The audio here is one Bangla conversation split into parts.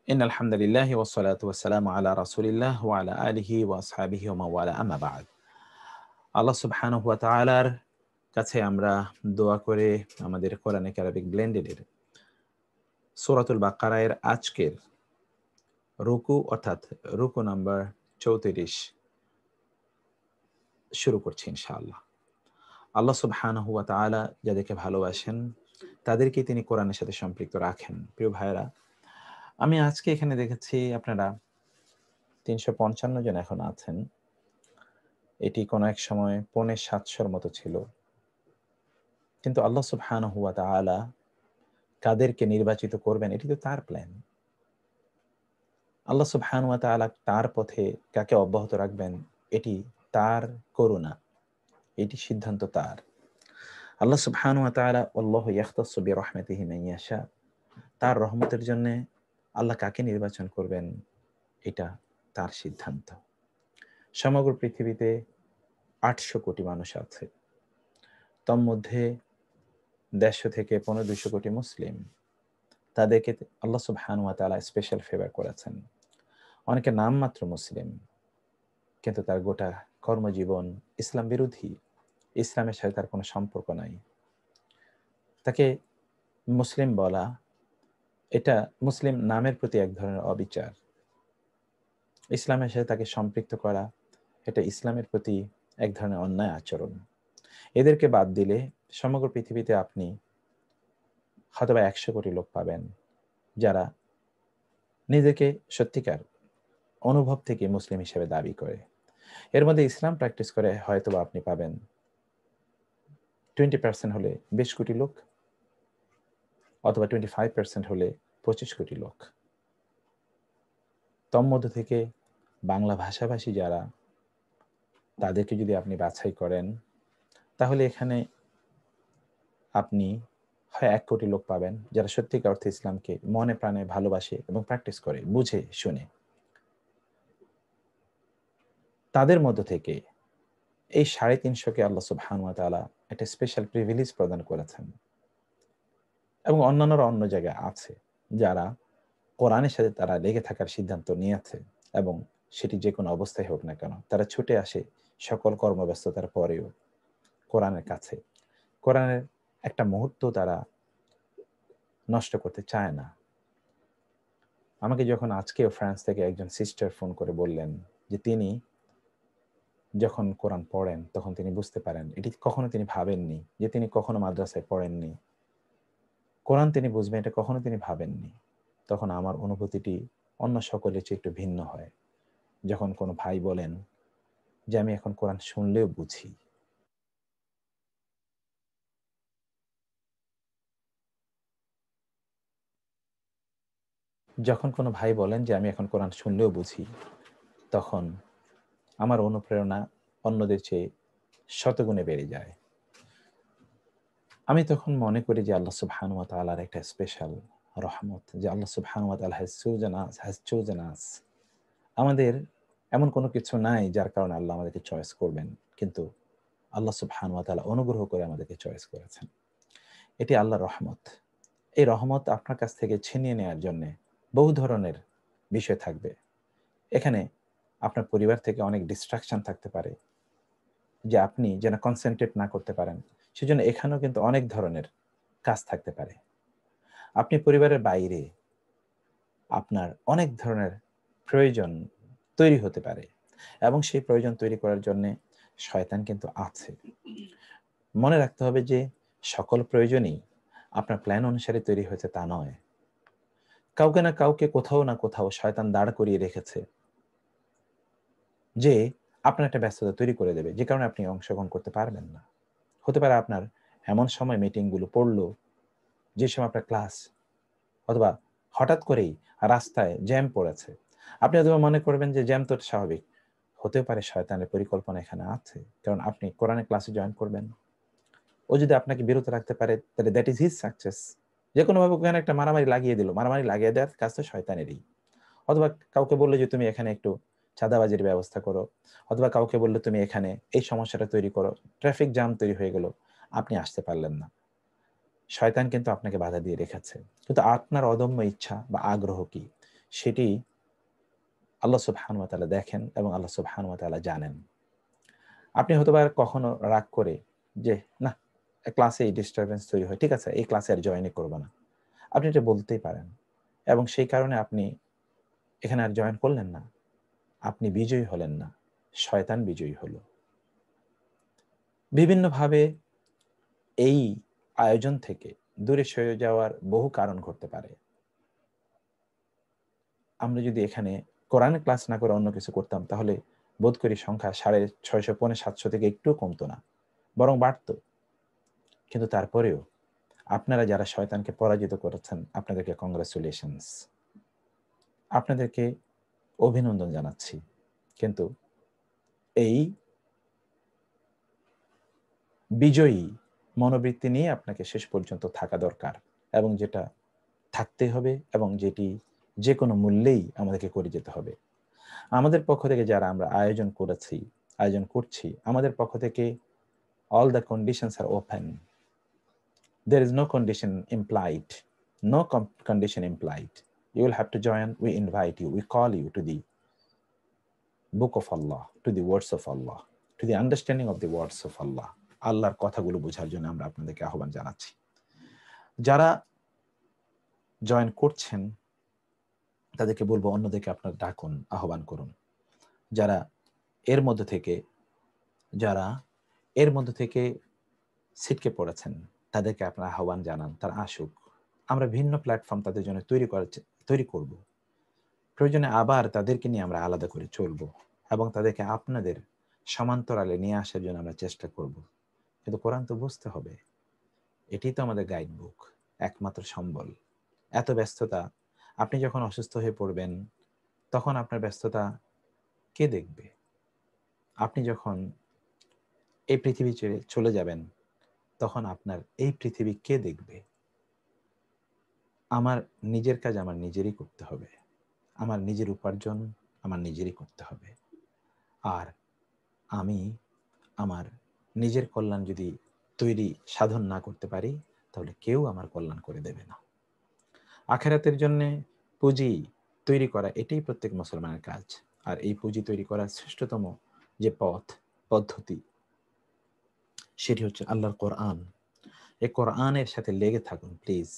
ইন্নাল হামদুলিল্লাহি ওয়াসসালাতু ওয়াসসালামু আলা রাসূলিল্লাহ ওয়া আলা আলিহি ওয়া আসহাবিহি ওয়া মান ওয়ালা, আম্মা বা'দ। আল্লাহ সুবহানাহু ওয়া তাআলার কাছে আমরা দোয়া করে আমাদের কোরআনিক আরবিক ব্লেন্ডেড এর সূরাতুল বাকারা এর আজকের রুকু অর্থাৎ রুকু নাম্বার ৩৪ শুরু করছি ইনশাআল্লাহ। আল্লাহ সুবহানাহু ওয়া তাআলা যাদেরকে ভালোবাসেন তাদেরকে তিনি কোরআনের সাথে সম্পৃক্ত রাখেন। প্রিয় ভাইয়েরা, আমি আজকে এখানে দেখেছি আপনারা ৩৫৫ জন এখন আছেন। এটি কোনো এক সময় ৭৫০০ মতো ছিল। কিন্তু আল্লাহ সুবহানাহু ওয়া তাআলা কাদেরকে নির্বাচিত করবেন এটি তো তার প্ল্যান। আল্লাহ সুবহানাহু ওয়া তাআলা তার পথে কাকে অব্যাহত রাখবেন এটি তার করুণা, এটি সিদ্ধান্ত তার। আল্লাহ সুবহানাহু ওয়া তাআলা আল্লাহু ইয়াখতাসসু বিরহমাতিহি মান ইয়াশা, তার রহমতের জন্য আল্লাহ কাকে নির্বাচন করবেন এটা তার সিদ্ধান্ত। সমগ্র পৃথিবীতে ৮০০ কোটি মানুষ আছে। তন্মধ্যে ১৫০ থেকে ২০০ কোটি মুসলিম। তাদেরকে আল্লাহ সুবহানাহু ওয়া তাআলা স্পেশাল ফেভার করেছেন। অনেকে নামমাত্র মুসলিম, কিন্তু তার গোটা কর্মজীবন ইসলাম বিরোধী, ইসলামের সাথে তার কোনো সম্পর্ক নাই। তাকে মুসলিম বলা এটা মুসলিম নামের প্রতি এক ধরনের অবিচার। ইসলামের সাথে তাকে সম্পৃক্ত করা এটা ইসলামের প্রতি এক ধরনের অন্যায় আচরণ। এদেরকে বাদ দিলে সমগ্র পৃথিবীতে আপনি হয়তোবা ১০০ কোটি লোক পাবেন যারা নিজেকে সত্যিকার অনুভব থেকে মুসলিম হিসেবে দাবি করে। এর মধ্যে ইসলাম প্র্যাকটিস করে হয়তোবা আপনি পাবেন 20% হলে ২০ কোটি লোক, অথবা 25% হলে ২৫ কোটি লোক। তন্মধ্য থেকে বাংলা ভাষাভাষী যারা, তাদেরকে যদি আপনি বাছাই করেন তাহলে এখানে আপনি হয় ১ কোটি লোক পাবেন যারা সত্যিকার অর্থে ইসলামকে মনে প্রাণে ভালোবাসে এবং প্র্যাকটিস করে বুঝে শুনে। তাদের মধ্য থেকে এই ৩৫০কে আল্লাহ সুবহানাহু ওয়া তাআলা একটা স্পেশাল প্রিভিলেজ প্রদান করেছেন। এবং অন্যান্যরা অন্য জায়গায় আছে যারা কোরআনের সাথে তারা লেগে থাকার সিদ্ধান্ত নিয়েছে, এবং সেটি যে কোনো অবস্থায় হোক না কেন তারা ছুটে আসে সকল কর্মব্যস্ততার পরেও কোরআনের কাছে। কোরআনের একটা মুহূর্ত তারা নষ্ট করতে চায় না। আমাকে যখন আজকেও ফ্রান্স থেকে একজন সিস্টার ফোন করে বললেন যে তিনি যখন কোরআন পড়েন তখন তিনি বুঝতে পারেন, এটি কখনো তিনি ভাবেননি যে তিনি কখনো মাদ্রাসায় পড়েননি, কোরআন তিনি বুঝবেন এটা কখনো তিনি ভাবেননি। তখন আমার অনুভূতিটি অন্য সকলের চেয়ে একটু ভিন্ন হয় যখন কোনো ভাই বলেন যে আমি এখন কোরআন শুনলেও বুঝি। যখন কোনো ভাই বলেন যে আমি এখন কোরআন শুনলেও বুঝি, তখন আমার অনুপ্রেরণা অন্যদের চেয়ে শতগুণে বেড়ে যায়। আমি তখন মনে করি যে আল্লাহ সুবহানাহু ওয়া তাআলার একটা স্পেশাল রহমত, যে আল্লাহ সুবহানাহু ওয়া তাআলা has chosen us। আমাদের এমন কোনো কিছু নাই যার কারণে আল্লাহ আমাদেরকে চয়েস করবেন, কিন্তু আল্লাহ সুবহানাহু ওয়া তাআলা অনুগ্রহ করে আমাদেরকে চয়েস করেছেন। এটি আল্লাহর রহমত। এই রহমত আপনার কাছ থেকে ছিনিয়ে নেওয়ার জন্যে বহু ধরনের বিষয় থাকবে। এখানে আপনার পরিবার থেকে অনেক ডিস্ট্রাকশন থাকতে পারে, যে আপনি যেন কনসেন্ট্রেট না করতে পারেন। সেজন্য এখানেও কিন্তু অনেক ধরনের কাজ থাকতে পারে। আপনি পরিবারের বাইরে আপনার অনেক ধরনের প্রয়োজন তৈরি হতে পারে, এবং সেই প্রয়োজন তৈরি করার জন্যে শয়তান কিন্তু আছে। মনে রাখতে হবে যে সকল প্রয়োজনই আপনার প্ল্যান অনুসারে তৈরি হয়েছে তা নয়। কাউকে না কাউকে কোথাও না কোথাও শয়তান দাঁড় করিয়ে রেখেছে যে আপনার একটা ব্যস্ততা তৈরি করে দেবে, যে কারণে আপনি অংশগ্রহণ করতে পারবেন না। হতে পারে আপনার এমন সময় মিটিংগুলো পড়লো যে সময় আপনার ক্লাস, অথবা হঠাৎ করেই রাস্তায় জ্যাম পড়েছে। আপনি হয়তো মনে করবেন যে জ্যাম তো স্বাভাবিক। হতেও পারে শয়তানের পরিকল্পনা এখানে আছে, কারণ আপনি কোরআনের ক্লাসে জয়েন করবেন। ও যদি আপনাকে বিরত রাখতে পারে তাহলে দ্যাট ইজ হিজ সাকসেস। যে কোনোভাবে ওখানে একটা মারামারি লাগিয়ে দিল, মারামারি লাগিয়ে দেওয়ার কাজ তো শয়তানেরই। অথবা কাউকে বললো যে তুমি এখানে একটু চাঁদাবাজির ব্যবস্থা করো, অথবা কাউকে বললো তুমি এখানে এই সমস্যাটা তৈরি করো, ট্রাফিক জ্যাম তৈরি হয়ে গেল, আপনি আসতে পারলেন না। শয়তান কিন্তু আপনাকে বাধা দিয়ে রেখেছে, কিন্তু আপনার অদম্য ইচ্ছা বা আগ্রহ কি সেটি আল্লাহ সুবহানাহু ওয়া তাআলা দেখেন এবং আল্লাহ সুবহানাহু ওয়া তাআলা জানেন। আপনি হয়তোবা কখনো রাগ করে যে, না ক্লাসে এই ডিস্টারবেন্স তৈরি হয়, ঠিক আছে এই ক্লাসে আর জয়েনই করব না। আপনি এটা বলতেই পারেন এবং সেই কারণে আপনি এখানে আর জয়েন করলেন না। আপনি বিজয়ী হলেন না, শয়তান বিজয়ী হলো। বিভিন্নভাবে এই আয়োজন থেকে দূরে সরে যাওয়ার বহু কারণ ঘটতে পারে। আমরা যদি এখানে কোরআনের ক্লাস না করে অন্য কিছু করতাম, তাহলে বোধ করি সংখ্যা 650 পৌনে 700 থেকে একটুও কমতো না, বরং বাড়তো। কিন্তু তারপরেও আপনারা যারা শয়তানকে পরাজিত করেছেন, আপনাদেরকে কংগ্রাচুলেশনস, আপনাদেরকে অভিনন্দন জানাচ্ছি। কিন্তু এই বিজয়ী মনোবৃত্তি নিয়ে আপনাকে শেষ পর্যন্ত থাকা দরকার এবং যেটা থাকতে হবে এবং যেটি যে কোনো মূল্যেই আমাদেরকে করে যেতে হবে। আমাদের পক্ষ থেকে যারা আমরা আয়োজন করছি, আমাদের পক্ষ থেকে all the conditions are open. There is no condition implied. No condition implied. You will have to join. We invite you. We call you to the book of Allah, to the words of Allah, to the understanding of the words of Allah. আল্লাহর কথাগুলো বোঝার জন্য আমরা আপনাদেরকে আহ্বান জানাচ্ছি। যারা জয়েন করছেন তাদেরকে বলবো অন্যদেরকে আপনারা ডাকুন, আহ্বান করুন। যারা এর মধ্যে থেকে ছিটকে পড়েছেন তাদেরকে আপনারা আহ্বান জানান, তারা আসুক। আমরা ভিন্ন প্ল্যাটফর্ম তাদের জন্য তৈরি করব। প্রয়োজনে আবার তাদেরকে নিয়ে আমরা আলাদা করে চলব এবং তাদেরকে আপনাদের সমান্তরালে নিয়ে আসার জন্য আমরা চেষ্টা করব। কিন্তু কোরআন তো বুঝতে হবে, এটাই তো আমাদের গাইড বুক, একমাত্র সম্বল। এত ব্যস্ততা, আপনি যখন অসুস্থ হয়ে পড়বেন তখন আপনার ব্যস্ততা কে দেখবে? আপনি যখন এই পৃথিবী ছেড়ে চলে যাবেন তখন আপনার এই পৃথিবী কে দেখবে? আমার নিজের কাজ আমার নিজেরই করতে হবে, আমার নিজের উপার্জন আমার নিজেরই করতে হবে। আর আমি আমার নিজের কল্যাণ যদি সাধন না করতে পারি, তাহলে কেউ আমার কল্যাণ করে দেবে না। আখিরাতের জন্য পুঁজি তৈরি করা এটাই প্রত্যেক মুসলমানের কাজ। আর এই পুঁজি তৈরি করার শ্রেষ্ঠতম যে পদ্ধতি, সেটি হচ্ছে আল্লাহর কোরআন। এই কোরআনের সাথে লেগে থাকুন প্লিজ।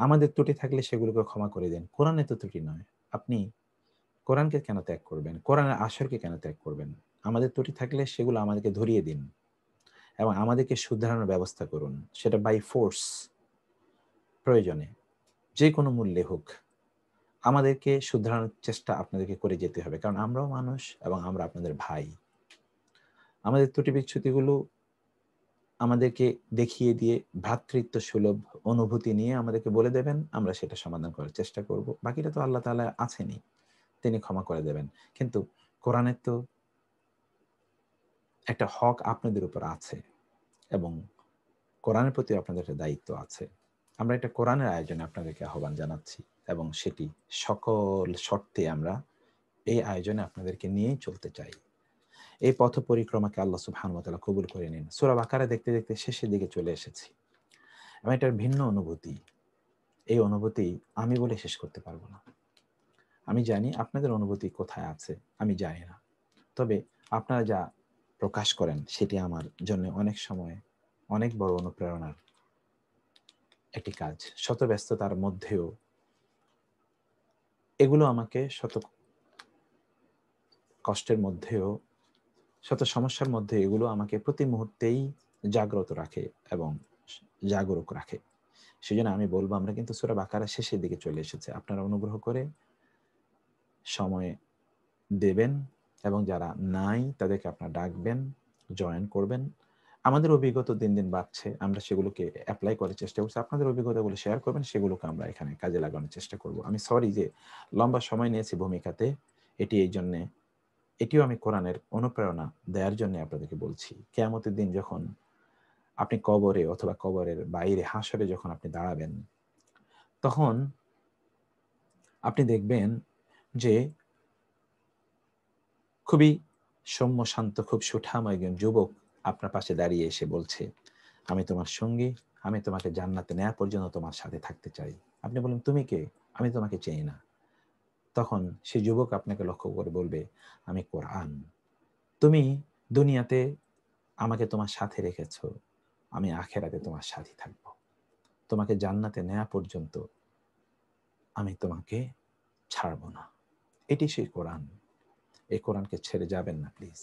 আমাদের ত্রুটি থাকলে সেগুলোকে ক্ষমা করে দেন। কোরআনে তো ত্রুটি নয়। আপনি কোরআনকে কেন ত্যাগ করবেন? কোরআনের আসরকে কেন ত্যাগ করবেন? আমাদের ত্রুটি থাকলে সেগুলো আমাদেরকে ধরিয়ে দিন এবং আমাদেরকে শুধরানোর ব্যবস্থা করুন। সেটা বাই ফোর্স, প্রয়োজনে যে কোনো মূল্যে হোক আমাদেরকে শুধরানোর চেষ্টা আপনাদেরকে করে যেতে হবে, কারণ আমরাও মানুষ এবং আমরা আপনাদের ভাই। আমাদের ত্রুটি বিচ্যুতিগুলো আমাদেরকে দেখিয়ে দিয়ে ভ্রাতৃত্ব সুলভ অনুভূতি নিয়ে আমাদেরকে বলে দেবেন, আমরা সেটা সমাধান করার চেষ্টা করব। বাকিটা তো আল্লাহ তাআলা আছেনই, তিনি ক্ষমা করে দেবেন। কিন্তু কোরআনের তো একটা হক আপনাদের উপর আছে এবং কোরআনের প্রতি আপনাদের একটা দায়িত্ব আছে। আমরা একটা কোরআনের আয়োজনে আপনাদেরকে আহ্বান জানাচ্ছি এবং সেটি সকল শর্তে আমরা এই আয়োজনে আপনাদেরকে নিয়েই চলতে চাই। এই পথ পরিক্রমাকে আল্লাহ সুবহানাহু ওয়া তাআলা কবুল করে নিন। সূরা বাকারা দেখতে দেখতে শেষের দিকে চলে এসেছি এবং এটার ভিন্ন অনুভূতি, এই অনুভূতি আমি বলে শেষ করতে পারবো না। আমি জানি আপনাদের অনুভূতি কোথায় আছে, আমি জানি না। তবে আপনারা যা প্রকাশ করেন সেটি আমার জন্য অনেক সময় অনেক বড় অনুপ্রেরণার একটি কাজ। শত ব্যস্ততার মধ্যেও এগুলো আমাকে শত কষ্টের মধ্যেও, শত সমস্যার মধ্যে এগুলো আমাকে প্রতি মুহূর্তেই জাগ্রত রাখে এবং জাগরুক রাখে। সেজন্য আমি বলবো আমরা কিন্তু সূরা বাকারা শেষের দিকে চলে এসেছি। আপনারা অনুগ্রহ করে সময় দেবেন এবং যারা নাই তাদেরকে আপনারা ডাকবেন, জয়েন করবেন। আমাদের অভিজ্ঞতা দিন দিন বাড়ছে, আমরা সেগুলোকে অ্যাপ্লাই করার চেষ্টা করছি। আপনাদের অভিজ্ঞতাগুলো শেয়ার করবেন, সেগুলোকে আমরা এখানে কাজে লাগানোর চেষ্টা করব। আমি সরি যে লম্বা সময় নিয়েছি ভূমিকাতে, এটি এই জন্যে, এটিও আমি কোরআনের অনুপ্রেরণা দেওয়ার জন্য আপনাদেরকে বলছি। কিয়ামতের দিন যখন আপনি কবরে অথবা কবরের বাইরে হাসরে যখন আপনি দাঁড়াবেন, তখন আপনি দেখবেন যে খুবই সৌম্য শান্ত, খুব সুঠাম একজন যুবক আপনার পাশে দাঁড়িয়ে এসে বলছে, আমি তোমার সঙ্গী, আমি তোমাকে জান্নাতে নেওয়া পর্যন্ত তোমার সাথে থাকতে চাই। আপনি বলেন, তুমি কে? আমি তোমাকে চিনি না। তখন সেই যুবক আপনাকে লক্ষ্য করে বলবে, আমি কোরআন, তুমি দুনিয়াতে আমাকে তোমার সাথে রেখেছো, আমি আখেরাতে তোমার সাথে থাকবো, তোমাকে জান্নাতে নেওয়া পর্যন্ত আমি তোমাকে ছাড়বো না। এটি সেই কোরআন। এই কোরআনকে ছেড়ে যাবেন না প্লিজ,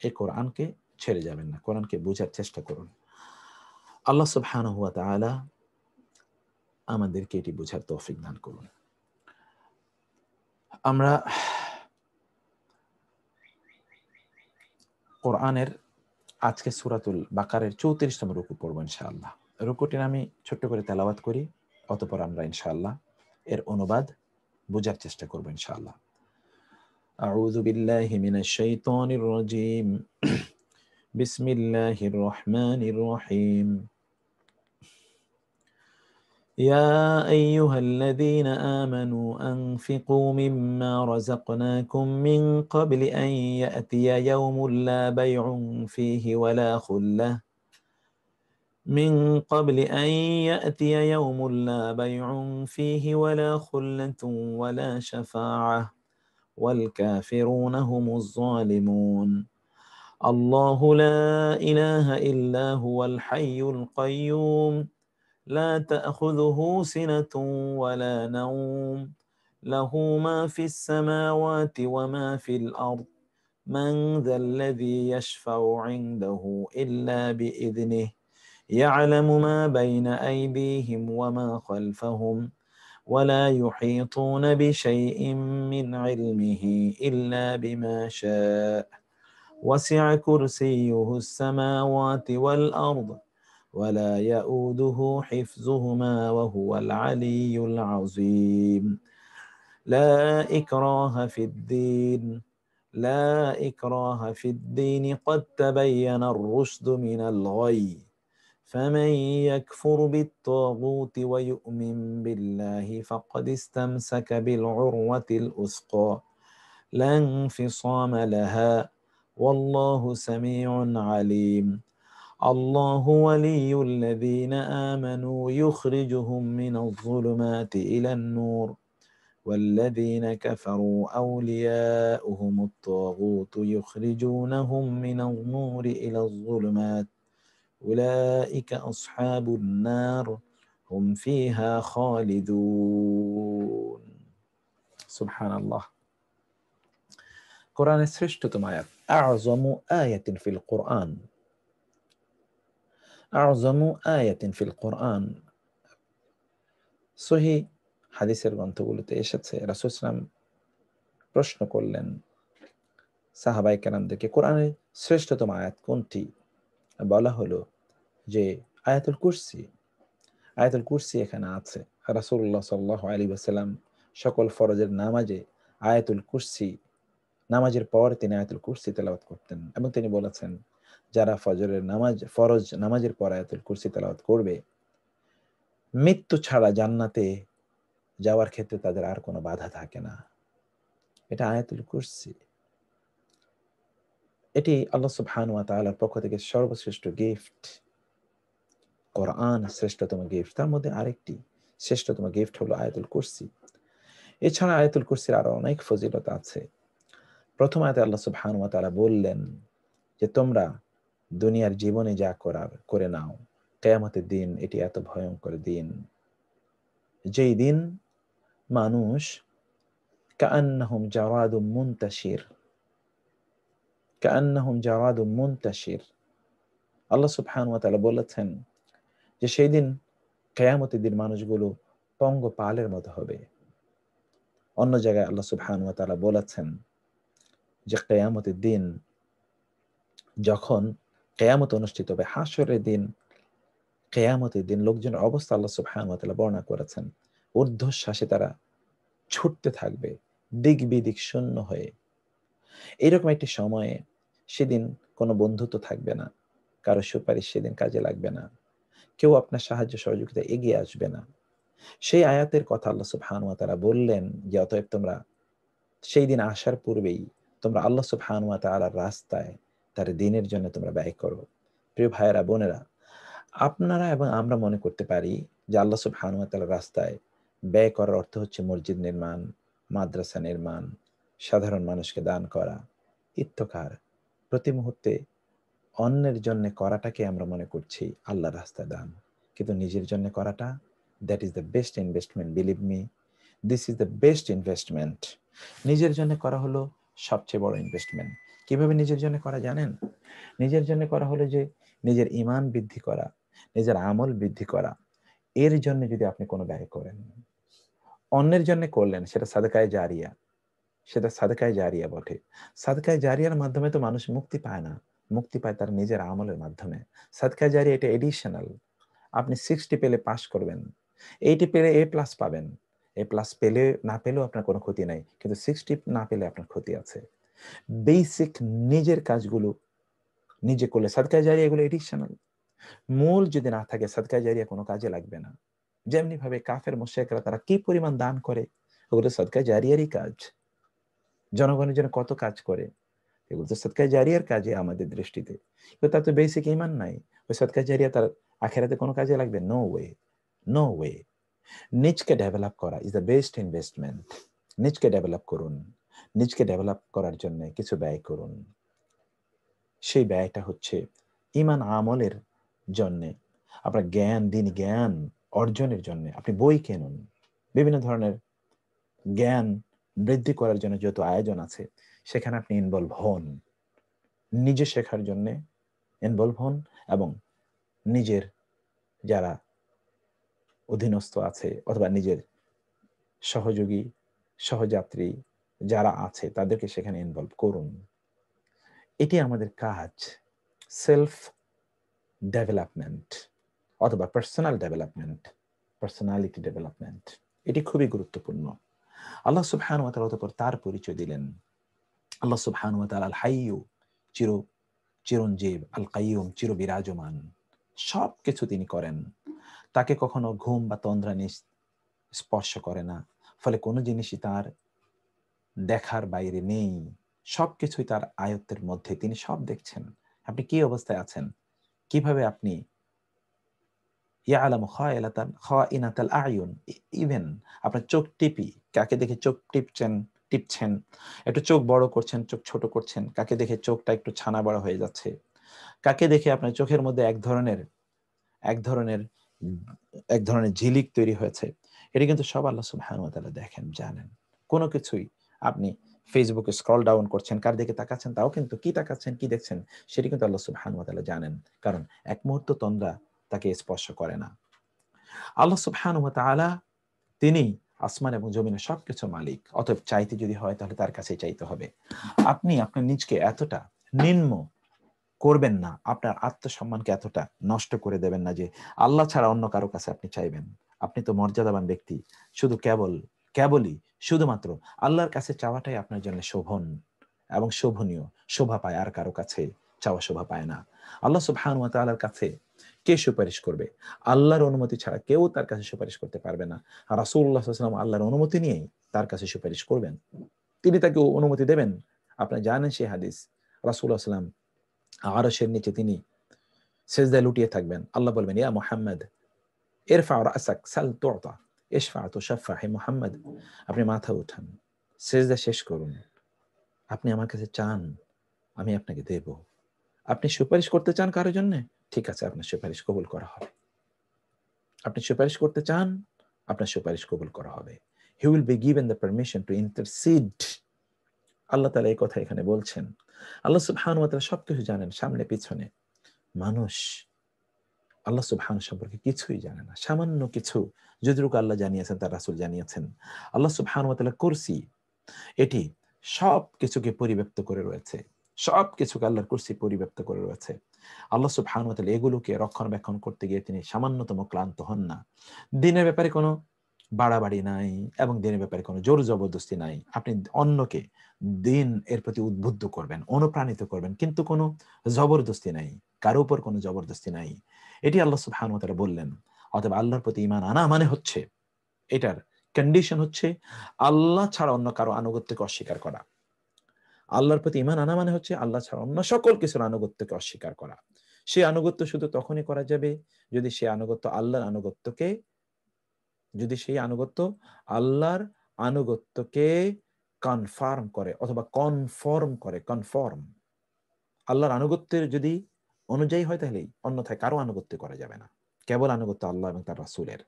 এই কোরআনকে ছেড়ে যাবেন না, কোরআনকে বোঝার চেষ্টা করুন। আল্লাহ সুবহানাহু ওয়া তাআলা আমাদেরকে এটি বোঝার তৌফিক দান করুন। আমরা কোরআনের আজকে সূরাতুল বাকারের 34তম রুকু পড়ব ইনশাআল্লাহ। রুকুটির আমি ছোট্ট করে তেলাওয়াত করি, অতঃপর আমরা ইনশাআল্লাহ এর অনুবাদ বোঝার চেষ্টা করব ইনশাআল্লাহ। আউযু বিল্লাহি মিনাশ শাইতানির রাজীম। বিসমিল্লাহির রহমানির রহিম। يا أيها الذين آمنوا أنفقوا مما رزقناكم من قبل أن يأتي يوم لا بيع فيه ولا خلة من قبل أن يأتي يوم لا بيع فيه ولا خلة ولا شفاعة والكافرون هم الظالمون الله لا إله إلا هو الحي القيوم لا تأخذه سنة ولا نوم له ما في السماوات وما في الأرض من ذا الذي يشفع عنده إلا بإذنه يعلم ما بين أيديهم وما خلفهم ولا يحيطون بشيء من علمه إلا بما شاء وسع كرسيه السماوات والأرض ولا يؤوده حفظهما وهو العلي العظيم لا إكراه في الدين لا إكراه في الدين قد تبين الرشد من الغي فمن يكفر بالطاغوت ويؤمن بالله فقد استمسك بالعروة الوثقى لا انفصام لها والله سميع عليم الله ولي الذين آمنوا يخرجهم من الظلمات إلى النور والذين كفروا أولياؤهم الطاغوت يخرجونهم من النور إلى الظلمات أولئك أصحاب النار هم فيها خالدون سبحان الله قرآن শ্রেষ্ঠতম আয়াত أعظم آية في القرآن أعظم آية في القرآن সহি হাদিসের গ্রন্থগুলোতে এসেছে রাসূল সাল্লাল্লাহু আলাইহি ওয়াসাল্লাম প্রশ্ন করলেন সাহাবায়ে কেরামদেরকে, কোরআনের শ্রেষ্ঠতম আয়াত কোনটি? বলা হলো যে আয়াতুল কুরসি। আয়াতুল কুরসি এখানে আছে। রাসূলুল্লাহ সাল্লাল্লাহু আলাইহি ওয়াসাল্লাম সকল ফরজের নামাজে আয়াতুল কুরসি, নামাজের পর তিনি আয়াতুল কুরসি তেলাওয়াত করতেন এবং তিনি বলেছেন, যারা ফরজ নামাজের পর আয়াতুল কুরসি তেলাওয়াত করবে, মৃত্যু ছাড়া জান্নাতে যাওয়ার ক্ষেত্রে তাদের আর কোনো বাধা থাকে না। এটা আয়াতুল কুরসি। এটি আল্লাহ সুবহানাহু ওয়া তাআলার পক্ষ থেকে সর্বশ্রেষ্ঠ গিফট। কোরআন শ্রেষ্ঠতম গিফট, তার মধ্যে আরেকটি শ্রেষ্ঠতম গিফট হলো আয়াতুল কুরসি। এছাড়া আয়াতুল কুরসির আরো অনেক ফজিলত আছে। প্রথম আয়াতে আল্লাহ সুবহানাহু ওয়া তাআলা বললেন যে তোমরা দুনিয়ার জীবনে যা করার করে নাও, কিয়ামতের দিন এটি এত ভয়ঙ্কর দিন, যেই দিন মানুষ কাআন্নাহুম জারাদুম মুনতাশির, কাআন্নাহুম জারাদুম মুনতাশির। আল্লাহ সুবহানাহু ওয়া তাআলা বলেছেন যে সেই দিন, কিয়ামতের দিন মানুষগুলো পঙ্গপালের মতো হবে। অন্য জায়গায় আল্লাহ সুবহানাহু ওয়া তাআলা বলেছেন যে কিয়ামতের দিন, যখন কিয়ামত অনুষ্ঠিত হবে, হাসরের দিন, কিয়ামতের দিন লোকজনের অবস্থা আল্লাহ সুবহানাহু ওয়া তাআলা বর্ণনা করেছেন। ঊর্ধ্বশ্বাসে তারা ছুটতে থাকবে, দিক বিদিক শূন্য হয়ে। এইরকম একটি সময়ে সেদিন কোনো বন্ধুত্ব থাকবে না, কারো সুপারিশ সেদিন কাজে লাগবে না, কেউ আপনার সাহায্য সহযোগিতা এগিয়ে আসবে না। সেই আয়াতের কথা আল্লাহ সুবহানাহু ওয়া তাআলা বললেন যে অতএব তোমরা সেই দিন আসার পূর্বেই তোমরা আল্লাহ সুবহানাহু ওয়া তাআলার রাস্তায় তার দ্বীনের জন্য তোমরা ব্যয় করো। প্রিয় ভাইয়েরা বোনেরা, আপনারা এবং আমরা মনে করতে পারি যে আল্লাহ সুবহানাহু ওয়া তাআলার রাস্তায় ব্যয় করার অর্থ হচ্ছে মসজিদ নির্মাণ, মাদ্রাসা নির্মাণ, সাধারণ মানুষকে দান করা, ইত্তকার, প্রতি মুহূর্তে অন্যের জন্য করাটাকে আমরা মনে করছি আল্লাহর রাস্তায় দান, কিন্তু নিজের জন্য করাটা, that is the best investment. Believe me, this is the best investment. নিজের জন্য করা হলো সবচেয়ে বড় ইনভেস্টমেন্ট। কিভাবে নিজের জন্য করা জানেন? নিজের জন্য করা হলো যে নিজের ঈমান বৃদ্ধি করা, নিজের আমল বৃদ্ধি করা। এর জন্য যদি আপনি কোনো ব্যয় করেন, অন্যের জন্য করলেন, সেটা সাদকায়ে জারিয়া, সেটা সাদকায়ে জারিয়া বটে। সাদকায়ে জারিয়ার মাধ্যমে তো মানুষ মুক্তি পায় না, মুক্তি পায় তার নিজের আমলের মাধ্যমে। সাদকায়ে জারিয়া এটা এডিশনাল। আপনি 60 পেলে পাস করবেন, 80 পেলে A+ পাবেন। A+ পেলে না পেলেও আপনার কোনো ক্ষতি নাই, কিন্তু 60 না পেলে আপনার ক্ষতি আছে। বেসিক নিজের কাজগুলো নিজে করলে সাদকায়ে জারিয়া, এগুলো এডিশনাল। মূল যদি না থাকে, সাদকায়ে জারিয়া কোনো কাজে লাগবে না। যেমনি ভাবে কাফের মুশরিকরা তারা কি পরিমাণ দান করে, ওগুলো সাদকায়ে জারিয়ারই কাজ। জনগণের জন্য কত কাজ করে, এগুলো তো সাদকায়ে জারিয়ার কাজে আমাদের দৃষ্টিতে। কিন্তু তার তো বেসিক ঈমান নাই, ওই সাদকায়ে জারিয়া তার আখিরাতে কোনো কাজে লাগবে? No way, no way. নিজকে ডেভেলপ করা ইজ দ্য বেস্ট ইনভেস্টমেন্ট। নিজকে ডেভেলপ করুন, নিজকে ডেভেলপ করার জন্য কিছু ব্যয় করুন। সেই ব্যয়টা হচ্ছে ঈমান আমলের জন্যে, আপনার জ্ঞান, দিন জ্ঞান অর্জনের জন্য আপনি বই কিনুন, বিভিন্ন ধরনের জ্ঞান বৃদ্ধি করার জন্য যত আয়োজন আছে সেখানে আপনি ইনভলভ হন, নিজে শেখার জন্য ইনভলভ হন, এবং নিজের যারা অধীনস্থ আছে অথবা নিজের সহযোগী, সহযাত্রী যারা আছে তাদেরকে সেখানে ইনভলভ করুন। এটি আমাদের কাজ। সেলফ ডেভেলপমেন্ট অথবা পার্সোনাল ডেভেলপমেন্ট, পার্সোনালিটি ডেভেলপমেন্ট, এটি খুবই গুরুত্বপূর্ণ। আল্লাহ সুবহানাহু ওয়া তাআলা অতঃপর তার পরিচয় দিলেন। আল্লাহ সুবহানাহু ওয়া তাআলা আল হাইয়্যু, চিরঞ্জীব, আল কাইয়্যুম, চির বিরাজমান, সব কিছু তিনি করেন। তাকে কখনো ঘুম বা তন্দ্রা স্পর্শ করে না, ফলে কোনো জিনিসই তার দেখার বাইরে নেই, সবকিছুই তার আয়ত্তের মধ্যে, তিনি সব দেখছেন। আপনি কি অবস্থায় আছেন, কিভাবে আপনি ইয়ালামু খাইনাতাল আয়ুন, ইভেন আপনার চোখ টিপি, কাকে দেখে চোখ টিপছেন, একটু চোখ বড় করছেন, চোখ ছোট করছেন, কাকে দেখে চোখটা একটু ছানা বড় হয়ে যাচ্ছে, কাকে দেখে আপনার চোখের মধ্যে এক ধরনের এক ধরনের ঝিলিক তৈরি হয়েছে, এটা কিন্তু সব আল্লাহ সুবহানাহু ওয়া তাআলা দেখেন, জানেন। কোনো কিছুই আপনি ফেসবুকে স্ক্রল ডাউন করছেন, কার দিকে তাকাচ্ছেন তাও কিন্তু, কি তাকাচ্ছেন, কি দেখছেন সেটি কিন্তু আল্লাহ সুবহানাহু ওয়া তাআলা জানেন, কারণ এক মুহূর্ত তন্দ্রা তাকে স্পর্শ করে না। আল্লাহ সুবহানাহু ওয়া তাআলা তিনি আসমান এবং জমিনের সবকিছুর মালিক, অতএব চাইতে যদি হয় তাহলে তার কাছেই চাইতে হবে। আপনি আপনার নিজকে এতটা নিম্ন করবেন না, আপনার আত্মসম্মানকে এতটা নষ্ট করে দেবেন না যে আল্লাহ ছাড়া অন্য কারো কাছে আপনি চাইবেন। আপনি তো মর্যাদাবান ব্যক্তি, শুধু কেবলই শুধুমাত্র আল্লাহর কাছে চাওয়াটাই আপনার জন্য শোভন এবং শোভনীয়, শোভা পায়, আর কারো কাছে চাওয়া শোভা পায় না। আল্লাহ সুবহানাহু ওয়া তাআলার কাছে কে সুপারিশ করবে? আল্লাহর অনুমতি ছাড়া কেউ তার কাছে সুপারিশ করতে পারবে না। আর রাসূলুল্লাহ সাল্লাল্লাহু আলাইহি ওয়াসাল্লাম আল্লাহর অনুমতি নিয়েই তার কাছে সুপারিশ করবেন, তিনি তাকে অনুমতি দেবেন। আপনি জানেন সেই হাদিস, রাসূলুল্লাহ সাল্লাল্লাহু আলাইহি ওয়াসাল্লাম আরশের নিচে তিনি সেজদায় লুটিয়ে থাকবেন, আল্লাহ বলবেন, ইয়া মুহাম্মদ ইরফা রাসাক সাল তুতা ইশফা তুশাফা, হে মুহাম্মদ আপনি মাথা উঠান, সেজদা শেষ করুন, আপনি আমার কাছে চান, আমি আপনাকে দেব। আপনি সুপারিশ করতে চান কারোর জন্য, ঠিক আছে, আপনার সুপারিশ কবুল করা হবে। আপনি সুপারিশ করতে চান, আপনার সুপারিশ কবুল করা হবে। He will be given the permission to intercede. Allah তাআলা এই কথা এখানে বলছেন। আল্লাহ সুবহানাহু ওয়া তাআলা সবকিছু জানেন, সামনে পিছনে। মানুষ আল্লাহ সুবহানাহু সম্পর্কে কিছুই জানে না, সামান্য কিছু যতটুকু আল্লাহ জানিয়েছেন, তার রাসূল জানিয়েছেন। আল্লাহ সুবহানাহু ওয়া তাআলা কুরসি, এটি সব কিছুকে পরিব্যাপ্ত করে রয়েছে, সব কিছুকে আল্লাহর কুরসি পরিব্যাপ্ত করে রয়েছে। আল্লাহ সুবহানাহু ওয়া তাআলা এগুলোকে রক্ষণাবেক্ষণ করতে গিয়ে তিনি সামান্যতম ক্লান্ত হন না। দিনের ব্যাপারে কোনো বাড়াবাড়ি নাই এবং দিনের ব্যাপারে কোনো জোর জবরদস্তি নাই। আপনি অন্যকে দিন এর প্রতি উদ্বুদ্ধ করবেন, অনুপ্রাণিত করবেন, কিন্তু কোনো জবরদস্তি নাই, কারো উপর কোনো জবরদস্তি নাই। এটি আল্লাহ সুবহানাহু ওয়া তাআলা বললেন। অতএব আল্লাহর প্রতি ঈমান আনা মানে হচ্ছে, এটার কন্ডিশন হচ্ছে আল্লাহ ছাড়া অন্য কারো আনুগত্যকে অস্বীকার করা। আল্লাহর প্রতি ঈমান আনা মানে হচ্ছে আল্লাহ ছাড়া অন্য সকল কিছুর আনুগত্যকে অস্বীকার করা। সেই আনুগত্য শুধু তখনই করা যাবে যদি সেই আনুগত্য আল্লাহর আনুগত্যকে, যদি সেই আনুগত্য আল্লাহর আনুগত্যকে কনফার্ম করে অথবা কনফর্ম করে। কনফর্ম, আল্লাহর আনুগত্যের যদি অনুযায়ী হয় তাহলে, অন্যথায় কারো আনুগত্য করা যাবে না, কেবল আনুগত্য আল্লাহ এবং তার রাসূলের।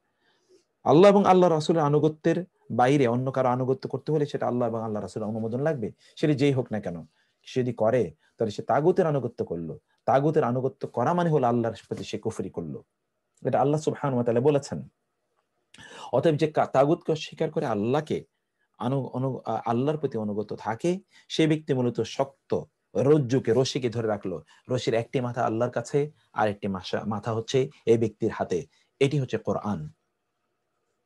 আল্লাহ এবং আল্লাহ রাসূলের আনুগত্যের বাইরে অন্য কারো আনুগত্য করতে হলে সেটা আল্লাহ এবং আল্লাহ রাসূলের অনুমোদন লাগবে, সেটা যেই হোক না কেন। সে যদি করে তাহলে সে তাগুতের আনুগত্য করলো। তাগুতের আনুগত্য করা মানে হলো আল্লাহর প্রতি সে কুফরি করলো। এটা আল্লাহ সুবহানাহু ওয়া তাআলা বলেছেন। অতএব যে তাগুতকে অস্বীকার করে আল্লাহকে আল্লাহর প্রতি অনুগত থাকে, সে ব্যক্তি মূলত শক্ত রশিকে ধরে রাখলো। রশির একটি মাথা আল্লাহর কাছে, আর একটি মাথা হচ্ছে এই ব্যক্তির হাতে। এটি হচ্ছে কোরআন।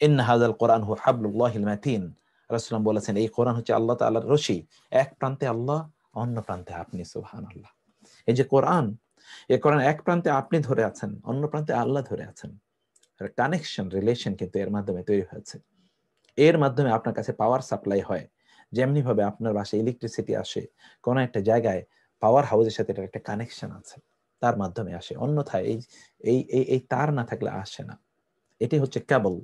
ইন্না হাযাল কোরআন হুয়া হাবলুল্লাহিল মাতিন। রাসূলুল্লাহ বলেছেন এই কোরআন হচ্ছে আল্লাহ তাআলার রশি, এক প্রান্তে আল্লাহ, অন্য প্রান্তে আপনি। সুবহানাল্লাহ। এই যে কোরআন, এই কোরআন এক প্রান্তে আপনি ধরে আছেন, অন্য প্রান্তে আল্লাহ ধরে আছেন। কানেকশন, রিলেশন কিন্তু এর মাধ্যমে তৈরি হয়েছে। এর মাধ্যমে আপনার কাছে পাওয়ার সাপ্লাই হয়। যেমনি ভাবে আপনার বাসায় ইলেকট্রিসিটি আসে, কোন একটা জায়গায় পাওয়ার হাউসের সাথে এটার একটা কানেকশন আছে, তার মাধ্যমে আসে। অন্যথায় এই এই এই তার না থাকলে আসে না। এটি হচ্ছে কেবল।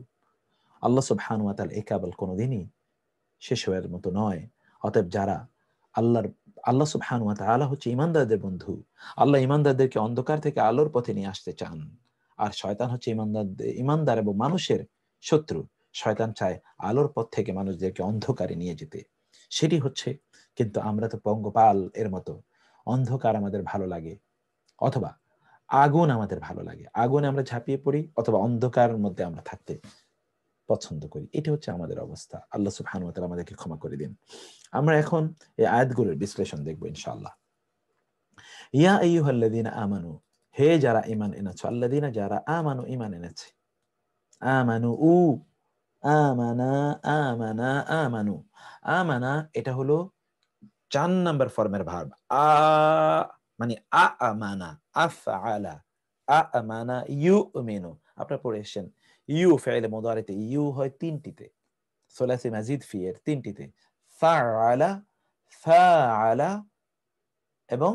আল্লাহ সুবহানাহু ওয়া তাআলা এই কেবল কোনোদিনই শেষ হওয়ার মতো নয়। অতএব যারা আল্লাহ সুবহানাহু ওয়া তাআলা হচ্ছে ঈমানদারদের বন্ধু। আল্লাহ ঈমানদারদেরকে অন্ধকার থেকে আলোর পথে নিয়ে আসতে চান। আর শয়তান হচ্ছে ঈমানদার এবং মানুষের শত্রু। শয়তান চায় আলোর পথ থেকে মানুষদেরকে অন্ধকারে নিয়ে যেতে। সেটি হচ্ছে, কিন্তু আমরা তো পঙ্গপাল এর মতো। অন্ধকার আমাদের ভালো লাগে, অথবা আগুন আমাদের ভালো লাগে। আগুনে আমরা ঝাঁপিয়ে পড়ি, অথবা অন্ধকারের মধ্যে আমরা থাকতে পছন্দ করি। এটি হচ্ছে আমাদের অবস্থা। আল্লাহ সুবহানাহু ওয়া তাআলা আমাদেরকে ক্ষমা করে দিন। আমরা এখন এই আয়াতগুলোর বিশ্লেষণ দেখব ইনশাআল্লাহ। ইয়া আইয়ুহাল্লাযীনা আমানু, হে যারা ঈমান এনেছো। আল্লাযীনা যারা আমানু, ঈমান এনেছে। আমানু আমানা আমানা আমানু। আমানা এটা হলো 4 নাম্বার ফর্মের ভার্ব। মানে আমানা, আফআলা, আমানা ইউমিনু। আপনারা পড়ে এসেছেন ফেইলে মুদারিতে ইউ হয় তিনটিতে, সুলাসি মাজিদ ফি এর তিনটিতে, ফাআলা, ফাআলা এবং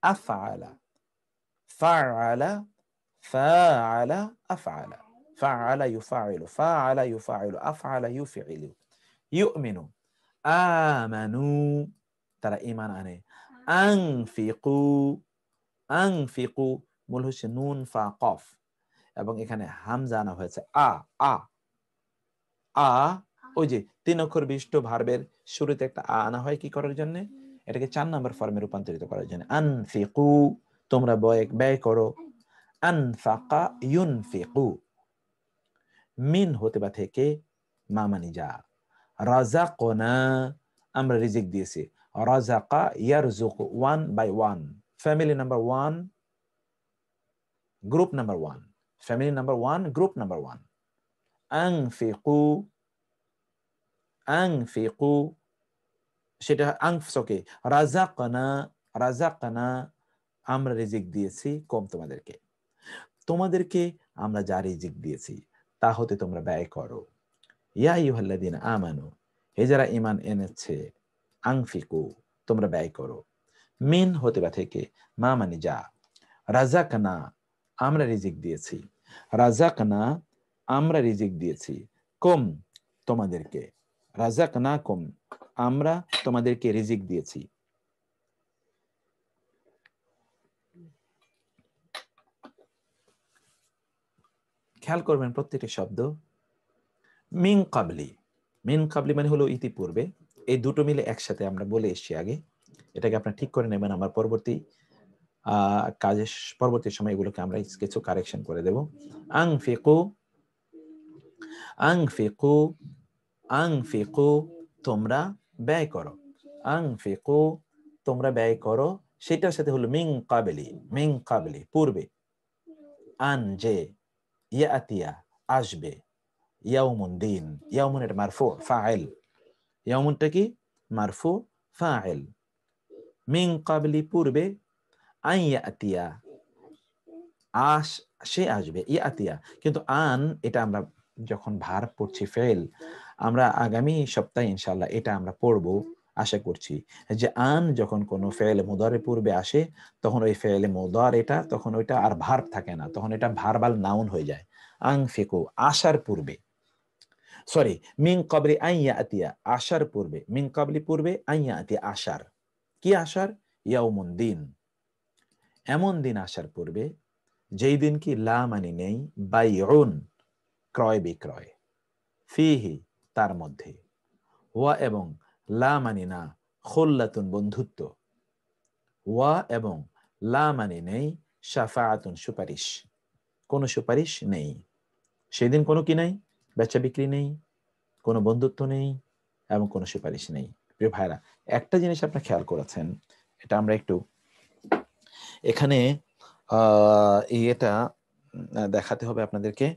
আফআলা। ফাআলা, ফাআলা, আফআলা। ফাআলা ইউফাইলু, ফাআলা ইউফাইলু, আফআলা ইউফিলু। ইউমিনু, আমানু, তারা ঈমান আনে। আনফিকু, আনফিকু মূল হচ্ছে নুন ফা কফ, এবং এখানে হামজা আনা হয়েছে আ আ আ। ওই যে 3 অক্ষর বিশিষ্ট ভার্বের শুরুতে একটা আ আনা হয় কি করার জন্য? এটাকে 4 নাম্বার ফর্মে রূপান্তরিত করার জন্য। আনফিকু, তোমরা ব্যয় করো। আনফাকা ইউনফিকু, মিন হতে বা থেকে, মা মানি যা। রাযাকনা, আমরা রিজিক দিয়েছি। রাযাকা ইয়ারযুকু, 1 by 1, family number 1, group number 1, family number 1, group number 1। আনফিকু, আনফিকু সেটা আনফসকে। রাযাকনা, রাযাকনা আমরা রিজিক দিয়েছি কম তোমাদেরকে। তোমাদেরকে আমরা যা রিজিক দিয়েছি তা হতে তোমরা ব্যয় করো। ইয়া আইয়ুহাল্লাযীনা আমানু, হে যারা ঈমান এনেছে। আনফিকু, তোমরা ব্যয় করো। মিন হতে বা থেকে, মা মানে যা। রাযাকনা, আমরা রিজিক দিয়েছি। রাযাকনা, আমরা রিজিক দিয়েছি। কুম, তোমাদেরকে। রাযাকনাকুম, আমরা তোমাদেরকে রিজিক দিয়েছি। খেয়াল করবেন প্রত্যেকটি শব্দ। মিন কাবলি, মিন কাবলি মানে হলো ইতিপূর্বে। এই দুটো মিলে একসাথে আমরা বলে এসেছি আগে। এটাকে আপনারা ঠিক করে নেবেন। আমার পরবর্তী কাজের পরবর্তী সময় এগুলোকে আমরা কিছু কারেকশন করে দেব। আনফিকু, আনফিকু, আনফিকু তোমরা ব্যয় করো। আনফিকু, তোমরা ব্যয় করো। সেটার সাথে হলো মিন কাবলি, মিন কাবলি পূর্বে। আন যে, ইয়াতিয়া আসবে, ইয়াউমুন দিন, ইয়াউমুন এর মারফু ফাইল, ইয়াউমুনটা কি মারফু ফাইল। মিন কাবলি পূর্বে, আন ইয়াতিয়া সে আসবে, ইয়াতিয়া। কিন্তু আন এটা আমরা যখন ভার্ব পড়ছি ফেল, আমরা আগামী সপ্তাহে ইনশাআল্লাহ এটা আমরা পড়বো আশা করছি, যে আন যখন কোনো ফেলে মুদারে পূর্বে আসে তখন ওই ফেলে মুদার এটা তখন ওইটা আর ভার্ব থাকে না, তখন এটা ভার্বাল নাউন হয়ে যায়। আনফিকু আসার পূর্বে। সরি, মিন ক্বাবলি আন ইয়াতিয়া, আসার পূর্বে, মিন ক্বাবলি পূর্বে, আন ইয়াতিয়া আসার, কি আসার? ইয়াউমুন দিন, এমন দিন আসার পূর্বে যেই দিন কি লা মানে নেই, বাইউন ক্রয় বিক্রয়, ফিহি তার মধ্যে, ওয়া এবং, লা মানে না, খুল্লাতুন বন্ধুত্ব, ওয়া এবং, লা মানে নেই, শাফাআতুন সুপারিশ, কোনো সুপারিশ নেই। সেদিন কোনো কি নেই? বেচা বিক্রি নেই, কোনো বন্ধুত্ব নেই এবং কোনো সুপারিশ নেই। প্রিয় ভাইরা, একটা জিনিস আপনি খেয়াল করেছেন, এটা আমরা একটু এখানে এটা দেখাতে হবে আপনাদেরকে।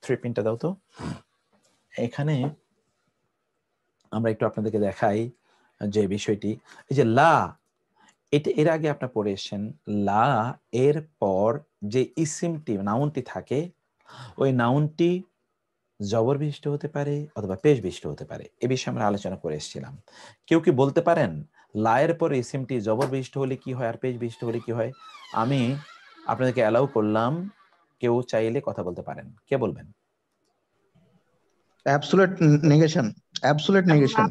3 পিনটা দাও তো। এখানে আমরা একটু আপনাদেরকে দেখাই যে বিষয়টি, এই যে লা, এটা এর আগে আপনারা পড়ে এসেছেন, লা এর পর যে ইসিমটি নাউনটি থাকে, ওই নাউনটি জবর বিশিষ্ট হতে পারে অথবা পেশ বিশিষ্ট হতে পারে। এ বিষয়ে আমরা আলোচনা করে এসেছিলাম। কেউ কি বলতে পারেন লায়ের পর ইসিমটি জবর বিশিষ্ট হলে কি হয় আর পেশ বিশিষ্ট হলে কি হয়? আমি আপনাদেরকে অ্যালাউ করলাম, কেউ চাইলে কথা বলতে পারেন। কে বলবেন? Absolute negation, absolute negation.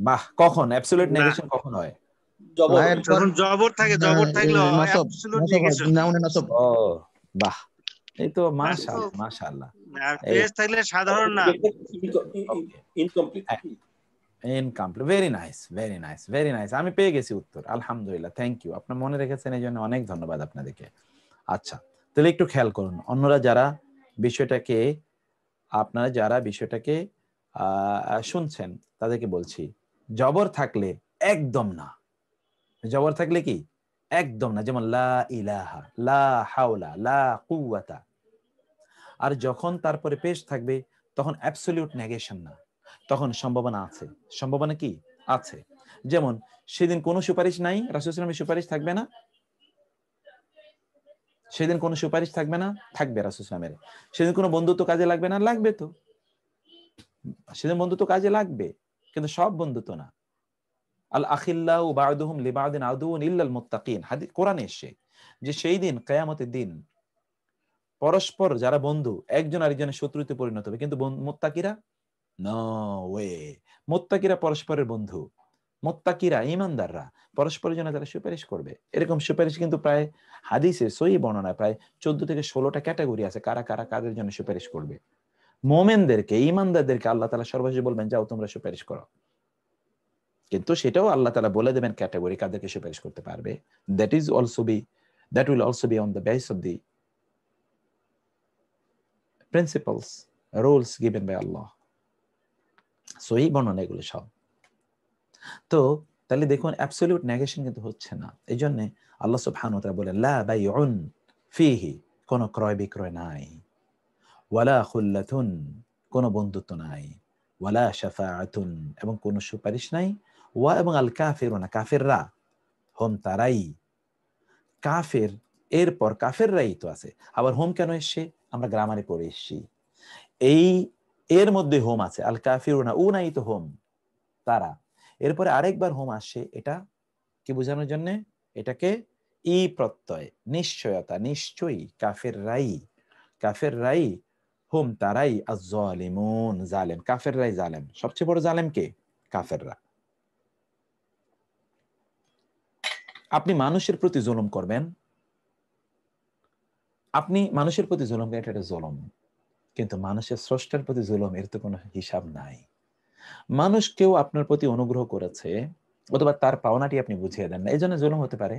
বাহ, কখন অ্যাবসলিউট না, নেগেশন কখন হয়? লায়ের পর যখন জবর থাকে, জবর থাকলে নসব, অ্যাবসলিউট নসব হয়, নেগেশন। নাউনে নসব। ও বাহ, এই তো মাশাআল্লাহ মাশাআল্লাহ। আর এই পেজ থাকলে সাধারণ নাম। Incomplete. Incomplete, very nice very nice very nice, আমি পেয়ে গেছি উত্তর, আলহামদুলিল্লাহ, থ্যাংক ইউ। আপনার মনে রেখেছেন এই জন্য অনেক ধন্যবাদ আপনাদেরকে। আচ্ছা, তাহলে একটু খেয়াল করুন, অন্যরা যারা বিষয়টাকে, আপনারা যারা বিষয়টাকে শুনছেন তাদেরকে বলছি, জবর থাকলে একদম না, জবর থাকলে কি একদম না, যেমন লা ইলাহা, লা হাওলা, লা কুওয়াতা। আর যখন তারপরে পেশ থাকবে তখন অ্যাবসলিউট নেগেশন না, তখন সম্ভাবনা আছে। সম্ভাবনা কি আছে? যেমন সেদিন কোনো সুপারিশ নাই, রাসূল সাল্লাল্লাহু আলাইহি ওয়াসাল্লামের সুপারিশ থাকবে না, সেদিন কোনো সুপারিশ থাকবে না, থাকবে রাসূল সাল্লাল্লাহু আলাইহি ওয়াসাল্লামের। সেদিন কোনো বন্ধুত্ব কাজে লাগবে না, লাগবে তো, সেদিন বন্ধুত্ব কাজে লাগবে, কিন্তু সব বন্ধুত্ব না। আল আখিল্লাউ বা'দুহুম লিবা'দিন আদুউন ইল্লাল মুত্তাকিন, হাদিস কোরআনে এসেছে যে সেই দিন, কিয়ামতের দিন, পরস্পর যারা বন্ধু একজন আরেকজনের শত্রুতে পরিণত হবে, কিন্তু মুত্তাকিরা নো ওয়ে। মুত্তাকিরা পরস্পরের বন্ধু, মুত্তাকিরা ঈমানদাররা পরস্পরের জন্য তারা সুপারিশ করবে। এরকম সুপারিশ কিন্তু প্রায় হাদিসে সহিহ বর্ণনায় প্রায় 14 থেকে 16টা ক্যাটাগরি আছে, কারা কারা কাদের জন্য সুপারিশ করবে। মুমিনদেরকে, ঈমানদারদেরকে আল্লাহ তাআলা সর্বশেষে বলবেন যাও তোমরা সুপারিশ করো, কিন্তু সেটাও আল্লাহ তাআলা বলে দেবেন ক্যাটাগরি কাদেরকে সুপারিশ করতে পারবে। That will also be on the base of the principles, rules given by Allah. সহিহ বর্ণনা এগুলো সব। তো তাহলে দেখুন অ্যাবসলিউট নেগেশন কিন্তু হচ্ছে না। এই জন্য আল্লাহ সুবহানাহু ওয়া তাআলা বলেন লা বাইউন ফিহি, কোনো ক্রয় বিক্রয় নাই, ওয়ালা খুল্লাতুন, কোনো বন্ধুত্ব নাই, ওয়ালা শাফাআতুন, এবং কোনো সুপারিশ নাই, ওয়া এবং আল কাফিরুনা, কাফিররা, হোম তারাই, কাফের এরপর কাফেররাই তো আছে, আবার হোম কেন এসছে আমরা গ্রামারে পড়ে এসেছি, এই এর মধ্যে হোম আছে, আল কাফিরুনা উনাই তো হোম, তারা, এরপরে আরেকবার হোম আসে, এটা কি বোঝানোর জন্য? এটাকে ই প্রত্যয়, নিশ্চয়তা, নিশ্চয়ই, কাফেররাই হুম তারাই আয-যালিমুন, জালেম, কাফেররাই জালেম। সবচেয়ে বড় জালেম কে? কাফেররা। আপনি মানুষের প্রতি জুলুম করবেন, আপনি মানুষের প্রতি জুলুম করেন, এটা জুলুম, কিন্তু মানুষের স্রষ্টার প্রতি জুলুম, এর তো কোনো হিসাব নাই। মানুষ কেউ আপনার প্রতি অনুগ্রহ করেছে অথবা তার পাওনাটি আপনি বুঝিয়ে দেন না, এই জন্য জুলুম হতে পারে,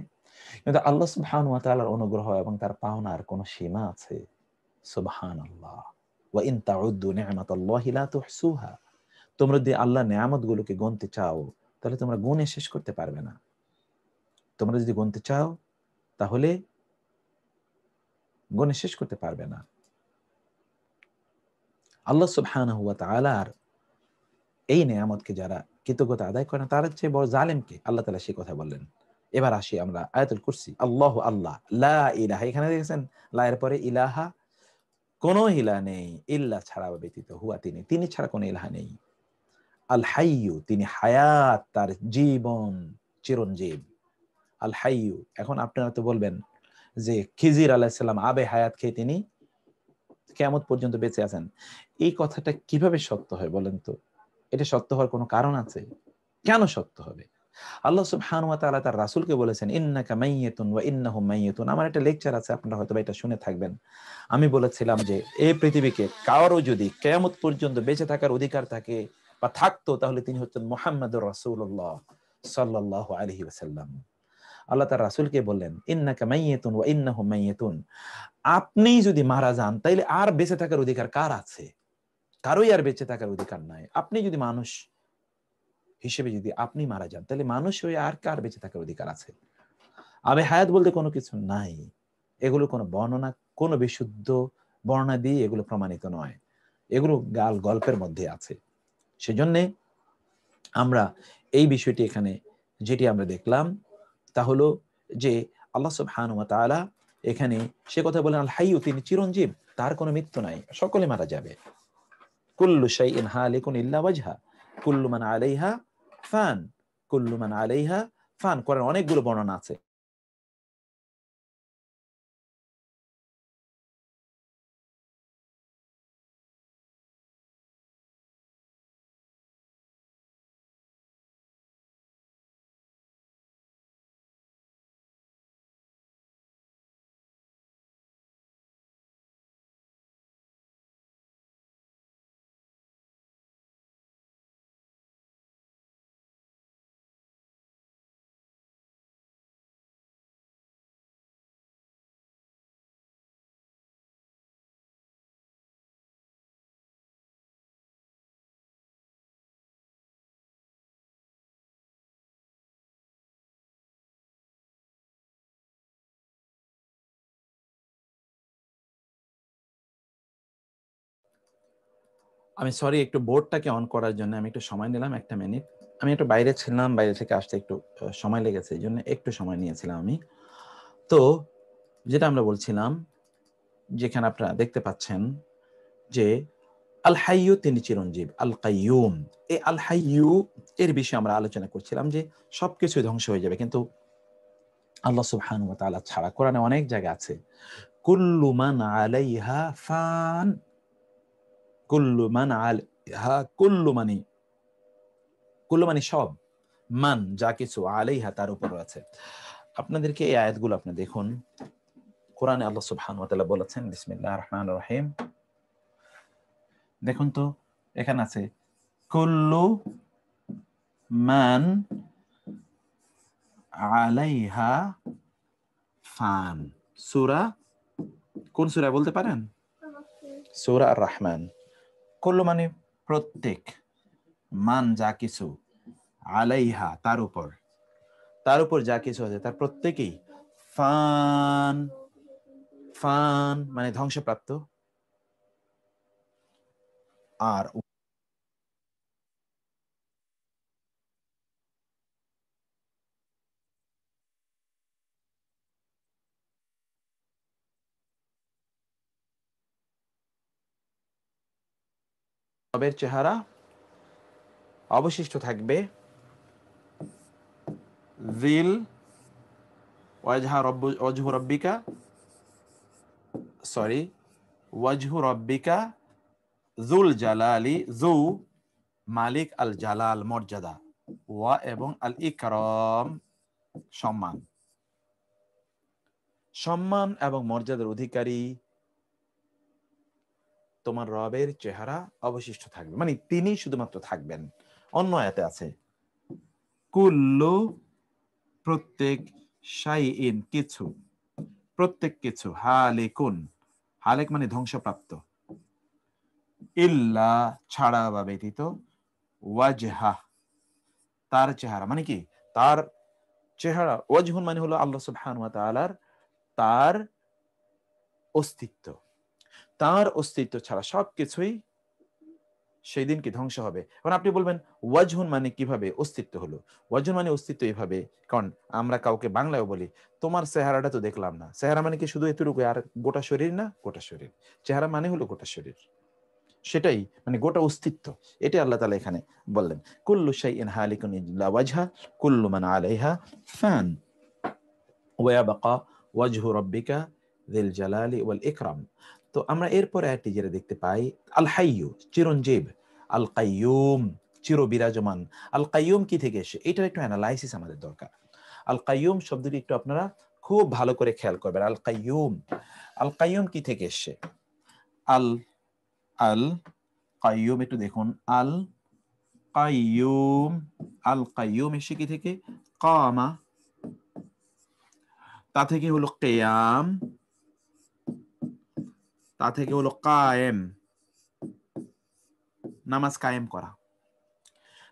কিন্তু আল্লাহ সুবহানাহু ওয়া তাআলার অনুগ্রহ এবং তার পাওনার কোনো সীমা আছে। সুবহানাল্লাহ, ওয়া ইন তাউদ্দু নি'মাতাল্লাহি লা তুহসুহা, তোমরা যদি আল্লাহর নেয়ামতগুলোকে গুনতে চাও তাহলে তোমরা গুণে শেষ করতে পারবে না। তোমরা যদি গুনতে চাও তাহলে গুণে শেষ করতে পারবে না। আল্লাহ সুবহানাহু ওয়া তাআলার এই নেয়ামতকে যারা কৃতজ্ঞতা আদায় করে না, তার চেয়ে বড় জালেম কে? আল্লাহ তাআলা সেই কথা বললেন। এবার আসি আমরা আয়াতুল কুরসি, আল্লাহু আল্লাহ, লা ইলাহা, এখানে দেখেছেন লা এর পরে ইলাহা, কোনো ইলাহ নেই, ইল্লা ছাড়া বা ব্যতীত, হুয়া তিনি, তিনি ছাড়া কোনো ইলাহা নেই। আল হাইয়ু, তিনি হায়াত, তার জীবন চিরঞ্জীব। আল হাইয়ু, এখন আপনারা তো বলবেন যে খিজির আলাইহিস সালাম আবে হায়াত খেয়ে তিনি কিয়ামত পর্যন্ত বেঁচে আছেন, এই কথাটা কিভাবে সত্য হয় বলেন তো? এটা সত্য হওয়ার কোনো কারণ আছে? কেন সত্য হবে? আল্লাহ সুবহানাহু ওয়া তাআলা তার রাসূলকে বলেছেন, ইন্নাকা মাইয়িতুন ওয়া ইন্নাহুম মাইয়িতুন। আমার একটা লেকচার আছে, আপনারা হয়তো এটা শুনে থাকবেন। আমি বলেছিলাম যে এই পৃথিবীকে কারো যদি কিয়ামত পর্যন্ত বেঁচে থাকার অধিকার থাকে বা থাকতো, তাহলে তিনি হচ্ছেন মুহাম্মাদুর রাসূলুল্লাহ সাল্লাল্লাহু আলাইহি ওয়াসাল্লাম। আল্লাহ তার রাসূলকে বললেন, ইন্নাকা মাইয়িতুন ওয়া ইন্নাহুম মাইয়িতুন। আপনি যদি মারা যান, তাইলে আর বেঁচে থাকার অধিকার কার আছে? কারোই আর বেঁচে থাকার অধিকার নাই। আপনি যদি মানুষ হিসেবে যদি আপনি মারা যান, তাহলে মানুষ হয়ে আর কার বেঁচে থাকার অধিকার আছে? আবে হায়াত বলতে কোনো কিছু নাই। এগুলো কোনো বর্ণনা, কোনো বিশুদ্ধ বর্ণনা দিয়ে এগুলো প্রমাণিত নয়। এগুলো গল্পের মধ্যে আছে। সেজন্য আমরা এই বিষয়টি এখানে যেটি আমরা দেখলাম তা হলো যে আল্লাহ সুবহানাহু ওয়া তাআলা এখানে সে কথা বলেন, আল হাইয়্যু, তিনি চিরঞ্জীব, তার কোনো মৃত্যু নাই, সকলে মারা যাবে। কুল্লু শাইইন হালিকুন ইল্লা ওয়াজহা, কুল্লু মান আলাইহা ফান, কুল্লু মান আলাইহা ফান। কোরআনে অনেকগুলো বর্ণনা আছে। আমি সরি, একটু বোর্ডটাকে অন করার জন্য আমি একটু সময় নিলাম, 1 মিনিট। আমি একটু বাইরে ছিলাম, বাইরে থেকে আসতে একটু সময় লেগেছে, এই জন্য একটু সময় নিয়েছিলাম আমি। তো যেটা আমরা বলছিলাম, যেখানে আপনারা দেখতে পাচ্ছেন যে আল হাইয়্যু, তিনি চিরঞ্জীব। আল কাইয়্যুম, এই আল হাইয়্যু এর বিষয়ে আমরা আলোচনা করছিলাম যে সবকিছু ধ্বংস হয়ে যাবে, কিন্তু আল্লাহ সুবহানাহু ওয়া তাআলা ছাড়া কোরআনে অনেক জায়গা আছে, কুল্লু মান আলাইহা ফান, কুল্লু মান আলাইহা, কুল্লু মানে সব, মান যা কিছু, আলাইহা তার উপর আছে। আপনাদেরকে এই আয়াতগুলো আপনি দেখুন, কোরআনে আল্লাহ সুবহানাহু ওয়া তাআলা বলেছেন, বিসমিল্লাহির রহমানির রহিম। দেখুন তো, এখানে আছে কুল্লু মান আলাইহা ফান। সূরা, কোন সূরা বলতে পারেন? সূরা আর রহমান। কুল্লু মানে প্রত্যেক, মান যা কিছু, আলাইহা তার উপর যা কিছু আছে তার প্রত্যেকেই, ফান, ফান মানে ধ্বংসপ্রাপ্ত। আর রবের চেহারা অবশিষ্ট থাকবে, যিল ওয়াজহু রব্বিকা, সরি, ওয়াজহু রব্বিকা যুল জালালি, যু মালিক, আল জালাল মর্যাদা, ওয়া এবং আল ইকরাম সম্মান, সম্মান এবং মর্যাদার অধিকারী তোমার রবের চেহারা অবশিষ্ট থাকবে, মানে তিনি শুধুমাত্র থাকবেন। অন্য আয়াতে আছে কুল্লু, প্রত্যেক, শাইইন কিছু, প্রত্যেক কিছু, হালিকুন, হালেক মানে ধ্বংসপ্রাপ্ত, ইল্লা ছাড়া বা ব্যতীত, ওয়াজহা তার চেহারা, মানে কি তার চেহারা, ওয়াজহুন মানে হলো আল্লাহ সুবহানাহু ওয়া তাআলার তার অস্তিত্ব, তার অস্তিত্ব ছাড়া সবকিছুই সেই দিন কি ধ্বংস হবে। এখন আপনি বলবেন ওয়াজহুন মানে কিভাবে অস্তিত্ব হলো? ওয়াজহুন মানে অস্তিত্ব এইভাবে, কারণ আমরা কাউকে বাংলায় বলি তোমার চেহারাটা তো দেখলাম না। চেহারা মানে কি শুধু এতটুকু, আর গোটা শরীর না? গোটা শরীর। চেহারা মানে হলো গোটা শরীর, সেটাই মানে গোটা অস্তিত্ব। এটাই আল্লাহ তাআলা এখানে বললেন, কুল্লু শাইইন হালিকুন ইল্লা ওয়াজহা, কুল্লু মান আলাইহা ফান, ওয়া ইয়াবকা ওয়াজহু রাব্বিকা যিল জালালি ওয়াল ইকরাম। তো আমরা এরপর আয়াতটি যেটা দেখতে পাই, আল হাইয়্যু চিরঞ্জীব, আল কাইয়্যুম চির বিরাজমান। আল কাইয়্যুম কি থেকে এসে, এটার একটু অ্যানালাইসিস আমাদের দরকার। আল কাইয়্যুম শব্দটি একটু আপনারা খুব ভালো করে খেয়াল করবেন। আল কাইয়্যুম, আল কাইয়্যুম কি থেকে এসে? আল আল কাইয়্যুম একটু দেখুন, আল কাইয়্যুম, আল কাইয়্যুম এসে কি থেকে? কামা, তা থেকে হলো কিয়াম, তা থেকে হলো কায়েম, নামাজ কায়েম করা।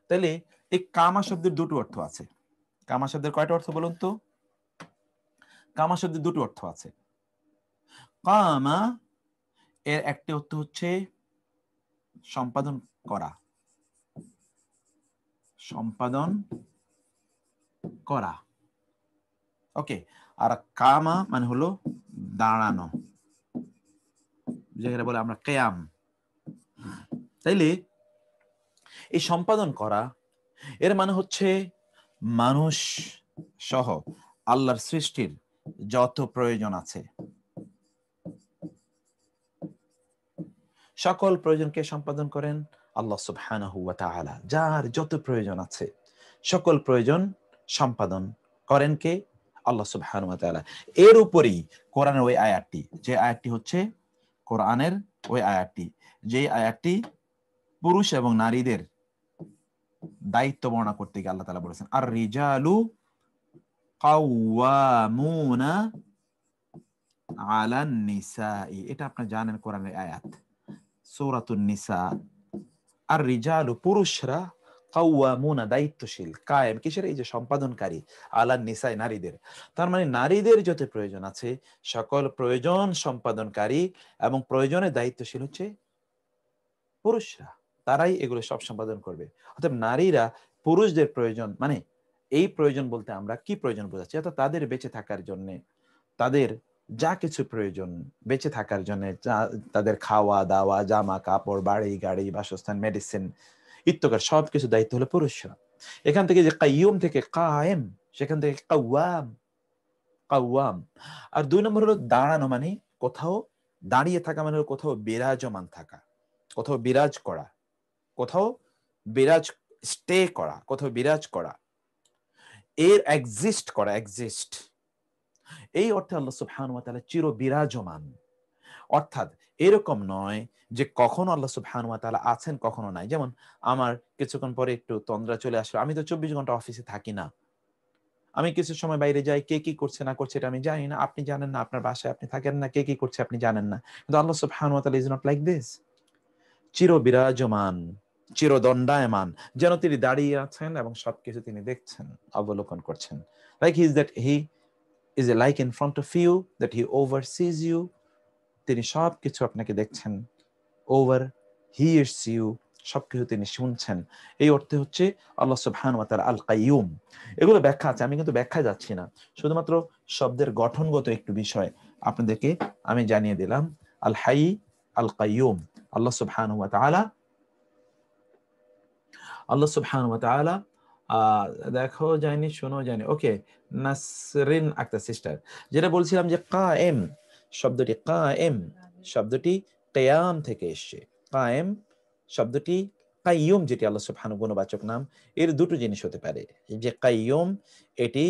তাহলে এই কামা শব্দের দুটো অর্থ আছে। কামা শব্দের কয়টা অর্থ বলুন তো? কামা শব্দের দুটো অর্থ আছে। কামা এর একটি অর্থ হচ্ছে সম্পাদন করা, সম্পাদন করা, ওকে। আর কামা মানে হলো দাঁড়ানো, যেখানে বলে আমরা কিয়াম। তাইলে এই সম্পাদন করা এর মানে হচ্ছে মানুষ সহ আল্লাহর সৃষ্টির যত প্রয়োজন আছে সকল প্রয়োজনকে সম্পাদন করেন আল্লাহ সুবহানাহু ওয়া তাআলা। যার যত প্রয়োজন আছে সকল প্রয়োজন সম্পাদন করেন কে? আল্লাহ সুবহানাহু ওয়া তাআলা। এর উপরেই কোরআনের ওই আয়াতটি, যে আয়াতটি হচ্ছে কোরআনের ওই আয়াতটি, যে আয়াতটি পুরুষ এবং নারীদের দায়িত্ব বর্ণনা করতে গিয়ে আল্লাহ তাআলা বলেছেন, আর রিজালু কাওয়ামুনা আলান নিসাই। এটা আপনি জানেন কোরআনের আয়াত, সূরাতুন নিসা। আর রিজালু পুরুষরা, কাওয়ামুনা দায়িত্বশীল, কায়েম কিসের? এই যে সম্পাদনকারী, আলান নিসাই নারীদের। তার মানে নারীদের যত প্রয়োজন আছে সকল প্রয়োজন সম্পাদনকারী এবং প্রয়োজনের দায়িত্বশীল হচ্ছে পুরুষরা। তারাই এগুলো সব সম্পাদন করবে। অর্থাৎ নারীরা পুরুষদের প্রয়োজন, মানে এই প্রয়োজন বলতে আমরা কি প্রয়োজন বোঝাচ্ছি? অর্থাৎ তাদের বেঁচে থাকার জন্য, তাদের যা কিছু প্রয়োজন বেঁচে থাকার জন্য, তাদের খাওয়া দাওয়া, জামা কাপড়, বাড়ি গাড়ি, বাসস্থান, মেডিসিন ইত্যাদি সবকিছু দায়িত্ব হলো পুরুষরা। এখান থেকে যে কাইয়ুম থেকে কায়েম, সেখান থেকে কাওয়াম, কাওয়াম। আর 2 নম্বর হলো দাঁড়ানো, মানে কোথাও দাঁড়িয়ে থাকা, মানে হলো কোথাও বিরাজমান থাকা, কোথাও বিরাজ করা, কোথাও বিরাজ, স্টে করা, কোথাও বিরাজ করা, এর এক্সিস্ট করা, এক্সিস্ট। এই অর্থে আল্লাহ সুবহানাহু ওয়া তাআলা চির বিরাজমান। অর্থাৎ এরকম নয় যে কখনো আল্লাহ সুবহানাহু ওয়া তাআলা আছেন কখনো নাই। যেমন আমার কিছুক্ষণ পরে একটু তন্দ্রা চলে আসলো, আমি তো 24 ঘন্টা অফিসে থাকি না, আমি কিছু সময় বাইরে যাই, কে কি করছে না করছে এটা আমি জানি না, আপনি জানেন না, আপনার বাসায় আপনি থাকেন না, কে কি করছে আপনি জানেন না। কিন্তু আল্লাহ সুবহানাহু ওয়া তাআলা ইজ নট লাইক দিস। চির বিরাজমান, চিরদণ্ডায়মান, যেন তিনি দাঁড়িয়ে আছেন এবং সবকিছু তিনি দেখছেন, অবলোকন করছেন। Like he is like in front of you, that he oversees you, তিনি সবকিছু আপনাকে দেখছেন, over hears you, সবকিছু তিনি শুনছেন। এই অর্থে হচ্ছে আল্লাহ সুবহানাহু ওয়া তাআলা আল কাইয়ুম। এগুলো ব্যাখ্যা আছে, আমি কিন্তু ব্যাখ্যায় যাচ্ছি না, শুধুমাত্র শব্দের গঠনগত একটু বিষয় আপনাদেরকে আমি জানিয়ে দিলাম। আল হাই, আল কাইয়ুম, আল্লাহ সুবহানাহু ওয়া তাআলা, আল্লাহ সুবহানাহু ওয়া তাআলা। দেখো জানি, শোনো জানি, ওকে। নাসরিন আক্তার সিস্টার, যেটা বলছিলাম যে কায়েম শব্দটি, কায়েম শব্দটি কিয়াম থেকে এসেছে। কায়েম শব্দটি, কাইয়ুম যেটি আল্লাহ সুবহানাহু গুণবাচক নাম, এর দুটো জিনিস হতে পারে। যে কাইয়ুম এটি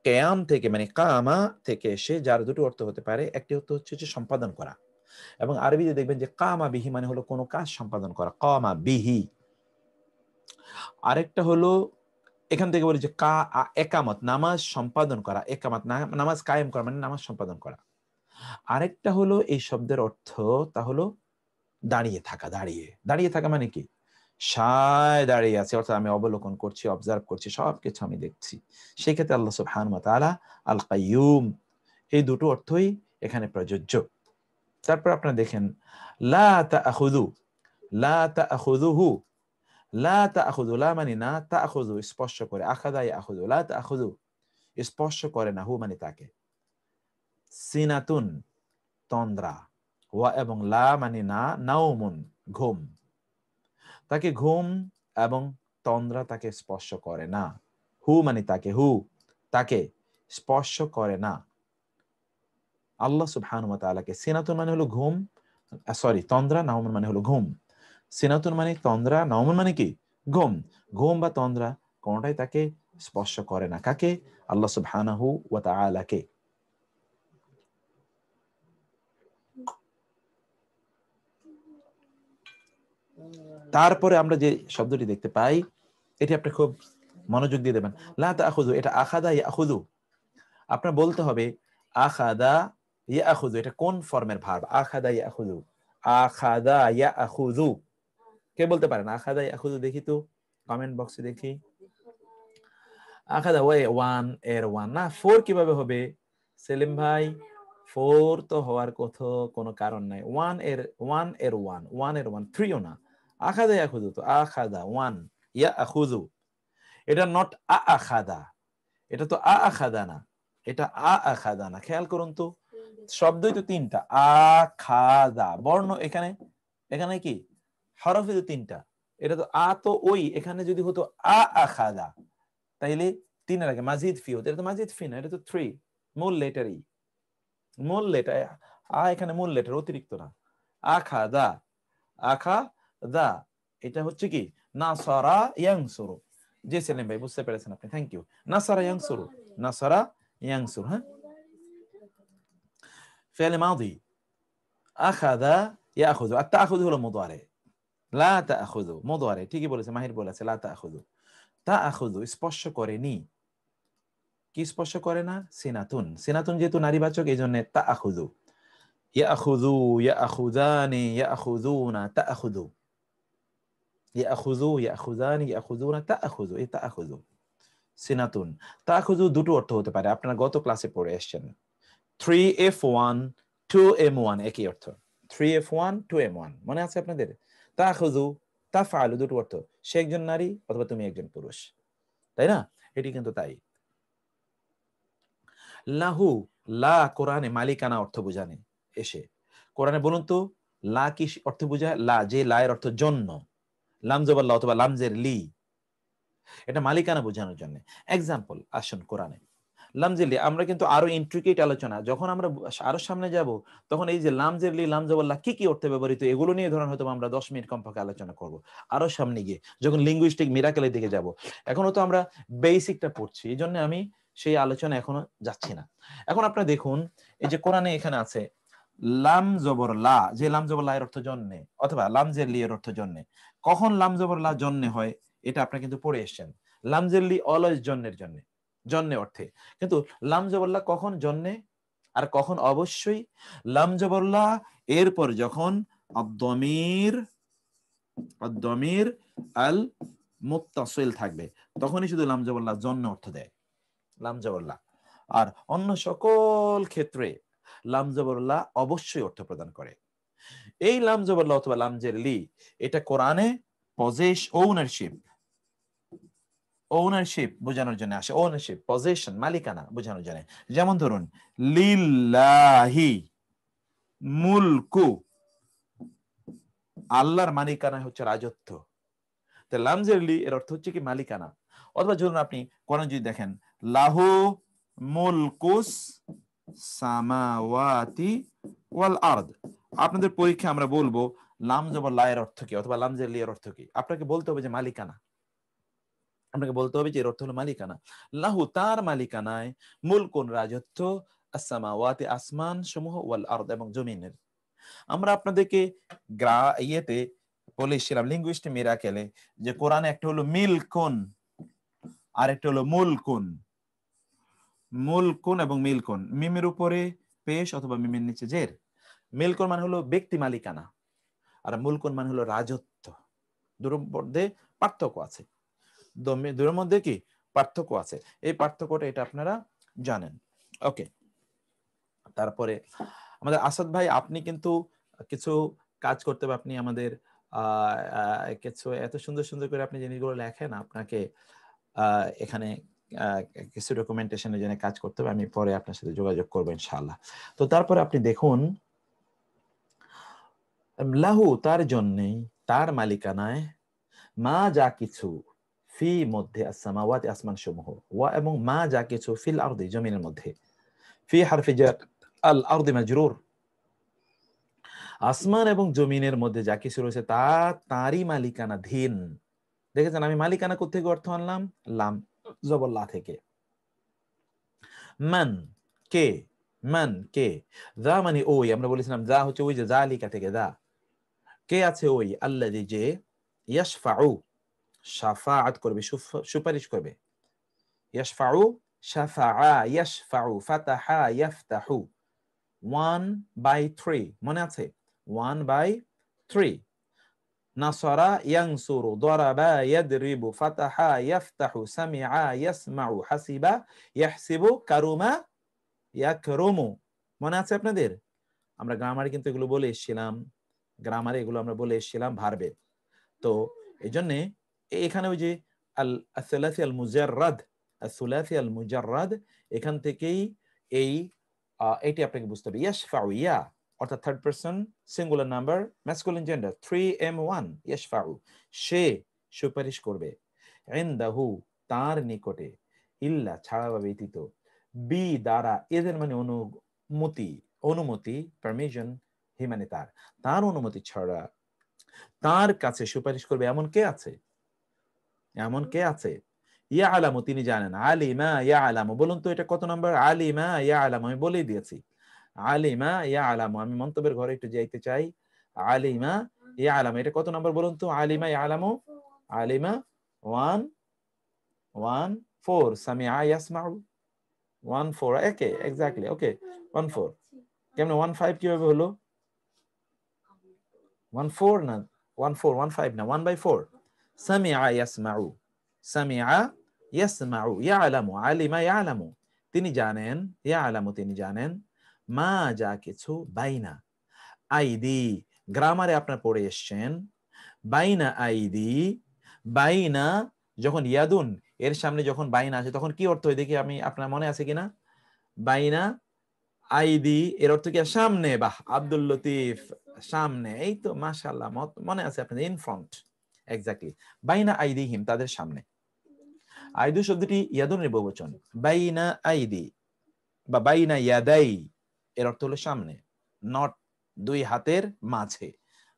কিয়াম থেকে, মানে কামা থেকে এসে, যার দুটো অর্থ হতে পারে। একটি অর্থ হচ্ছে যে সম্পাদন করা, এবং আরবিতে দেখবেন যে কামা বিহি মানে হলো কোনো কাজ সম্পাদন করা, কামা বিহি। আরেকটা হলো এখান থেকে বলি যে একামত, নামাজ সম্পাদন করা, একামত নামাজ কায়েম করা মানে নামাজ সম্পাদন করা। আরেকটা হলো এই শব্দের অর্থ, তা হলো দাঁড়িয়ে থাকা। দাঁড়িয়ে দাঁড়িয়ে থাকা মানে কি? সায় দাঁড়িয়ে আছে, অর্থাৎ আমি অবলোকন করছি, অবজার্ভ করছি, সবকিছু আমি দেখছি। সেই ক্ষেত্রে আল্লাহ সুবহানাহু ওয়া তাআলা আল কাইয়ুম, এই দুটো অর্থই এখানে প্রযোজ্য। তারপর আপনারা দেখেন লা তাআখুযু, লা তাআখুযুহু, লা তাআখুযু, লা মানে না, তাআখুযু স্পর্শ করে, আখাযা ইয়াখুযু, লা তাআখুযু স্পর্শ করে না, হু মানে তাকে। সিনাতুন তন্দ্রা, ওয়া এবং লা মানে না, নাওমুন ঘুম, তাকে ঘুম এবং তন্দ্রা তাকে স্পর্শ করে না। হু মানে তাকে, হু তাকে স্পর্শ করে না। আল্লাহ সুবহানাহু ওয়া তাআলাকে, সিনাতুন মানে হলো ঘুম, সরি তন্দ্রা, নাওমুন মানে হলো ঘুম। সিনাতুন মানে তন্দ্রা, নাওমুন মানে কি ঘুম। ঘুম বা তন্দ্রা কোনটাই তাকে স্পর্শ করে না। কাকে? আল্লাহ সুবহানাহু ওয়া তাআলাকে। তারপরে আমরা যে শব্দটি দেখতে পাই, এটি আপনি খুব মনোযোগ দিয়ে দেবেন। লা তাখুযু, এটা আখাযা ইয়াখুযু। আপনার বলতে হবে আখাযা ইয়াখুযু, এটা কোন ফর্মের ভার্ব? আখাযা ইয়াখুযু, আখাযা ইয়াখুযু। কে বলতে পারেন আখাযা ইয়াখুযু? দেখি তো কমেন্ট বক্সে দেখি। আখাযা ওয়ে ওয়ান এর ওয়ান না, ফোর কিভাবে হবে সেলিম ভাই? ফোর তো হওয়ার কোনো কারণ নাই। ওয়ান এর ওয়ান, ওয়ান এর ওয়ান, থ্রিও না। আখাযা ইয়াখুযু তো আখাযা ওয়ান, ইয়াখুযু। এটা নট আখাযা, এটা তো আখাযা না, এটা আখাযা না। খেয়াল করুন তো, শব্দই তো তিনটা। আখাযা বর্ণ এখানে, এখানে কি হরফে তো তিনটা। এটা তো তো ওই, এখানে যদি হতো আখাযা তাইলে তিনের আগে মাজিদ ফি হতো। এটা তো মাজিদ ফি না, এটা তো থ্রি, মূল লেটারই, মূল লেটার। এখানে মূল লেটার, অতিরিক্ত না। আখাযা, আখাযা এটা হচ্ছে কি নাসারা ইয়ানসুরু। জি সেলিম ভাই বুঝতে পেরেছেন আপনি, থ্যাংক ইউ। নাসারা ইয়ানসুরু, নাসারা ইয়ানসুর। হ্যাঁ, ফি'ল মাদি। আখাযা ইয়াখুযু, আর তাখুযু হলো মুদারি। লা তাখুযু মুদারি, ঠিকই বলেছে মাহির, বলেছে লা তাখুযু। তাখুযু স্পর্শ করেনি। কি স্পর্শ করে না? সিনাতুন। সিনাতুন যেহেতু নারীবাচক এই জন্য তাখুযু। ইয়াখুযু, ইয়াখুযানি, ইয়াখুযুনা, তাখুযু। ইয়াখুযু, ইয়াখুযানি, ইয়াখুযুনা, তাখুযু। এই তাখুযু সিনাতুন। তাখুযু দুটো অর্থ হতে পারে, আপনারা গত ক্লাসে পড়ে এসেছেন। 3F1 2M1 একই অর্থ। 3F1 2M1 মনে আছে আপনাদের? তাখুযু, তাফআলু দুটো অর্থ, সে একজন নারী অথবা তুমি একজন পুরুষ, তাই না? এটি কিন্তু তাই। লাহু, লা কোরআনে মালিকানা অর্থ বোঝানে এসে। কোরআনে বলুন তো লা কি অর্থ বোঝায়? লা, যে লা এর অর্থ জন্য, লাম জবর লা অথবা লামজের লি, এটা মালিকানা বোঝানোর জন্য। এক্সাম্পল আসুন কোরআনে লামজের লি, আমরা কিন্তু আরো ইন্ট্রিকেট আলোচনা, যখন আমরা আরো সামনে যাব তখন এই যে লামজের লি, লাম জবর লা কি কি অর্থে ব্যবহৃত, এগুলো নিয়ে ধরেন হয়তো আমরা 10 মিনিট কমপক্ষে আলোচনা করব আরো সামনে গিয়ে, যখন লিঙ্গুইস্টিক মিরাকেলের দিকে যাব। এখনো তো আমরা বেসিকটা পড়ছি, এই জন্য আমি সেই আলোচনা এখনো যাচ্ছি না। এখন আপনারা দেখুন এই যে কোরআনে এখানে আছে লাম জবর লা, যে লাম জবর লা এর অর্থ জন্যে, অথবা লামজের লি এর অর্থ জন্যে। কখন লাম জবর লা জন্যে হয় এটা আপনারা কিন্তু পড়ে এসেছেন। লামজের লি অলওয়েজ জন্যের জন্যে, জন্যে অর্থে। কিন্তু লাম জবর লা কখন জন্যে আর কখন অবশ্যই? লাম জবর লা এরপর যখন আদ-দমির আল মুত্তাসিল থাকবে তখনই শুধু লাম জবর লা জন্য অর্থ দেয়, লাম জবর লা। আর অন্য সকল ক্ষেত্রে লাম জবর লা অবশ্যই অর্থ প্রদান করে। এই লাম জবর লা অথবা লামজের লি এটা কোরআনে ওনারশিপ বোঝানোর জন্য আসে। ওনারশিপ, পজেশন, মালিকানা বোঝানোর জন্য। যেমন ধরুন লিল্লাহি মুলকু, আল্লাহর মালিকানা হচ্ছে রাজত্ব। তো লামজের লি এর অর্থ হচ্ছে কি মালিকানা। অথবা ধরুন আপনি কোরআন যদি দেখেন লাহু মুলকুস সামাওয়াতি ওয়াল আরদ, আপনাদের পরীক্ষা আমরা বলবো লাম জবর লা এর অর্থ কি অথবা লামজের লি এর অর্থ কি, আপনাকে বলতে হবে যে মালিকানা, আপনাকে বলতে হবে যে এর অর্থ হলো মালিকানা। লাহু তার মালিকানায়, মুলকুন রাজত্ব, আসসামাওয়াতি আসমান সমূহ, ওয়াল আরদ এবং জমিনের। আমরা আপনাদেরকে ইয়েতে বলেছিলাম লিঙ্গুইস্টিক মিরাকেলে যে কোরআনে একটা হলো মিলকুন আর একটা হলো মুলকুন। মুলকুন এবং মিলকুন, মিমের উপরে পেশ অথবা মিমের নিচে জের। মিলকুন মানে হলো ব্যক্তি মালিকানা, আর মুলকুন মানে হলো রাজত্ব। দুটোর মধ্যে পার্থক্য আছে, দুটোর মধ্যে কি পার্থক্য আছে, এই পার্থক্যটা এটা আপনারা জানেন। ওকে, তারপরে আমাদের আসাদ ভাই আপনি কিন্তু কিছু কাজ করতে হবে, আপনি আমাদের কিছু এত সুন্দর সুন্দর করে আপনি জিনিসগুলো লেখেন, আপনাকে এখানে কিছু ডকুমেন্টেশনের জন্য কাজ করতে হবে, আমি পরে আপনার সাথে যোগাযোগ করবো ইনশাআল্লাহ। তো তারপরে আপনি দেখুন লাহু তার জন্যে, তার মালিকানায়, মা যা কিছু, ফি মধ্যে, আসসামাওয়াতি আসমান সমূহ, ওয়া এবং মা যা কিছু, ফিল আরদি জমিনের মধ্যে। ফি হারফি জার, আল আরদি মাজরুর, আসমান এবং জমিনের মধ্যে যা কিছু রয়েছে তা তারই মালিকানাধীন। দেখেছেন আমি মালিকানা কোত্থেকে অর্থ আনলাম? লাম জবর লা থেকে। মান কে, মান কে, দা মানে ওই, আমরা বলেছিলাম দা হচ্ছে ওই যে জালিকা থেকে দা, কে আছে ওই, আল্লাযী যে, ইয়াশফাউ শাফাআত করবে, সুপারিশ করবে, ইয়াশফাউ শাফাআ ইয়াশফাউ ফাতাহা ইয়াফতাহু 1/3 মনে আছে 1/3, নাসারা ইয়ানসুরু দারাবা ইয়াদরিবু ফাতাহা ইয়াফতাহু সামিআ ইয়াসমাউ হাসিবা ইয়াহসিবু কারুমা ইয়াকরুমু। মনে আছে আপনাদের? আমরা গ্রামারে কিন্তু এগুলো বলে এসেছিলাম, গ্রামারে এগুলো আমরা বলে এসেছিলাম ভার্বে। তো এই জন্য এখানে ওই যে আল-সুলাসি আল-মুজাররাদ, আল-সুলাসি আল-মুজাররাদ, এখান থেকেই এইটি আপনাকে বুঝতে হবে। ইয়াশফাউ ইয়া অর্থাৎ third person singular number masculine gender 3M1, ইয়াশফাউ সে সুপারিশ করবে, ইনদাহু তার নিকটে, ইল্লা ছাড়া বা ব্যতীত, বি দ্বারা, এদের মানে অনুমতি পারমিশন, হি মানে তার অনুমতি ছাড়া তার কাছে সুপারিশ করবে এমন কে আছে? এমন কে আছে? ইয়ালামু তিনি জানেন, আলিমা ইয়ালামু, বলুন তো এটা কত নাম্বার? আলিমা ইয়ালামু, আমি বলেই দিয়েছি আলিমা ইয়ালামু। আমি মন্তব্যের ঘরে একটু যাইতে চাই। আলিমা ইয়ালামু এটা কত নাম্বার বলুন তো? আলিমা ইয়ালামু, আলিমা 1 সামিআ ইয়াসমাউ 1 4, ওকে এক্স্যাক্টলি, ওকে 1 4। কেমনে 1 5 কিভাবে হলো? 1 4 না 1 4 1 5 না 1/4। সামিআ ইয়াসমাউ, সামিআ ইয়াসমাউ, ইয়ালামু আলিমা ইয়ালামু তিনি জানেন, ইয়ালামু তিনি জানেন, মা যা কিছু, বাইনা আইদি, গ্রামারে আপনার পড়ে এসেছেন বাইনা আইদি, বাইনা যখন ইয়াদুন এর সামনে যখন বাইনা আছে তখন কি অর্থ হয় দেখি আমি, আপনার মনে আছে কিনা? বাইনা আইদি এর অর্থ কি? সামনে। বাহ আব্দুল লতিফ, সামনে, এই তো মাশাআল্লাহ, মনে আছে আপনাদের, ইন ফ্রন্ট, এক্স্যাক্টলি। বাইনা আইদিহিম তাদের সামনে। আইদু শব্দটি ইয়াদুনের বহুবচন, বাইনা আইদি বা বাইনা ইয়াদাই এর অর্থ হলো সামনে, নট দুই হাতের মাঝে,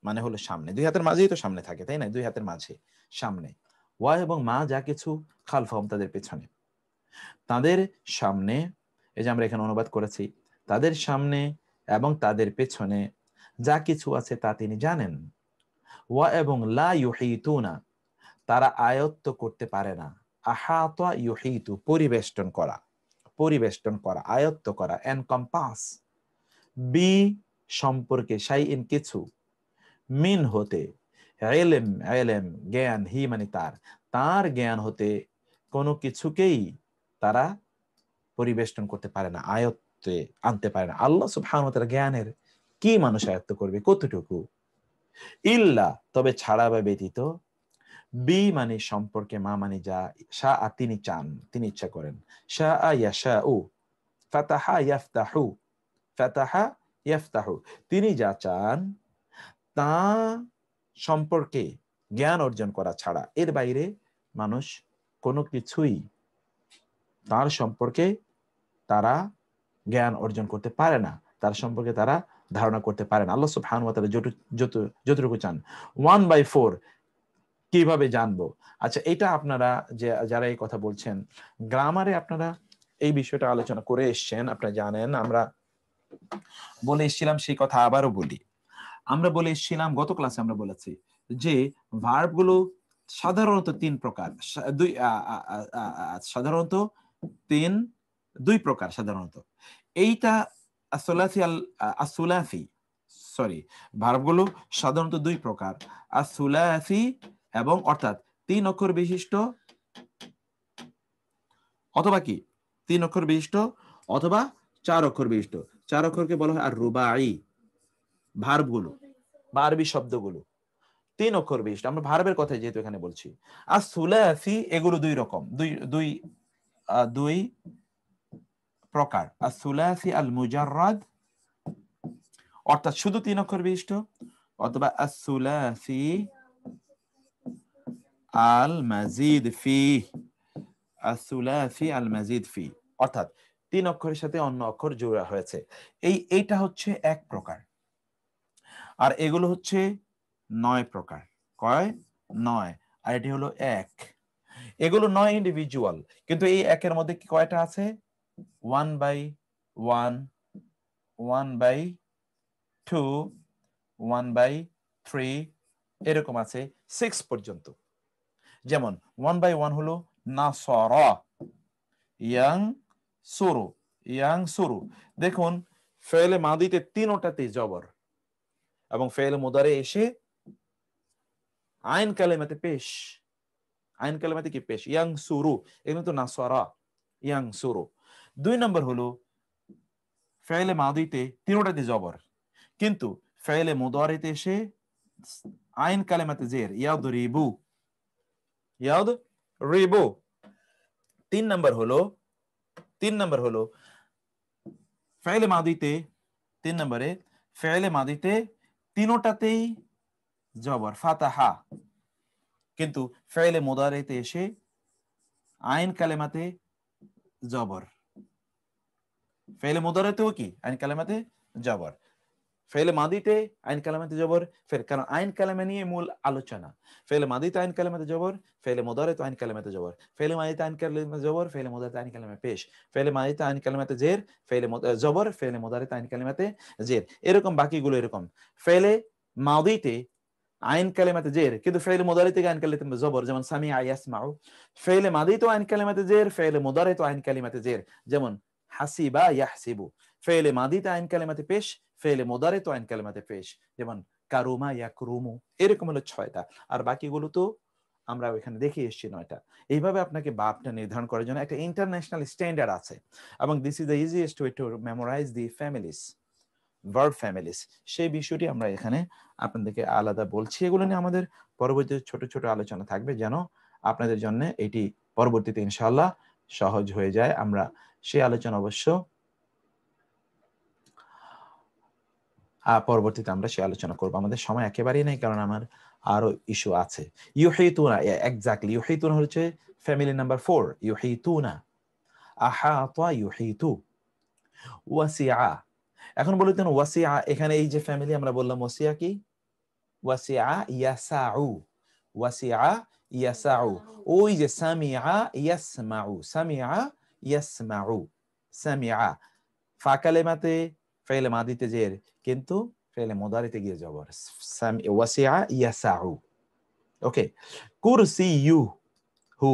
মানে হলো সামনে, দুই হাতের মাঝেই তো সামনে থাকে তাই না? দুই হাতের মাঝে সামনে। ওয়া এবং মা যা কিছু, খালফাহুম তাদের পেছনে, তাদের সামনে, এই যে আমরা এখানে অনুবাদ করেছি, তাদের সামনে এবং তাদের পেছনে যা কিছু আছে তা তিনি জানেন। ওয়া এবং লা ইউহিতুনা তারা আয়ত্ত করতে পারে না, আহাতা ইউহিতু পরিবেষ্টন করা, পরিবেষ্টন করা, আয়ত্ত করা, এনকম্পাস, বি সম্পর্কে, শাইইন কিছু, মিন হতে, ইলম ইলম জ্ঞান, হি মানে তার জ্ঞান হতে কোনো কিছুকেই তারা পরিবেষ্টন করতে পারে না, আয়ত্তে আনতে পারে না। আল্লাহ সুবহানাহু ওয়া তাআলা জ্ঞানের কি মানুষ আয়ত্ত করবে, কতটুকু? ইল্লা তবে ছাড়া বা ব্যতীত, বি মানে সম্পর্কে, মা মানে যা, শা তিনি চান, তিনি ইচ্ছা করেন, শা ইয়াশাউ, ফাতাহা ইয়াফতাহু, ফাতাহা ইয়াফতাহু তিনি যা চান তা সম্পর্কে জ্ঞান অর্জন করা ছাড়া, এর বাইরে মানুষ কোনো কিছুই তার সম্পর্কে তারা জ্ঞান অর্জন করতে পারে না, তার সম্পর্কে তারা ধারণা করতে পারে না। আল্লাহ সুবহানাহু ওয়া তাআলা যতটুকু চান 1/4 কিভাবে জানবো? আচ্ছা এটা আপনারা যারা এই কথা বলছেন গ্রামারে আপনারা এই বিষয়টা আলোচনা করে এসেছেন, আপনারা জানেন। আমরা বলে এসেছিলাম সেই কথা আবারও বলি। আমরা বলে এসেছিলাম গত ক্লাসে, আমরা বলেছি যে ভার্ব গুলো সাধারণত 3 প্রকার, সাধারণত দুই প্রকার সাধারণত। এইটা আসুলাফি ভার্ব গুলো সাধারণত 2 প্রকার, আসুলাফি এবং অর্থাৎ 3 অক্ষর বিশিষ্ট অথবা কি 3 অক্ষর বিশিষ্ট অথবা 4 অক্ষর বিশিষ্ট। 4 অক্ষরকে বলা হয় আর রুবাই ভার্ব গুলো বা আরবি শব্দগুলো 3 অক্ষর বিশিষ্ট। আমরা ভার্বের কথা যেহেতু এখানে বলছি, আর সুলাসি এগুলো 2 রকম, দুই প্রকার। আর সুলাসি আল মুজাররাদ অর্থাৎ শুধু 3 অক্ষর বিশিষ্ট, অথবা as-সুলাসি আল মাজিদ ফি, as-সুলাসি আল মাজিদ ফি অর্থাৎ 3 অক্ষরের সাথে অন্য অক্ষর জোড়া হয়েছে, এইটা হচ্ছে এক প্রকার। আর এগুলো হচ্ছে 9 প্রকার। কয়? 9। আর এটি হলো 1। এগুলো 9 ইন্ডিভিজুয়াল, কিন্তু এই একের মধ্যে কি কয়টা আছে? 1/1, 1/2, 1/3, এরকম আছে 6 পর্যন্ত। যেমন 1/1 হলো নাসরা, ইয়াং সুরু, ইয়াং সুরু। দেখুন ফেলে মাদিতে তিনটাতেই জবর, এবং ফেলে মুদারে এসে আইন কালেমাতে পেশ। আইন কালেমাতে কি পেশ? ইয়াং সুরু, এগুলো তো নাসরা, ইয়াং সুরু। 2 নম্বর হলো ফেলে মাদিতে তিনটাতে জবর, কিন্তু ফেলে মুদারিতে এসে আইন কালেমাতে জের, ইয়াদরিবু, ইয়াদরিবু। 3 নম্বর হলো ফেলে মাদিতে, 3 নম্বরে ফেলে মাদিতে তিনটাতেই জবর, ফাতাহা, কিন্তু ফেলে মুদারিতে এসে আইন কালেমাতে জবর। ফেলে মুদারিতেও কি? আইন কালেমাতে জবর। ফেলে মাদিতে আইন কালেমাতে জবর, কারণ আইন কালেমা নিয়ে মূল আলোচনা। ফেলে মাদিতে আইন কালেমাতে জবর, ফেলে মুদারিতে আইন কালেমাতে জবর, ফেলে মাদিতে আইন কালেমাতে জবর, ফেলে মুদারিতে আইন কালেমা পেশ, ফেলে মাদিতে আইন কালেমাতে জের, ফেলে জবর, ফেলে মুদারিতে আইন কালেমাতে জের, এরকম বাকিগুলো এরকম। ফেলে মাদিতে আইন কালেমাতে জের, কিন্তু ফেলে মুদারিতে আইন কালেমাতে জবর, যেমন সামিআ ইয়াসমাউ। ফেলে মাদিতে আইন কালেমাতে জের, ফেলে মুদারিতে আইন কালেমাতে জের, যেমন হাসিবা ইয়াহসিবু। ফেলে মাদিতে আইন কালেমাতে পেশ, ফেলে মুদারিতে আইন কালেমাতে পেশ, যেমন কারুমা ইয়াকরুমু। এরকম হলো 6টা, আর বাকিগুলো তো আমরা এখানে দেখে এসেছি 9টা। এইভাবে আপনাকে বাবটা নির্ধারণ করার জন্য একটা ইন্টারন্যাশনাল স্ট্যান্ডার্ড আছে, এবং this is the easiest way to memorize the families, verb families. সেই বিষয়টি আমরা এখানে আপনাদেরকে আলাদা বলছি। এগুলো নিয়ে আমাদের পরবর্তী ছোট ছোট আলোচনা থাকবে, যেন আপনাদের জন্য এটি পরবর্তীতে ইনশাআল্লাহ সহজ হয়ে যায়। আমরা সেই আলোচনা অবশ্য পরবর্তীতে আমরা সেই আলোচনা করবো। আমাদের সময় একেবারেই নেই, কারণ আমার আরো ইস্যু আছে। ইউহিতুনা, এক্স্যাক্টলি ইউহিতুনা হচ্ছে ফ্যামিলি নাম্বার 4। ইউহিতুনা, আহাতা ইউহিতু, ওয়াসিআ। এখন বলতেন ওয়াসিআ, এখানে এই যে ফ্যামিলি আমরা বললাম, ওয়াসিআ কি? ওয়াসিআ ইয়াসাউ, ওয়াসিআ ইয়াসাউ। ওই যে সামিআ ইয়াসমাউ, সামিআ ইয়াসমাউ, সামিআ ফা কালেমাতে ফেলে মাদিতে জের, কিন্তু ফেলে মুদারিতে গিয়ে জবর, ওয়াসিআ ইয়াসাউ। ওকে। কুরসিয়ু, হু,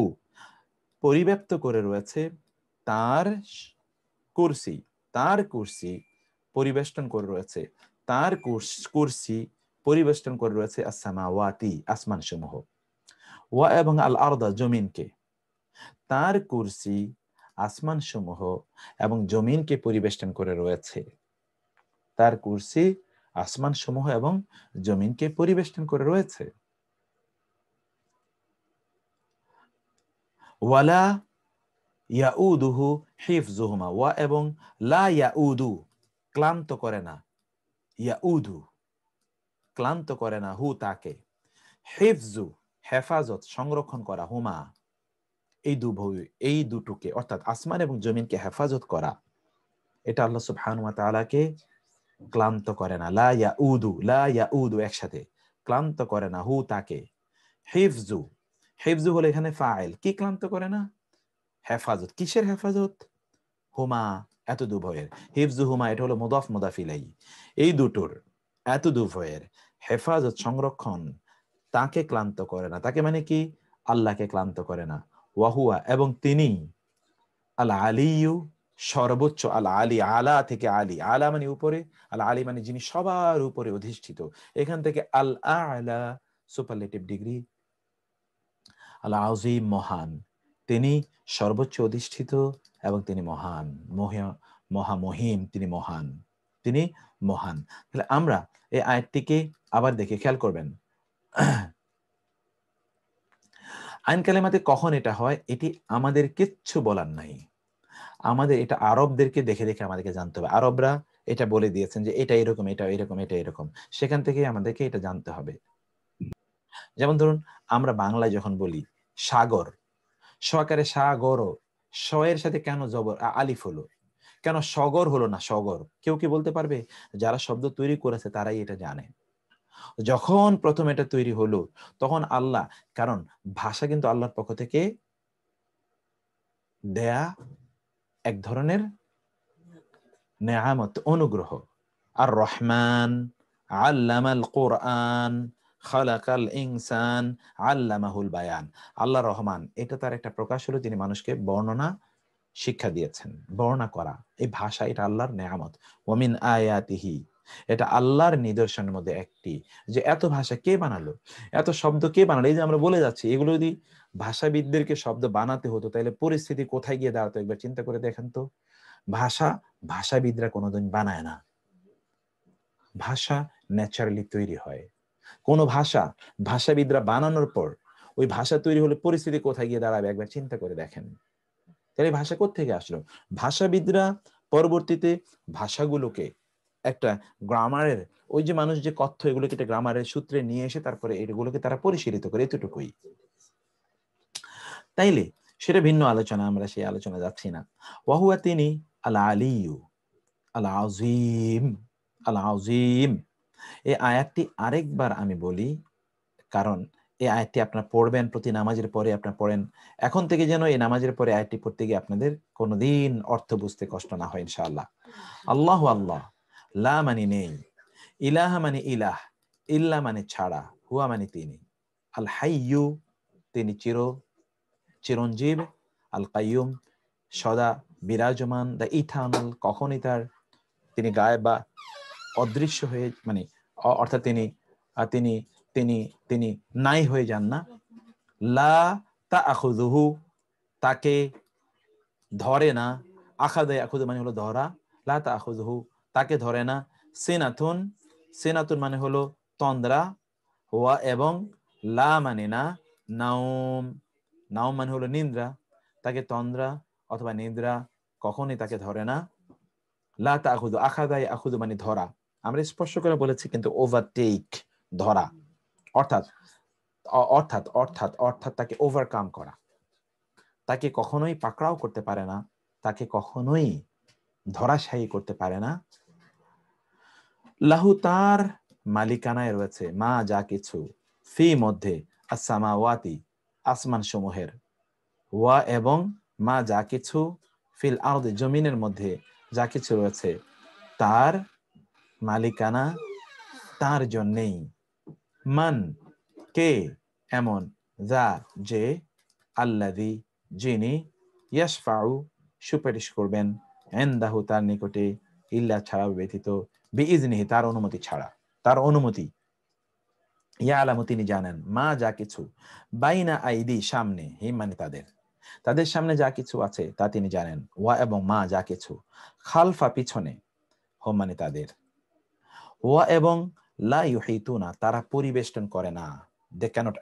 পরিব্যাপ্ত করে রয়েছে তার কুরসি, তার কুরসি পরিবেষ্টন করে রয়েছে, তার কুরসি পরিবেষ্টন করে রয়েছে আসসামাওয়াতি, আসমান সমূহ, ওয়া এবং আল আরদা, জমিনকে। তার কুরসি আসমান সমূহ এবং জমিনকে পরিবেষ্টন করে রয়েছে, তার কুরসি আসমান সমূহ এবং জমিনকে পরিবেষ্টন করে রয়েছে। ওয়ালা ইয়াউদুহু হিফজুহুমা, ওয়া এবং লা ইয়াউদু, ক্লান্ত করে না, ইয়াউদু, ক্লান্ত করে না, হু, তাকে, হিফজু, হেফাজত, সংরক্ষণ করা, হুমা, এই দুটোকে, অর্থাৎ আসমান এবং জমিনকে হেফাজত করা, এটা আল্লাহ সুবহানাহু ওয়া তাআলাকে ক্লান্ত করে না। লা ইয়াউদু, লা ইয়াউদু একসাথে, ক্লান্ত করে না, হু, তাকে। হিফজু, হিফজু হলো এখানে ফাইল, কি ক্লান্ত করে না? হেফাজত। কিসের হেফাজত? হুমা, এত দুভয়ের। হিফজু হুমা, এটা হলো মুদাফ মুদাফ ইলাইহি, এই দুটোর, এত দুভয়ের হেফাজত, সংরক্ষণ, তাকে ক্লান্ত করে না। তাকে মানে কি? আল্লাহকে ক্লান্ত করে না। ওয়াহুয়া, এবং তিনি, আল আলিয়ু, সর্বোচ্চ, আল আলী, আলা থেকে আলী, আলা মানে উপরে, আল আলী মানে যিনি সবার উপরে অধিষ্ঠিত। এখান থেকে আল আলা সুপারলেটিভ ডিগ্রি, আল আযীম, মহান। তিনি সর্বোচ্চ অধিষ্ঠিত এবং তিনি মহান, মহামহিম, তিনি মহান, তিনি মহান। তাহলে আমরা এই আয়াতটিকে আবার দেখে খেয়াল করবেন, আইন কালেমাতে কখন এটা হয় এটি আমাদের কিচ্ছু বলার নাই। আমাদের এটা আরবদেরকে দেখে দেখে আমাদেরকে জানতে হবে। আরবরা এটা বলে দিয়েছেন যে এটা এরকম, এটা এরকম, এটা এরকম, সেখান থেকে আমাদেরকে এটা জানতে হবে। যেমন ধরুন আমরা বাংলায় যখন বলি সাগর, সকারে সাগর, শ এর সাথে কেন জবর আলিফ হলো? কেন সগর হলো না? সগর কেউ কি বলতে পারবে? যারা শব্দ তৈরি করেছে তারাই এটা জানে। যখন প্রথম এটা তৈরি হলো তখন আল্লাহ, কারণ ভাষা কিন্তু আল্লাহর পক্ষ থেকে দেয়া এক ধরনের নেয়ামত, অনুগ্রহ। আর রহমান আল্লামাল কোরআন খালাকাল ইনসান আল্লামাহুল বায়ান। আল্লাহ রহমান, এটা তার একটা প্রকাশ হলো, তিনি মানুষকে বর্ণনা শিক্ষা দিয়েছেন, বর্ণনা করা। এই ভাষা এটা আল্লাহর নেয়ামত। ওয়ামিন আয়াতিহি, এটা আল্লাহর নিদর্শনের মধ্যে একটি, যে এত ভাষা কে বানালো, এত শব্দ কে বানালো। এই যে আমরা বলে যাচ্ছি, এগুলো যদি ভাষাবিদদেরকে শব্দ বানাতে হতো তাহলে পরিস্থিতি কোথায় গিয়ে দাঁড়াতো একবার চিন্তা করে দেখেন তো। ভাষাবিদরা কোনোদিন বানায় না, ভাষা ন্যাচারালি তৈরি হয়। কোন ভাষাবিদরা বানানোর পর ওই ভাষা তৈরি হলে পরিস্থিতি কোথায় গিয়ে দাঁড়াবে একবার চিন্তা করে দেখেন। তাহলে ভাষা কোত্থেকে আসলো? ভাষাবিদরা পরবর্তীতে ভাষাগুলোকে একটা গ্রামারের, ওই যে মানুষ যে কথ্য, এগুলোকে একটা গ্রামারের সূত্রে নিয়ে এসে তারপরে এগুলোকে তারা পরিশীলিত করে, এতটুকুই। তাইলে সেটা ভিন্ন আলোচনা, আমরা সেই আলোচনা যাচ্ছি না। ওয়াহুয়া, তিনি আল আলিয়ু আল আযীম, আল আযীম। এই আয়াতটি আরেকবার আমি বলি, কারণ এই আয়াতটি আপনারা পড়বেন প্রতি নামাজের পরে, আপনারা পড়েন এখন থেকে, যেন এই নামাজের পরে আয়াতটি পড়তে গিয়ে আপনাদের কোনোদিন অর্থ বুঝতে কষ্ট না হয় ইনশাআল্লাহ। আল্লাহু আল্লাহ, লা মানে নেই, ইলাহা মানে ইলাহ, ইল্লা মানে ছাড়া, হুয়া মানে তিনি, আল হাইয়ু তিনি চিরঞ্জীব, আল কাইয়ুম সদা বিরাজমান, দ্য ইথার্নাল কখনই তিনি গায়েব বা অদৃশ্য হয়ে, মানে অর্থাৎ তিনি তিনি তিনি নাই হয়ে যান না। লা তাআখুযুহু, তাকে ধরে না। আখাযা ইয়াখুযু মানে হলো ধরা, লা তাআখুযুহু তাকে ধরে না। সিনাতুন মানে হলো তন্দ্রা, ওয়া এবং লা মানে না, নাওম মানে হলো নিদ্রা, তাকে তন্দ্রা অথবা নিদ্রা কখনই তাকে ধরে না। লা তাআখুযু, আখাযা ইয়াখুযু মানে ধরা, আমরা স্পষ্ট করে বলেছি কিন্তু ওভারটেক, ধরা, অর্থাৎ অর্থাৎ অর্থাৎ অর্থাৎ তাকে ওভারকাম করা, তাকে কখনোই পাকড়াও করতে পারে না, তাকে কখনোই ধরাশায়ী করতে পারে না। লাহু, তার মালিকানায় রয়েছে, মা যা কিছু, ফি মধ্যে, আসসামাওয়াতি আসমান সমূহের, ওয়া এবং মা যা কিছু, ফিল আরদি জমিনের মধ্যে যা কিছু রয়েছে, তার মালিকানা তার জন্যেই। মান কে, এমন, যা যে, আল্লাযী যিনি, ইয়াশফাউ সুপারিশ করবেন, ইনদাহু তার নিকটে, ইল্লা ছাড়া ব্যতীত, বিইজনিহি তার অনুমতি ছাড়া, তার অনুমতি, ইয়ালামু তিনি জানেন, মা যা কিছু, বাইনা আইদি সামনে, হি মানে তাদের সামনে যা কিছু আছে তা তিনি জানেন, ওয়া এবং মা যা কিছু, খালফা পিছনে, হোম মানে তাদের, ওয়া এবং লা ইউহিতুনা তারা পরিবেষ্টন করে না। দে ক্যানট,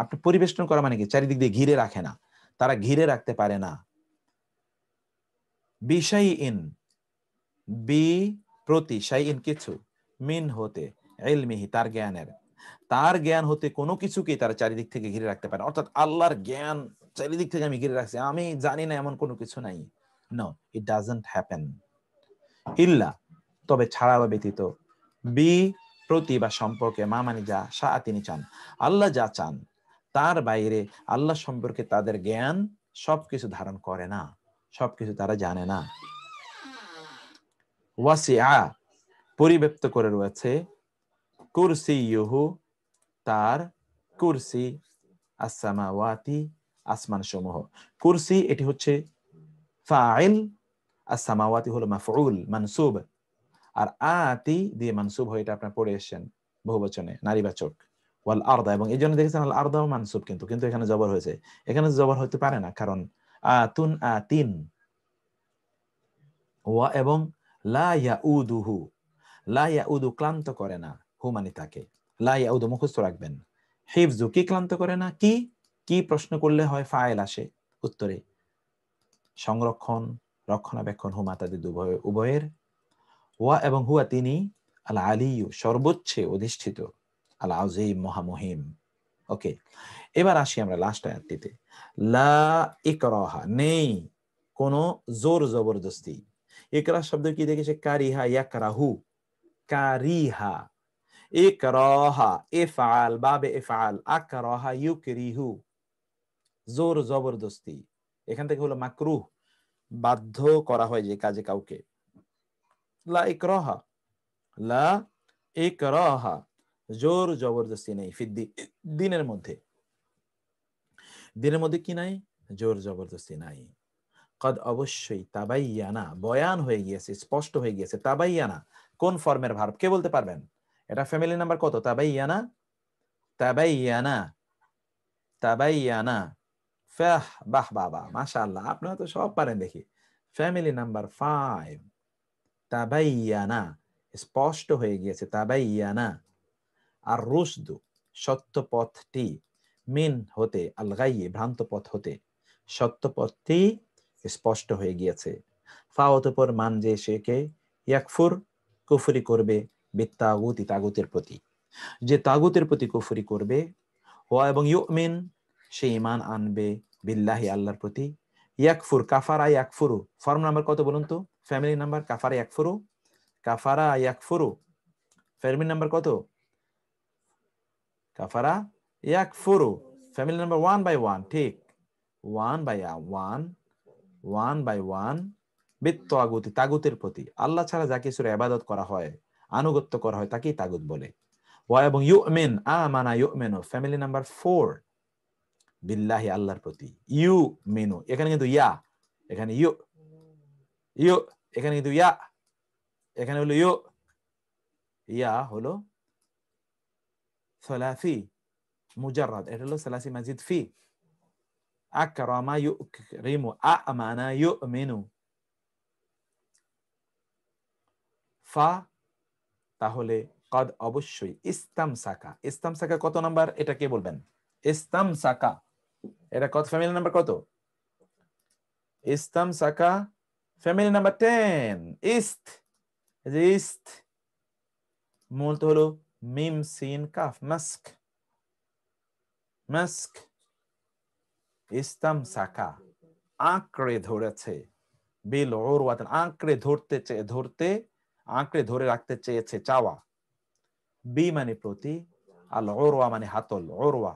আপনি পরিবেষ্টন করা মানে কি? চারিদিক দিয়ে ঘিরে রাখে না, তারা ঘিরে রাখতে পারে না। বিশাইইন, বি প্রতি, শাইইন কিছু, মিন হতে, ইলমিহি তার জ্ঞানের, তার জ্ঞান হতে কোনো কিছুকে তারা চারিদিক থেকে ঘিরে রাখতে পারে। অর্থাৎ আল্লাহর জ্ঞান চারিদিক থেকে আমি ঘিরে রাখছি, আমি জানি না এমন কোনো কিছু নাই। No, it doesn't happen. ইল্লা তবে ছাড়া বা ব্যতীত, বি প্রতি বা সম্পর্কে, মা মানে যা, শাহ তিনি চান, আল্লাহ যা চান তার বাইরে আল্লাহ সম্পর্কে তাদের জ্ঞান সবকিছু ধারণ করে না, সবকিছু তারা জানে না। ওয়াসিআ পরিব্যাপ্ত করে রয়েছে, কুরসিয়ুহু তার কুরসি, আসসামাওয়াতি আসমান সমূহ। কুরসি এটি হচ্ছে ফাইল, আসসামাওয়াতি হলো মাফউল মানসুব, আর আতি দিয়ে মানসুব হয়ে, এটা আপনারা পড়ে এসেছেন বহুবচনে, নারীবাচক। ওয়াল আরদা, এবং এই জন্য দেখেছেন আল আরদাও মানসুব, কিন্তু এখানে জবর হয়েছে। এখানে জবর হতে পারে না, কারণ আতুন আতিন। ওয়া এবং লা ইয়াউদুহু, লা ইয়াউদু ক্লান্ত করে না, হু মানে তাকে, লা ইয়াউদু মুখস্থ রাখবেন। হিফজু কি ক্লান্ত করে না, কি প্রশ্ন করলে হয় ফাইল আসে উত্তরে, সংরক্ষণ রক্ষণাবেক্ষণ, হুমা তাদের উভয়ের। ওয়া এবং হুয়া তিনি, আল আলিয়ু সর্বোচ্চে অধিষ্ঠিত, আল আযীম মহামহিম। ওকে, এবার আসি আমরা লাস্ট আয়াতটিতে। লা ইকরাহা নেই কোনো জোর জবরদস্তি, ইকরা শব্দ কি দেখেছে? কারিহা ইয়াকরাহু, কারিহা। ইকরাহা ইফআল, বাবে ইফআল, আকরাহা ইউকরিহু, জোর জবরদস্তি। এখান থেকে হলো মাকরুহ, বাধ্য করা হয় যে কাজে কাউকে। লা ইকরাহা, লা ইকরাহা, জোর জবরদস্তি নেই। ফিদ্দি, দিনের মধ্যে, দিনের মধ্যে কি নাই? জোর জবরদস্তি নাই। কদ, অবশ্যই, তাবাইয়ানা, বয়ান হয়ে গিয়েছে, স্পষ্ট হয়ে গিয়েছে। তাবাইয়ানা কোন ফর্মের ভার্ব? কে বলতে পারবেন? এটা ফ্যামিলি নাম্বার কত? তাবাইয়ানা, তাবাইয়ানা, তাবাইয়ানা। ফাহ, বাহ বাবা, মাশাআল্লাহ, আপনারা তো সব পারেন দেখি। ফ্যামিলি নাম্বার 5, তাবাইয়ানা, স্পষ্ট হয়ে গিয়েছে। তাবাইয়ানা। আর রুশদু, সত্য পথটি, মিন হতে, আল গায়ি, ভ্রান্ত পথ হতে, সত্য পথটি স্পষ্ট হয়ে গিয়েছে। ফা অতঃপর মান যে সেকে, ইয়াকফুর, কুফরি করবে, বিত্তাগুতি, তাগুতের প্রতি, যে তাগুতের প্রতি কুফরি করবে। ওয়া এবং ইউমিন, সে ঈমান আনবে, বিল্লাহি, আল্লাহর প্রতি। ইয়াকফুর, কাফারা ইয়াকফুরু, ফর্ম নাম্বার কত বলুন তো? ফ্যামিলি নাম্বার কাফারা ইয়াকফুরু, কাফারা ইয়াকফুরু, ফ্যামিলি নাম্বার কত? কাফারা ইয়াকফুরু, ফ্যামিলি নাম্বার 1 by 1, ঠিক, 1 by 1, 1 by 1, বিত্তাগুতি, তাগুতের প্রতি। আল্লাহ ছাড়া যা কিছুর ইবাদত করা হয়, আনুগত্য করা হয়, তাকেই তাগুত বলে। ওয়া এবং ইউমিন, আমানা ইউমিনু, ফ্যামিলি নাম্বার 4, বিল্লাহি, আল্লাহর প্রতি। ইউ মিনু, এখানে কিন্তু ইয়া, এখানে ইউ, ইউ, এখানে কিন্তু ইয়া, এখানে হলো ইউ, ইয়া হলো সালাসি মুজাররাদ, এটা হলো সালাসি মাজিদ ফি। আকরামা ইউকরিমু, আমানা ইউমিনু। ফা, তাহলে কদ, অবশ্যই, ইস্তামসাকা, ইস্তামসাকা কত নাম্বার? এটা কে বলবেন? ইস্তামসাকা, এটা কত, ফ্যামিলি নাম্বার কত? ইস্তামসাকা, ফ্যামিলি নাম্বার 10। ইস্ত, এই যে ইস্ত, মূল তো হলো মিম সিন কাফ, মাস্ক, মাস্ক। ইস্তামসাকা, আঁকড়ে ধরেছে, বিল উরওয়াতিন, আঁকড়ে ধরতে চেয়ে, ধরতে, আঁকড়ে ধরে রাখতে চেয়েছে, চাওয়া। বি মানে প্রতি, আল উরওয়া মানে হাতল, উরওয়া,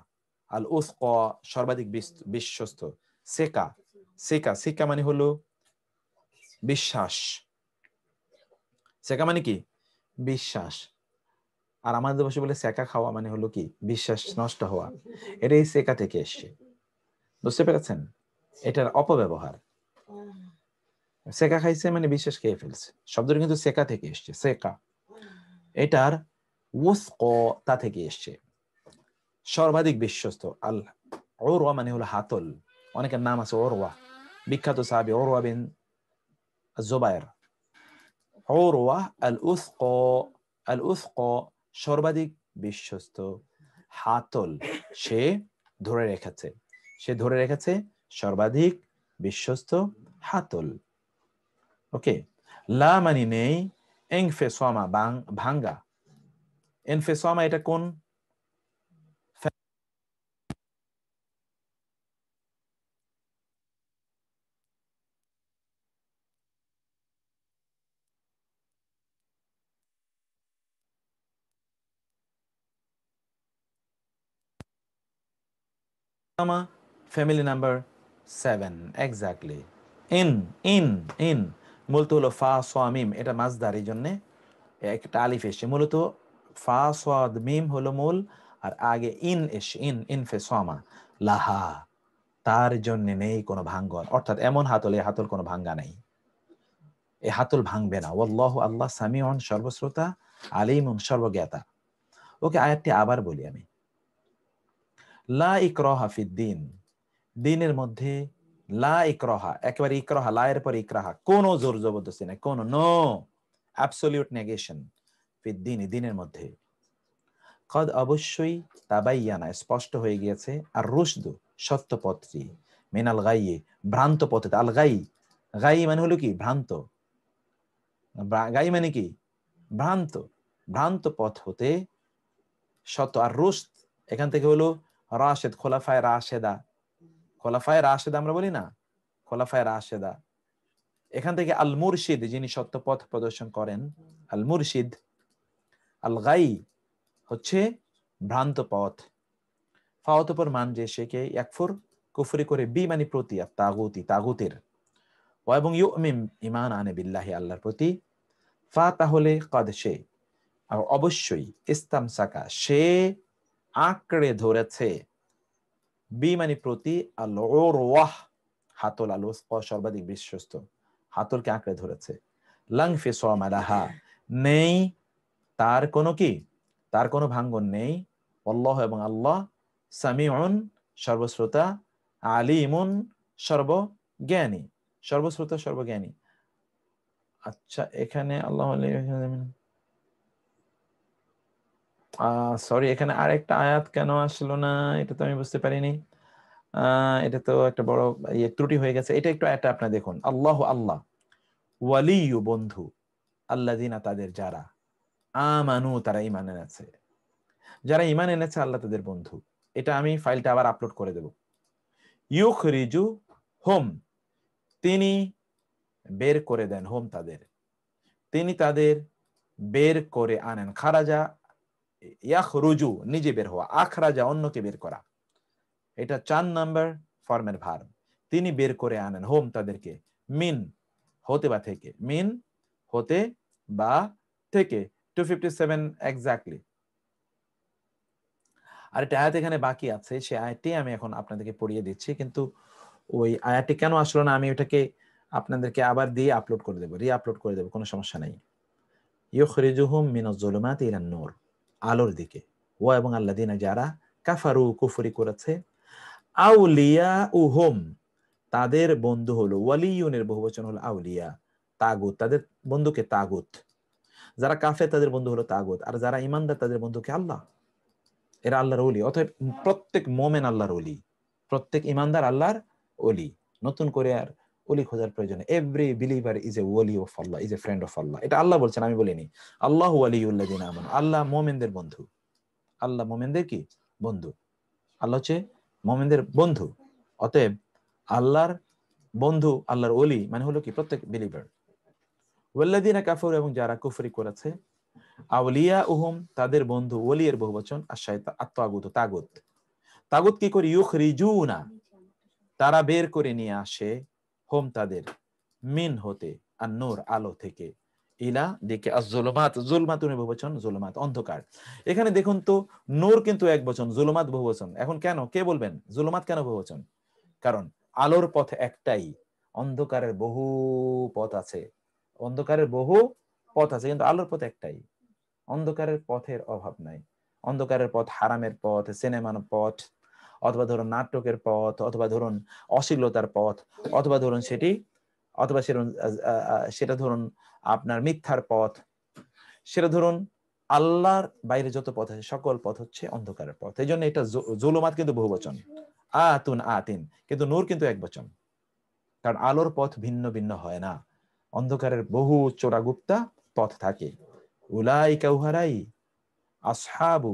আল উসকা, সর্বাধিক বিশ্বস্ত, সেকা, সেকা, সেকা মানে হলো বিশ্বাস, সেকা মানে কি? বিশ্বাস। আর আমাদের বসে বলে সেকা খাওয়া মানে হলো কি? বিশ্বাস নষ্ট হওয়া। এটাই সেকা থেকে এসছে, বুঝতে পেরেছেন? এটার অপব্যবহার। সেকা খাইছে মানে বিশ্বাস খেয়ে ফেলছে, শব্দটা কিন্তু সেকা থেকে এসছে, সেকা। এটার উসক, তা থেকে এসছে, সর্বাধিক বিশ্বস্ত। আল উরওয়া মানে হলো হাতল, অনেকের নাম আছে উরওয়া, বিখ্যাত সাহাবী উরওয়া বিন জুবায়ের। উরওয়া আল উসক, আল উসক, সর্বাধিক বিশ্বস্ত, হাতল, সে ধরে রেখেছে, সে ধরে রেখেছে সর্বাধিক বিশ্বস্ত হাতল। ওকে, লা মানে নেই, ইনফিসামা, ভাঙ্গা, ইনফিসামা এটা কোন? Family number 7, exactly. In, in, in, মূলত হলো ফা সোয়া মিম, এটা মাসদার, এই জন্য একটা আলিফ এসে। মূলত ফা সোয়াদ মিম হলো মূল, আর আগে ইন এসে, ইন, ইনফিসামা, লাহা, তার জন্য নেই কোনো ভাঙ্গন, অর্থাৎ এমন হাতল, এই হাতল কোনো ভাঙ্গা নেই, এই হাতল ভাঙবে না। ওয়াল্লাহু, আল্লাহ, সামিউন, সর্বশ্রোতা, আলিমুন, সর্বজ্ঞাতা। ওকে, আয়াতটি আবার বলি আমি। লা ইকরাহা ফিদ্দিন, দিনের মধ্যে, লা ইকরাহা, একেবারে ইকরাহা, লা এর পর ইকরাহা, কোনো জোর জবরদস্তি নাই, কোনো, নো, অ্যাবসলিউট নেগেশন, ফিদ্দিন, দিনের মধ্যে। কদ, অবশ্যই, তাবাইয়ানা, স্পষ্ট হয়ে গিয়েছে, আর রুশদু, সত্য পথটি, মিনাল গাইয়ে, ভ্রান্ত পথে। আল গাই, গাই মানে হলো কি? ভ্রান্ত, গাই মানে কি? ভ্রান্ত, ভ্রান্ত পথ হতে, সত্য। আর রুশদ এখান থেকে হলো রাশেদ, খোলাফায়ে রাশেদা, খোলাফায়ে রাশেদা আমরা বলি না, খোলাফায়ে রাশেদা, এখান থেকে আল মুরশিদ যিনি সত্য পথ প্রদর্শন করেন, আল মুরশিদ, আল গাই হচ্ছে ভ্রান্ত পথ, ফা অতঃপর মান যে সেকে ইয়াকফুর কুফরি করে, বি মানে প্রতি, আর তাগুতি তাগুতের, ওয়া এবং ইউমিন ঈমান আনে বিল্লাহি আল্লাহর প্রতি, ফা তাহলে কাদ সে, আর অবশ্যই, ইস্তামসাকা সে আঁকড়ে ধরেছে, বি মানে প্রতি, আল উরওয়াহ হাতল, আল উসকা সর্বাধিক বিশ্বস্ত, হাতলকে আঁকড়ে ধরেছে, লাং ফিসাম লাহা নেই তার কোনো কি, তার কোনো ভাঙ্গন নেই, আল্লাহ এবং আল্লাহ, সামিউন সর্বশ্রোতা, আলিমুন সর্বজ্ঞানী, সর্বশ্রোতা সর্বজ্ঞানী। আচ্ছা এখানে আল্লাহ, সরি এখানে আরেকটা আয়াত কেন আসলো না এটা তো আমি বুঝতে পারিনি। এটা তো একটা বড় ত্রুটি হয়ে গেছে। এটা একটু আয়াতটা আপনারা দেখুন, আল্লাহ আল্লাহ, ওয়ালিয়ু বন্ধু, আল্লাযিনা তাদের যারা, আমানু তারা ঈমান এনেছে, যারা ঈমান এনেছে আল্লাহ তাদের বন্ধু। এটা আমি ফাইলটা আবার আপলোড করে দেব। ইউখরিজু হোম তিনি বের করে দেন, হোম তাদের, তিনি তাদের বের করে আনেন, খারাজা ইয়াখরুজু নিজে বের হওয়া, আখরাজা অন্যকে বের করা, এটা 4 নাম্বার ফর্মের ভার্ব। তিনি বের করে আনেন হোম তাদেরকে, মিন হতে বা থেকে, মিন হতে বা থেকে, 257 এক্স্যাক্টলি। আর একটা আয়াত এখানে বাকি আছে, সেই আয়াতটি আমি এখন আপনাদেরকে পড়িয়ে দিচ্ছি, কিন্তু ওই আয়াতটি কেন আসলো না আমি ওটাকে আপনাদেরকে আবার দিয়ে আপলোড করে দেবো, রি-আপলোড করে দেবো, কোনো সমস্যা নাই। ইউখরিজুহুম মিনাজ জুলুমাতি ইলান নূর, আলোর দিকে, ওয়া এবং আল্লাযিনা যারা কাফারু কুফরি করেছে, আউলিয়া উহুম তাদের বন্ধু হলো, ওয়ালিয়ুনের বহুবচন হলো আউলিয়া, তাগুত তাদের বন্ধুকে তাগুত, যারা কাফের তাদের বন্ধু হলো তাগুত, আর যারা ঈমানদার তাদের বন্ধুকে আল্লাহ, এরা আল্লাহর ওলি। অতএব প্রত্যেক মোমেন আল্লাহর ওলি, প্রত্যেক ঈমানদার আল্লাহর ওলি, নতুন করে আর ওলি খোঁজার প্রয়োজন। এভরি বিলিভার ইজ এ ওলি of Allah, is a friend of Allah, এটা আল্লাহ বলছেন, আমি বলিনি। আল্লাহু ওয়ালিয়ুল্লাযিনা আমানু, আল্লাহ মোমেনদের বন্ধু, আল্লাহ মোমেনদের কি বন্ধু, আল্লাহ হচ্ছে মোমেনদের বন্ধু। অতএব আল্লাহর বন্ধু, আল্লাহর ওলি মানে হলো কি প্রত্যেক বিলিভার। ওয়াল্লাযিনা কাফারু এবং যারা কুফরি করেছে, আউলিয়া উহুম তাদের বন্ধু, ওলিয়ের বহুবচন, আশ-শায়তান আত-তাগুত তাগুত, তাগুত কি করে, ইউখরিজুনা তারা বের করে নিয়ে আসে, হোম তাদের, মিন হতে, আর নূর আলো থেকে, ইলা দিকে, আজ-জুলুমাত জুলমাতুনের বহুবচন জুলুমাত অন্ধকার। এখানে দেখুন তো নূর কিন্তু এক বচন, জুলুমাত বহুবচন। এখন কেন, কে বলবেন জুলুমাত কেন বহুবচন? কারণ আলোর পথ একটাই, অন্ধকারের বহু পথ আছে, অন্ধকারের বহু পথ আছে, কিন্তু আলোর পথ একটাই, অন্ধকারের পথের অভাব নাই। অন্ধকারের পথ হারামের পথ, সিনেমার পথ, অথবা ধরুন নাটকের পথ, অথবা ধরুন অশ্লীলতার পথ, অথবা ধরুন সেটা ধরুন আপনার মিথ্যার পথ, সেটা ধরুন আল্লাহর বাইরে যত পথ আছে সকল পথ হচ্ছে অন্ধকারের পথ। এই জন্য এটা জুলুমাত কিন্তু বহুবচন, আতুন আতিন, কিন্তু নূর কিন্তু এক বচন। কারণ আলোর পথ ভিন্ন ভিন্ন হয় না, অন্ধকারের বহু চোরাগুপ্তা পথ থাকে। উলাইকা উহারাই, আসহাবু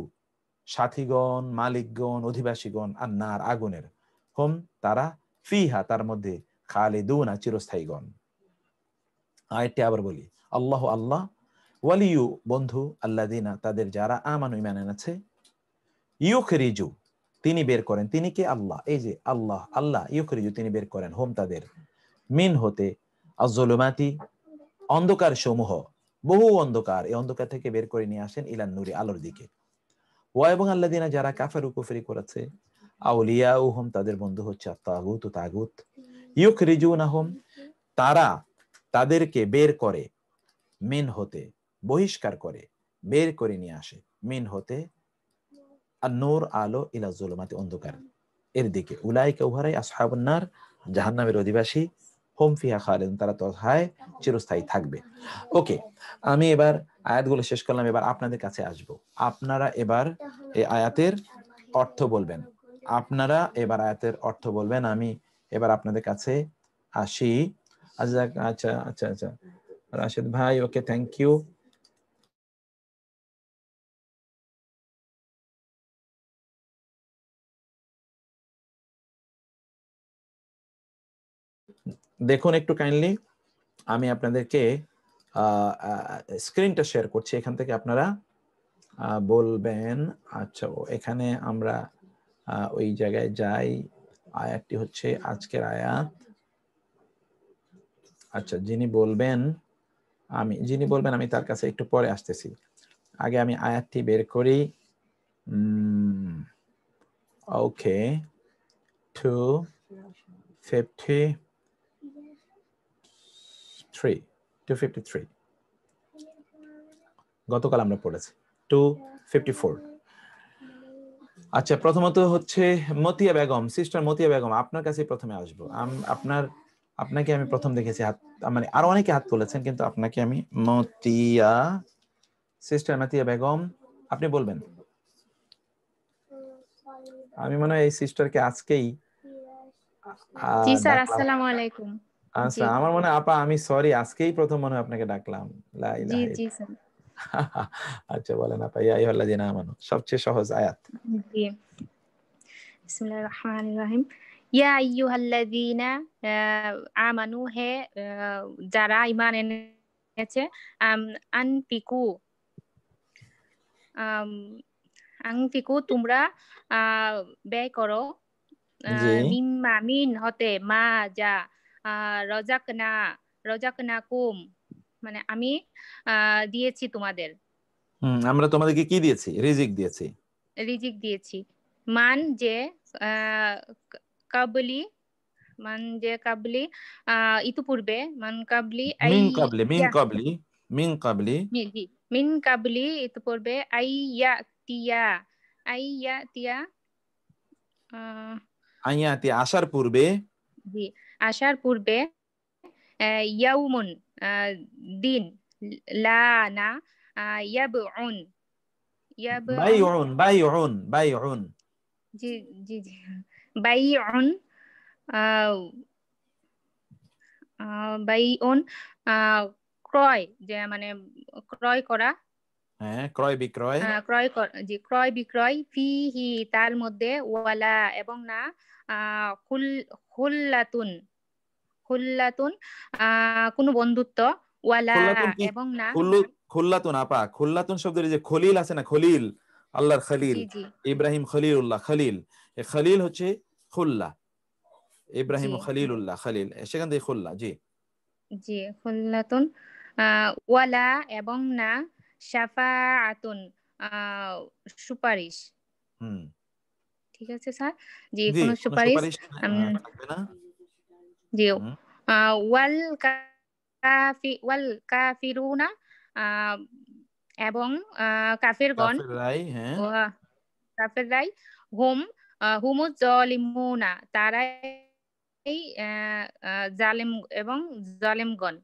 সাথীগণ, মালিকগণ, অধিবাসীগণ, আন্নার আগুনের, হোম তারা, ফিহা তার মধ্যে, খালিদুনা চিরস্থায়ীগণ। আয়াতটি আবার বলি, আল্লাহ আল্লাহ, ওয়ালিয়ু বন্ধু, আল্লাযিনা তাদের যারা, আমানু ঈমান এনেছে, ইউখরিজু তিনি বের করেন, তিনি কে আল্লাহ, এই যে আল্লাহ আল্লাহ, ইউখরিজু তিনি বের করেন, হোম তাদের, মিন হতে, আজ-জুলুমাতি অন্ধকার সমূহ, বহু অন্ধকার, এই অন্ধকার থেকে বের করে নিয়ে আসেন, ইলান নূরি আলোর দিকে, ওয়া এবং আল্লাযিনা যারা কাফারু কুফরি করেছে, আউলিয়াউহুম তাদের বন্ধু হচ্ছে আত-তাগুত তাগুত, ইউখরিজুনাহুম তারা তাদেরকে বের করে, মিন হতে বহিষ্কার করে, বের করে নিয়ে আসে, মিন হতে, আর-নূর আলো, ইলা যুলুমাতি অন্ধকার এর দিকে, উলাইকা উহারাই আসহাবুন নার জাহান্নামের অধিবাসী, হুম ফিহা খালিদুন তারা তথায় চিরস্থায়ী থাকবে। ওকে, আমি এবার আয়াতগুলো শেষ করলাম, এবার আপনাদের কাছে আসব। আপনারা এবার এই আয়াতের অর্থ বলবেন, আপনারা এবার আয়াতের অর্থ বলবেন। আমি এবার আপনাদের কাছে আসি। আচ্ছা আচ্ছা আচ্ছা আচ্ছা, রাশেদ ভাই, ওকে, থ্যাংক ইউ। দেখুন একটু কাইন্ডলি, আমি আপনাদেরকে স্ক্রিনটা শেয়ার করছি, এখান থেকে আপনারা বলবেন। আচ্ছা, এখানে আমরা ওই জায়গায় যাই। আয়াতটি হচ্ছে আজকের আয়াত। আচ্ছা, যিনি বলবেন আমি তার কাছে একটু পরে আসতেছি। আগে আমি আয়াতটি বের করি। ওকে, 253 গতকাল আমরা পড়েছি 254। আচ্ছা, প্রথমত হচ্ছে মতিয়া বেগম, সিস্টার মতিয়া বেগম, আপনার কাছে প্রথমে আসবো। আপনাকে আমি প্রথম দেখেছি হাত, মানে আরো অনেকে হাত তুলেছেন, কিন্তু আপনাকে আমি সিস্টার মতিয়া বেগম, আপনি বলবেন। আমি মনে হয় এই সিস্টারকে আজকেই জি স্যার, ডাকলাম। আসসালামু আলাইকুম। আচ্ছা, আমার মনে হয় আপা, আমি সরি, আজকেই প্রথম মনে হয় আপনাকে ডাকলাম। লা জি ইলাহা জি স্যার। আচ্ছা, বলেন আপা। ইয়া আইয়ুহাল্লাযীনা আমানু, সবচেয়ে সহজ আয়াত। জি, বিসমিল্লাহির রহমানির রহিম। ইয়া আইয়ুহাল্লাযীনা আমানু, হে যারা ঈমান এনেছে, আনফিকু, আনফিকু তোমরা ব্যয় করো, জি, মিন হতে, মা যা, রজাকনাকুম মানে আমি দিয়েছি তোমাদের, আমরা তোমাদেরকে কি দিয়েছি? রিজিক দিয়েছি। রিজিক দিয়েছি। মান যে কাবলি, মান যে কাবলি ইতিপূর্বে, মান কাবলি মিন কাবলি জি, মিন কাবলি ইতিপূর্বে, তিয়া আয়াতি, আসার পূর্বে, জি, আসার পূর্বে, ইয়াউমুন দিন, লা না, ইয়াবউন বাইউন। জি জি জি, বাইউন, বাইউন ক্রয়, যে মানে ক্রয় করা, হ্যাঁ, ক্রয় বিক্রয়। ক্রয় বিক্রয়, ফিহি তার মধ্যে, ওয়ালা এবং না, খুল্লাতুন খুল্লাতুন কোনো বন্ধুত্ব, ওয়ালা খুল্লাতুন কি? এবং না, খুল্লাতুন আপা, খুল্লাতুন শব্দের যে খলিল আছে না, খলিল, আল্লাহর খলিল, জি জি ইব্রাহিম খলিলুল্লাহ, খলিল। এই খলিল হচ্ছে খুল্লা, ইব্রাহিম জি খলিলুল্লাহ, খলিল, সেখান থেকে খুল্লা। জি জি, খুল্লাতুন, ওয়ালা এবং না, শাফাআতুন সুপারিশ। হুম ঠিক আছে স্যার। জি, জি, কোনো কোনো সুপারিশ সুপারিশ থাকবে না। জি, হুম, ওয়াল ওয়াল কাফিরুনা, এবং কাফিরগণ, কাফের রাই, হ্যাঁ, কাফেররাই, হুম হুমুজ জালিমুনা তারাই জালেম এবং জালেমগণ,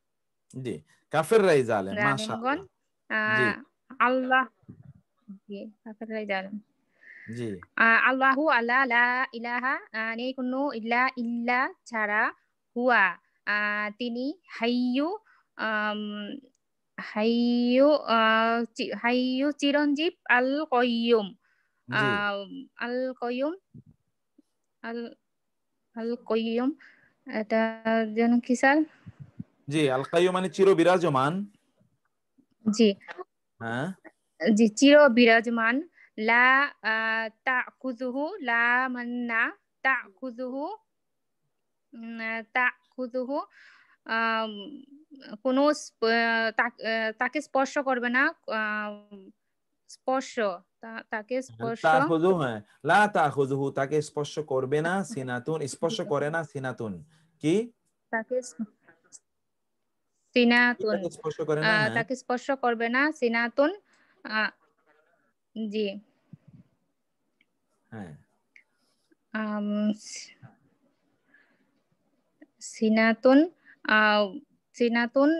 জি, কাফের রাই জালেম, জালেমগণ মাশাআল্লাহ। জি আহ, আল্লাহ, জি, কাফেররাই জালেম। জি আল্লাহু আল্লাহ, লা ইলাহা নেই কোনো ইল্লা ছাড়া, হুয়া তিনি, হাইয়ু আম, হাইয়ু হাইয়ু চিরঞ্জীব, আল কয়্যুম, জি আল কয়্যুম, আল আল কয়্যুম, এটা যেন কি স্যার? জি, আল কাইয়্যুম মানে চির বিরাজমান। জি হ্যাঁ, জি, চির বিরাজমান, লা তাখুযুহু, লা মান্না তাখুযুহু, তাখুযুহু কোনো তাকে স্পর্শ করবে না, স্পর্শ তাকে স্পর্শ, তাখুযু, হ্যাঁ, লা তাখুযুহু, তাকে স্পর্শ করবে না, সিনাতুন, স্পর্শ করে না, সিনাতুন কি? তাকে সিনাতুন তাকে স্পর্শ করে না, হ্যাঁ, তাকে স্পর্শ করবে না, সিনাতুন জি, হ্যাঁ, আম, সিনাতুন সিনাতুন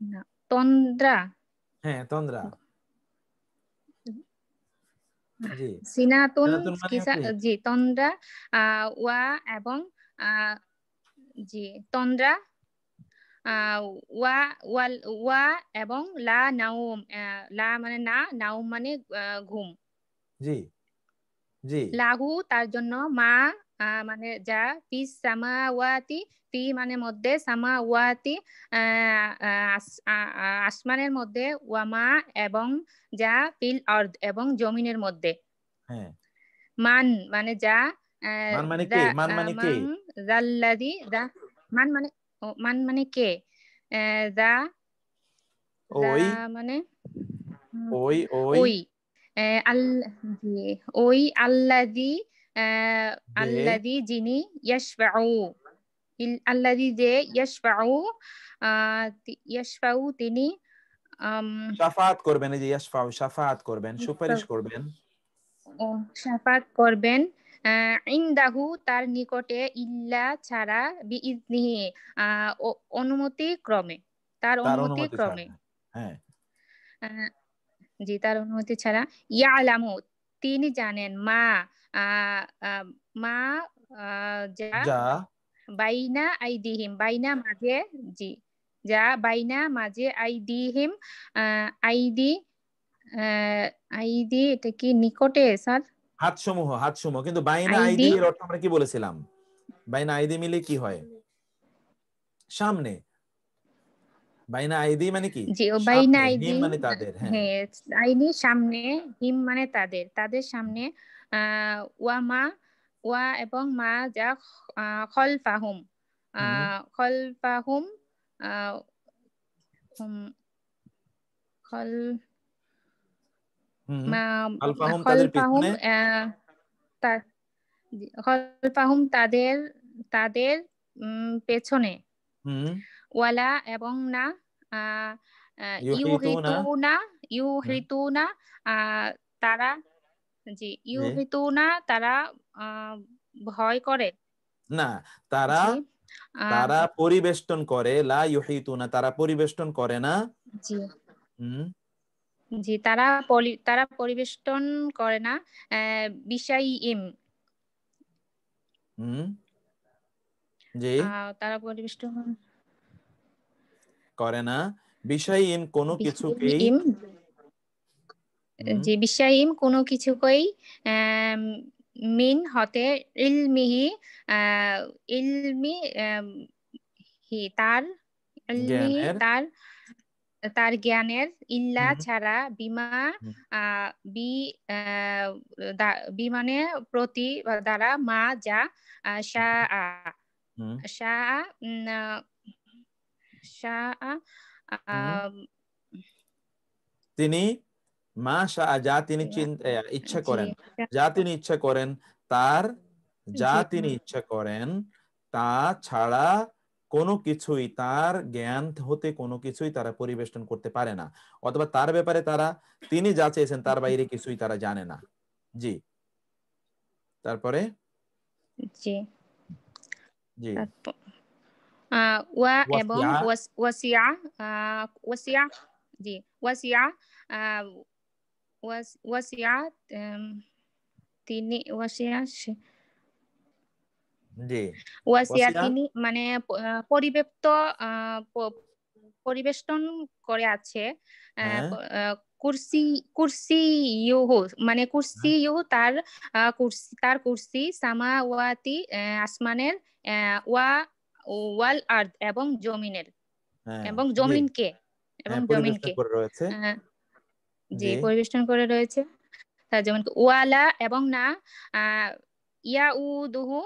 না, তন্দ্রা, হ্যাঁ, তন্দ্রা। জি, সিনাতুন সিনাতুন মানে কি? জি, তন্দ্রা, ওয়া এবং জি, তন্দ্রা, ওয়া ওয়া এবং লা নাউম, লা মানে না, নাউম মানে ঘুম। জি, জি লাহু তার জন্য, মা মানে যা, ফিস সামাওয়াতি, ফি মানে মধ্যে, সামাওয়াতি আসমানের মধ্যে, ওয়ামা এবং যা, ফিল আরদ এবং জমিনের মধ্যে। হ্যাঁ, মান মানে যা, মান মানে কে? মান মানে কে? মান জাল্লাদি, যা মান মানে, মান মানে কে, যা, যা ওই মানে ওই ওই ওই, আল জি, ওই আল্লাযী, যে আল্লাযী যিনি, ইয়াশফাউ, আল্লাযী যে, ইয়াশফাউ ইয়াশফাউ তিনি, শাফাত করবেন, এই যে ইয়াশফাউ, শাফাত করবেন, সুপারিশ করবেন। ও শাফাত করবেন, ইনদাহু তার নিকটে, ইল্লা ছাড়া, বিইজনিহি অনুমতি ক্রমে, তার তার অনুমতি অনুমতি ক্রমে, ছাড়া। হ্যাঁ, আহ, জি তার অনুমতি ছাড়া, ইয়ালামু তিনি জানেন, মা মা যা, যা বাইনা আইদিহিম বাইনা মাঝে, জি যা বাইনা মাঝে, আইদিহিম আইদি, আইদি এটা কি নিকটে স্যার? হাতসমূহ, হাতসমূহ, কিন্তু বাইনা আইদি আইদি, এর অর্থ আমরা কি বলেছিলাম? বাইনা আইদি মিলে কি হয়? সামনে। বাইনা আইদি মানে কি? জি ও বাইনা সামনে। আইদি, হিম মানে তাদের। হ্যাঁ, হ্যাঁ আইনি সামনে, হিম মানে তাদের, তাদের সামনে, ওয়া মা, ওয়া এবং মা যা, খলফাহুম, হুম খলফাহুম, আহ, হুম, খল হুম আলফাহুম তাদের খলফাহুম, পিছনে। তার খলফাহুম তাদের, তাদের পেছনে, হুম ওয়ালা এবং না, আহ, ইউহিতুনা। ইউহিতুনা, হুম, ইউহিতুনা তারা, জি জি ইউহিতুনা তারা ভয় করে, না, তারা জি আহ, তারা পরিবেষ্টন করে, লা ইউহিতুনা তারা পরিবেষ্টন করে না। জি হুম জি তারা পরিবেষ্টন করে না, বিশাইইম হুম জি তারা পরিবেষ্টন করে না, বিষয়ইন কোনো কিছুকেই। বিশাইইম, হুম যে বিশ্বাইম কোনো কিছুকেই, আম, মিন হতে, ইলমিহি ইলমি হি তার, ইলমিহি জ্ঞানের। তার, তার জ্ঞানের, ইল্লা হুম ছাড়া, বিমা হুম বি বিমানে প্রতি বা দ্বারা, মা যা, শাআ হুম শাআ শাআ হুম আহ, তিনি মা শাহ যা তিনি ইচ্ছা জি করেন, যা তিনি ইচ্ছা করেন, তার যা জি তিনি ইচ্ছা করেন, তা ছাড়া কোনো কিছুই, তার জ্ঞান হতে কোনো কিছুই তারা পরিবেষ্টন করতে পারে না, অথবা তার ব্যাপারে তারা, তিনি যা চেয়েছেন তার বাইরে কিছুই তারা জানে না। জি, তারপরে জি জি তারপর ওয়া এবং ওয়াসিয়া। ওয়াসিয়া, ওয়াসিয়া, জি ওয়াসিয়া, ওয়াসিয়া, উম, তিনি ওয়াসিয়া, জি ওয়াসিয়া ওয়াসিয়া। তিনি মানে পরিব্যাপ্ত, পরিবেষ্টন করে আছে, হ্যাঁ কুরসি, কুরসি ইউহু মানে কুরসি ইউহু তার, কুরসি তার কুরসি, সামাওয়াতি আসমানের, ওয়া ওয়াল আরদ এবং জমিনের, হ্যাঁ এবং জি জমিনকে, এবং হ্যাঁ, পরিবেষ্টন জমিনকে, করে রয়েছে। আহ, জি জি পরিবেষ্টন করে রয়েছে, তার যেমন ওয়ালা এবং না, আহ, ইয়াউদুহু,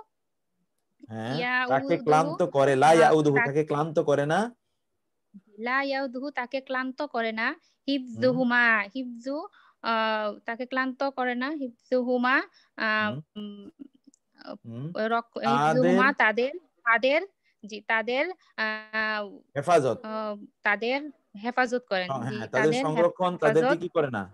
হ্যাঁ, তাকে ইয়াউদুহু ক্লান্ত করে, লা ইয়াউদুহু তাকে, তাকে ক্লান্ত করে না। লা ইয়াউদুহু তাকে ক্লান্ত করে না, হুম হিফজুহুমা হিফজু তাকে ক্লান্ত করে না, হিফজুহুমা আহ, হুম উম, হুম তাদের হিফজুহুমা তাদের, তাদের জি তাদের আহ, হেফাজত। আহ, তাদের হেফাজত করেন, জি হ্যাঁ, তাদের তাদের সংরক্ষণ তাদেরকে হেফাজত, কি করে না,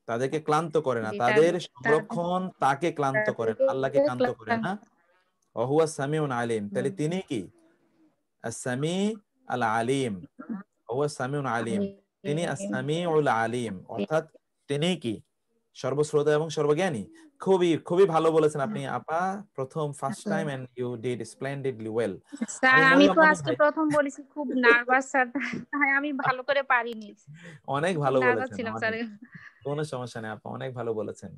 তাদেরকে ক্লান্ত করে না, জি তাদের তাদের সংরক্ষণ তাকে ক্লান্ত করে না, তাদেরকে আল্লাহকে ক্লান্ত করে না। ওহুয়া সামিউন আলিম, তাহলে তিনি কি? আস-সামি আল আলিম, ওহুয়া সামিউন আলিম, তিনি আস-সামিউল আলিম, অর্থাৎ তিনি কি? সর্বশ্রোতা এবং সর্বজ্ঞানী। খুবই খুবই ভালো বলেছেন আপনি আপা, প্রথম first time and you did splendidly well. Sir আমি আমি বললাম তো মনে আজকে হয় প্রথম বলেছি, খুব নার্ভাস স্যার, তাই আমি ভালো করে পারিনি, অনেক খুব ভালো নার্ভাস বলেছেন, ছিলাম স্যার। অনেক কোনো সমস্যা নেই আপা, অনেক ভালো বলেছেন।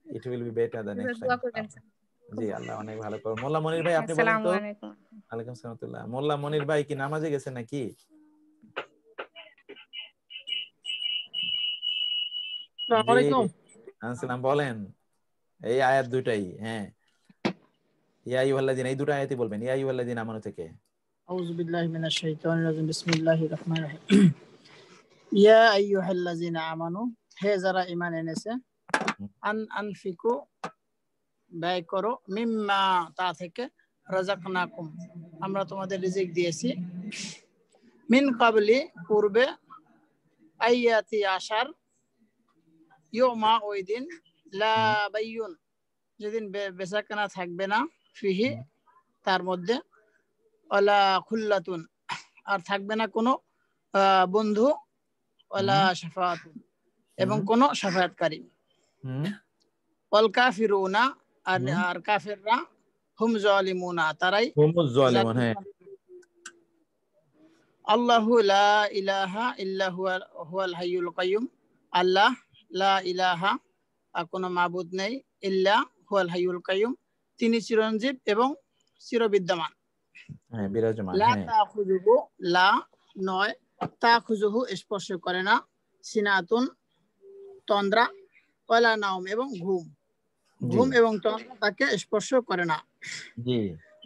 It will be better the next দোয়া টাইম। করবেন স্যার। জি আল্লাহ অনেক ভালো করুন। মোল্লা মনির ভাই আপনি বলেন আসসালামু তো। আলাইকুম। ওয়ালাইকুম সালাম। মোল্লা মনির ভাই কি নামাজে গেছেন নাকি? আসসালামু জি আলাইকুম। আসসালাম, বলেন এই আয়াত দুটাই। হ্যাঁ, ইয়া আইয়ুহাল্লাযিনা, এই দুটো আয়াতই বলবেন, ইয়া আইয়ুহাল্লাযিনা আমানু থেকে। আউযু বিল্লাহি মিনাশ শাইতানির রাজিম, বিসমিল্লাহির রহমানির রহিম। ইয়া আইয়ুহাল্লাযিনা আমানু, হে যারা ঈমান এনেছে, আনফিকু, ব্যয় করো, মিম্মা, তা থেকে, রাযাকনাকুম, আমরা তোমাদের রিজিক দিয়েছি, মিন ক্বাবলি, পূর্বে, আইয়াতি, আসার, ইয়মা, ওই দিন, লা বাইয়ুন, যেদিন বেচাকেনা থাকবে না, ফিহি, তার মধ্যে, ওয়ালা খুল্লাতুন, আর থাকবে না কোনো বন্ধু, ওয়ালা শাফাআতুন, এবং কোনো শাফায়াতকারী, ওয়াল কাফিরুনা, আর কাফিররা, হুম জালিমুনা, তারাই হুমুজ জালিমুন। হ্যাঁ, আল্লাহু লা ইলাহা ইল্লা হুয়াল হাইয়ুল কাইয়ুম, আল্লাহ, লা ইলাহা, আর কোনো মাবুদ নেই, ইল্লা হুয়াল হাইয়ুল কাইয়ুম, তিনি চিরঞ্জীব এবং চিরবিদ্যমান। হ্যাঁ বিরাজমান। লা হ্যাঁ, তাখুযুহু, লা নয়, তাখুযুহু স্পর্শ করে না, সিনাতুন, তন্দ্রা, ওয়ালা নাওম, এবং ঘুম, ঘুম এবং তন্দ্রা তাকে স্পর্শ করে না। জি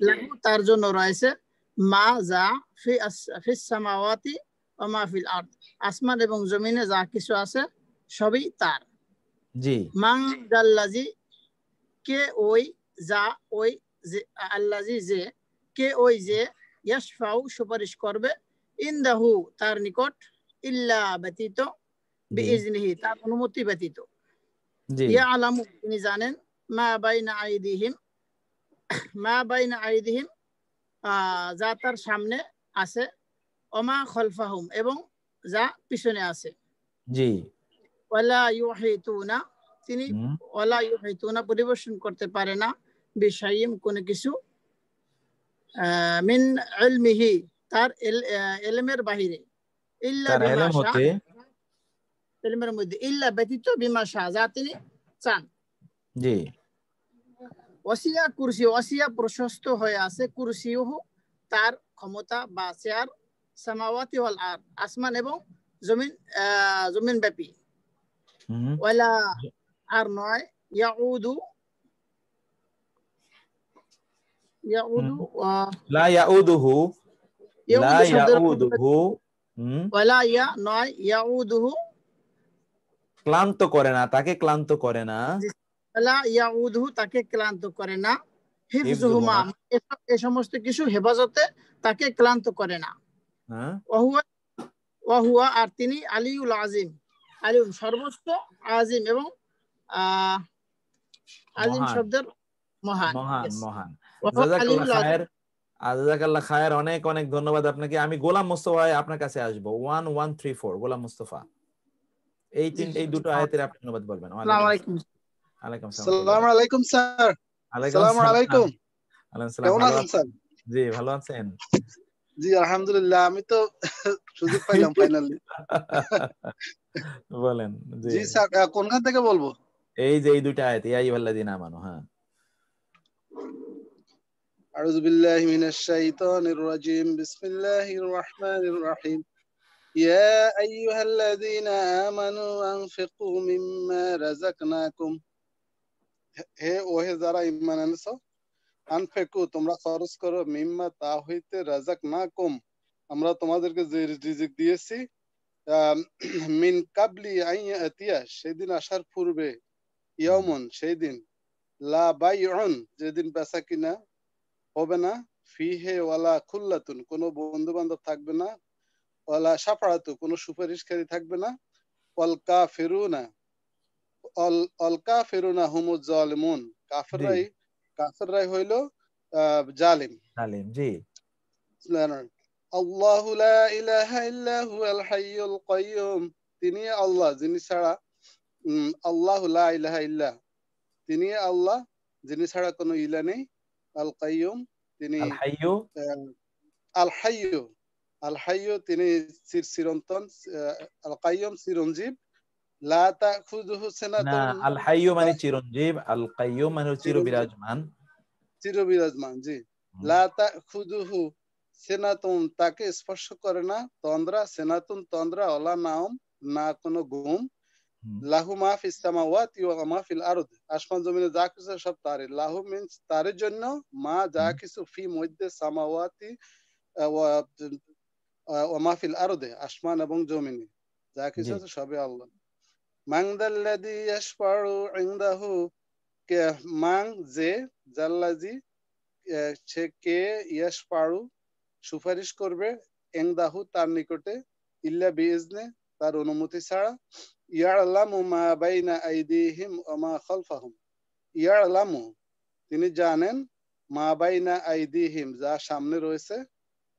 লাহু, তার জন্য রয়েছে, মা, যা, ফিস সামাওয়াতি ওয়া মা ফিল আরদ, আসমান এবং জমিনে যা কিছু আছে সবই তার। জি মান জাল্লাজি, কে ওই, যা ওই, যে, আল্লাজি, যে, কে ওই যে, ইয়াশফাউ, সুপারিশ করবে, ইনদাহু, তার নিকট, ইল্লা, ব্যতীত, বিইজনিহি, তার অনুমতি ব্যতীত, জি ইয়ালামু, তিনি জানেন, মা বাইনা আইদিহিম, মা বাইনা আইদিহিম, যা তার সামনে আছে, ওমা খলফাহুম, এবং যা পিছনে আছে, জি ওয়ালা ইউহিতুনা, তিনি ওয়ালা ইউহিতুনা, পরিবেশন করতে পারে না, বিশাইইম, কোনো কিছু, মিন ইলমিহি, তার ইলমের বাহিরে, ইল্লা তার বিমা ইলম শা, হতে। ইলমের মধ্যে, ইল্লা ব্যতীত, বিমা শা, যা তিনি চান। জি ওয়াসিয়া কুরসি, ওয়াসিয়া, প্রশস্ত হয়ে আছে, কুরসিউহু, তার ক্ষমতা বা চেয়ার, সামাওয়াতি ওয়াল আরদ, আসমান এবং জমিন, জমিন ব্যাপী, ওয়ালা, আর নয়, ইয়াউদু, ইয়াউদু, লা ইয়াউদুহু, লা ইয়াউদু শব্দের ইয়াউদুহু, ওয়ালা, ইয়া নয়, ইয়াউদুহু, ক্লান্ত করে না, তাকে ক্লান্ত করে না, ওয়ালা ইয়াউদুহু, তাকে ক্লান্ত করে না, হিফজুহুমা, হিফজুহুমা। এই সমস্ত কিছু হেফাজতে তাকে ক্লান্ত করে না, হ্যাঁ, ওয়াহুয়া, আর তিনি, আলিউল আজিম, আলিম, সর্বোচ্চ, আজিম, এবং আজিম মহান, শব্দের মহান। মহান, Yes. মহান। ওয়াহুয়া জাযাকাল্লাহ আলিউল আজিম। খায়ের, জাযাকাল্লাহ খায়ের, অনেক অনেক ধন্যবাদ আপনাকে। আমি গোলাম মুস্তফা আপনার কাছে আসবো। 1134 গোলাম মুস্তফা, এই দুটো আয়াতের আপনি ধন্যবাদ বলবেন। আসসালামু আলাইকুম। ওয়ালাইকুম সালাম। আসসালামু আলাইকুম স্যার। ওয়ালাইকুম আসসালামু সালাম। আলাইকুম। ওয়ালাইকুম সালাম। কেমন ভালো আছেন স্যার? জি ভালো আছেন? জি আলহামদুলিল্লাহ, আমি তো সুযোগ পাইলাম ফাইনালি। বলেন। জি জি স্যার, কোনখান থেকে বলবো? এই যে এই দুটো আয়াত, ইয়া আইয়ুহাল্লাযিনা আমানু। হ্যাঁ, আউযু বিল্লাহি মিনাশ শাইতানির রাজিম, বিসমিল্লাহির রহমানির রহিম। ইয়া আইয়ুহাল্লাযিনা আমানু আনফিকু মিম্মা রাযাকনাকুম, হে যারা ঈমান এনেছো, আনফিকু, তোমরা খরচ করো, মিম্মা, তা হইতে, রাযাকনাকুম, আমরা তোমাদেরকে যে রিজিক দিয়েছি, মিন কাবলি আইয়াতিয়া, সেদিন আসার পূর্বে, ইয়াউমুন, সেই দিন, লা বাইউন, যেদিন বেচা কিনা হবে না, ফিহে ওয়ালা খুল্লাতুন, কোনো বন্ধু বান্ধব থাকবে না, ওয়ালা শাফাআতু, কোনো সুপারিশকারী থাকবে না, ওয়াল কাফিরুনা হুমুজ জালিমুন, কাফিররাই হইল জালিম। জালিম। জি আল্লাহু লা ইলাহা ইল্লা হুয়াল হাইয়ুল কাইয়ুম, তিনি আল্লাহ, যিনি ছাড়া, আল্লাহু লা ইলাহা ইল্লা, তিনি আল্লাহ, যিনি ছাড়া কোনো ইলা নেই, আল কাইয়ুম, তিনি আল হাইয়্যু, আল হাইয়্যু, আল হাইয়্যু, তিনি চিরন্তন, আল কাইয়ুম, চিরঞ্জীব, লা তাখুযুহু না, সিনাতুন আল হাইয়্যু মানে চিরঞ্জীব, আল কাইয়্যুম মানে চির বিরাজমান। চির বিরাজমান, জি। লা তাখুযুহু সিনাতুন, তাকে স্পর্শ করে না তন্দ্রা, সিনাতুন তন্দ্রা, ওয়ালা নাওম না কোনো ঘুম। লাহু মা ফিস সামাওয়াতি ওয়া মা ফিল আরদ, আসমান জমিনে যা কিছু সব তারই। লাহু মিনস তারের জন্য, মা যা কিছু, ফি মধ্যে, সামাওয়াতি ওয়া মা ফিল আরদে আসমান এবং জমিনে যা কিছু আছে সবই আল্লাহ। মান যাল্লাযী ইয়াশফাউ ইনদাহু, কে মান যে, জাল্লাযী সে কে, ইয়াশফাউ সুপারিশ করবে, ইনদাহু তার নিকটে, ইল্লা বিইজনে তার অনুমতি ছাড়া। ইয়ালামু মা বাইনা আইদিহিম ওয়া মা খালফাহুম, ইয়ালামু তিনি জানেন, মা বাইনা আইদিহিম যা সামনে রয়েছে,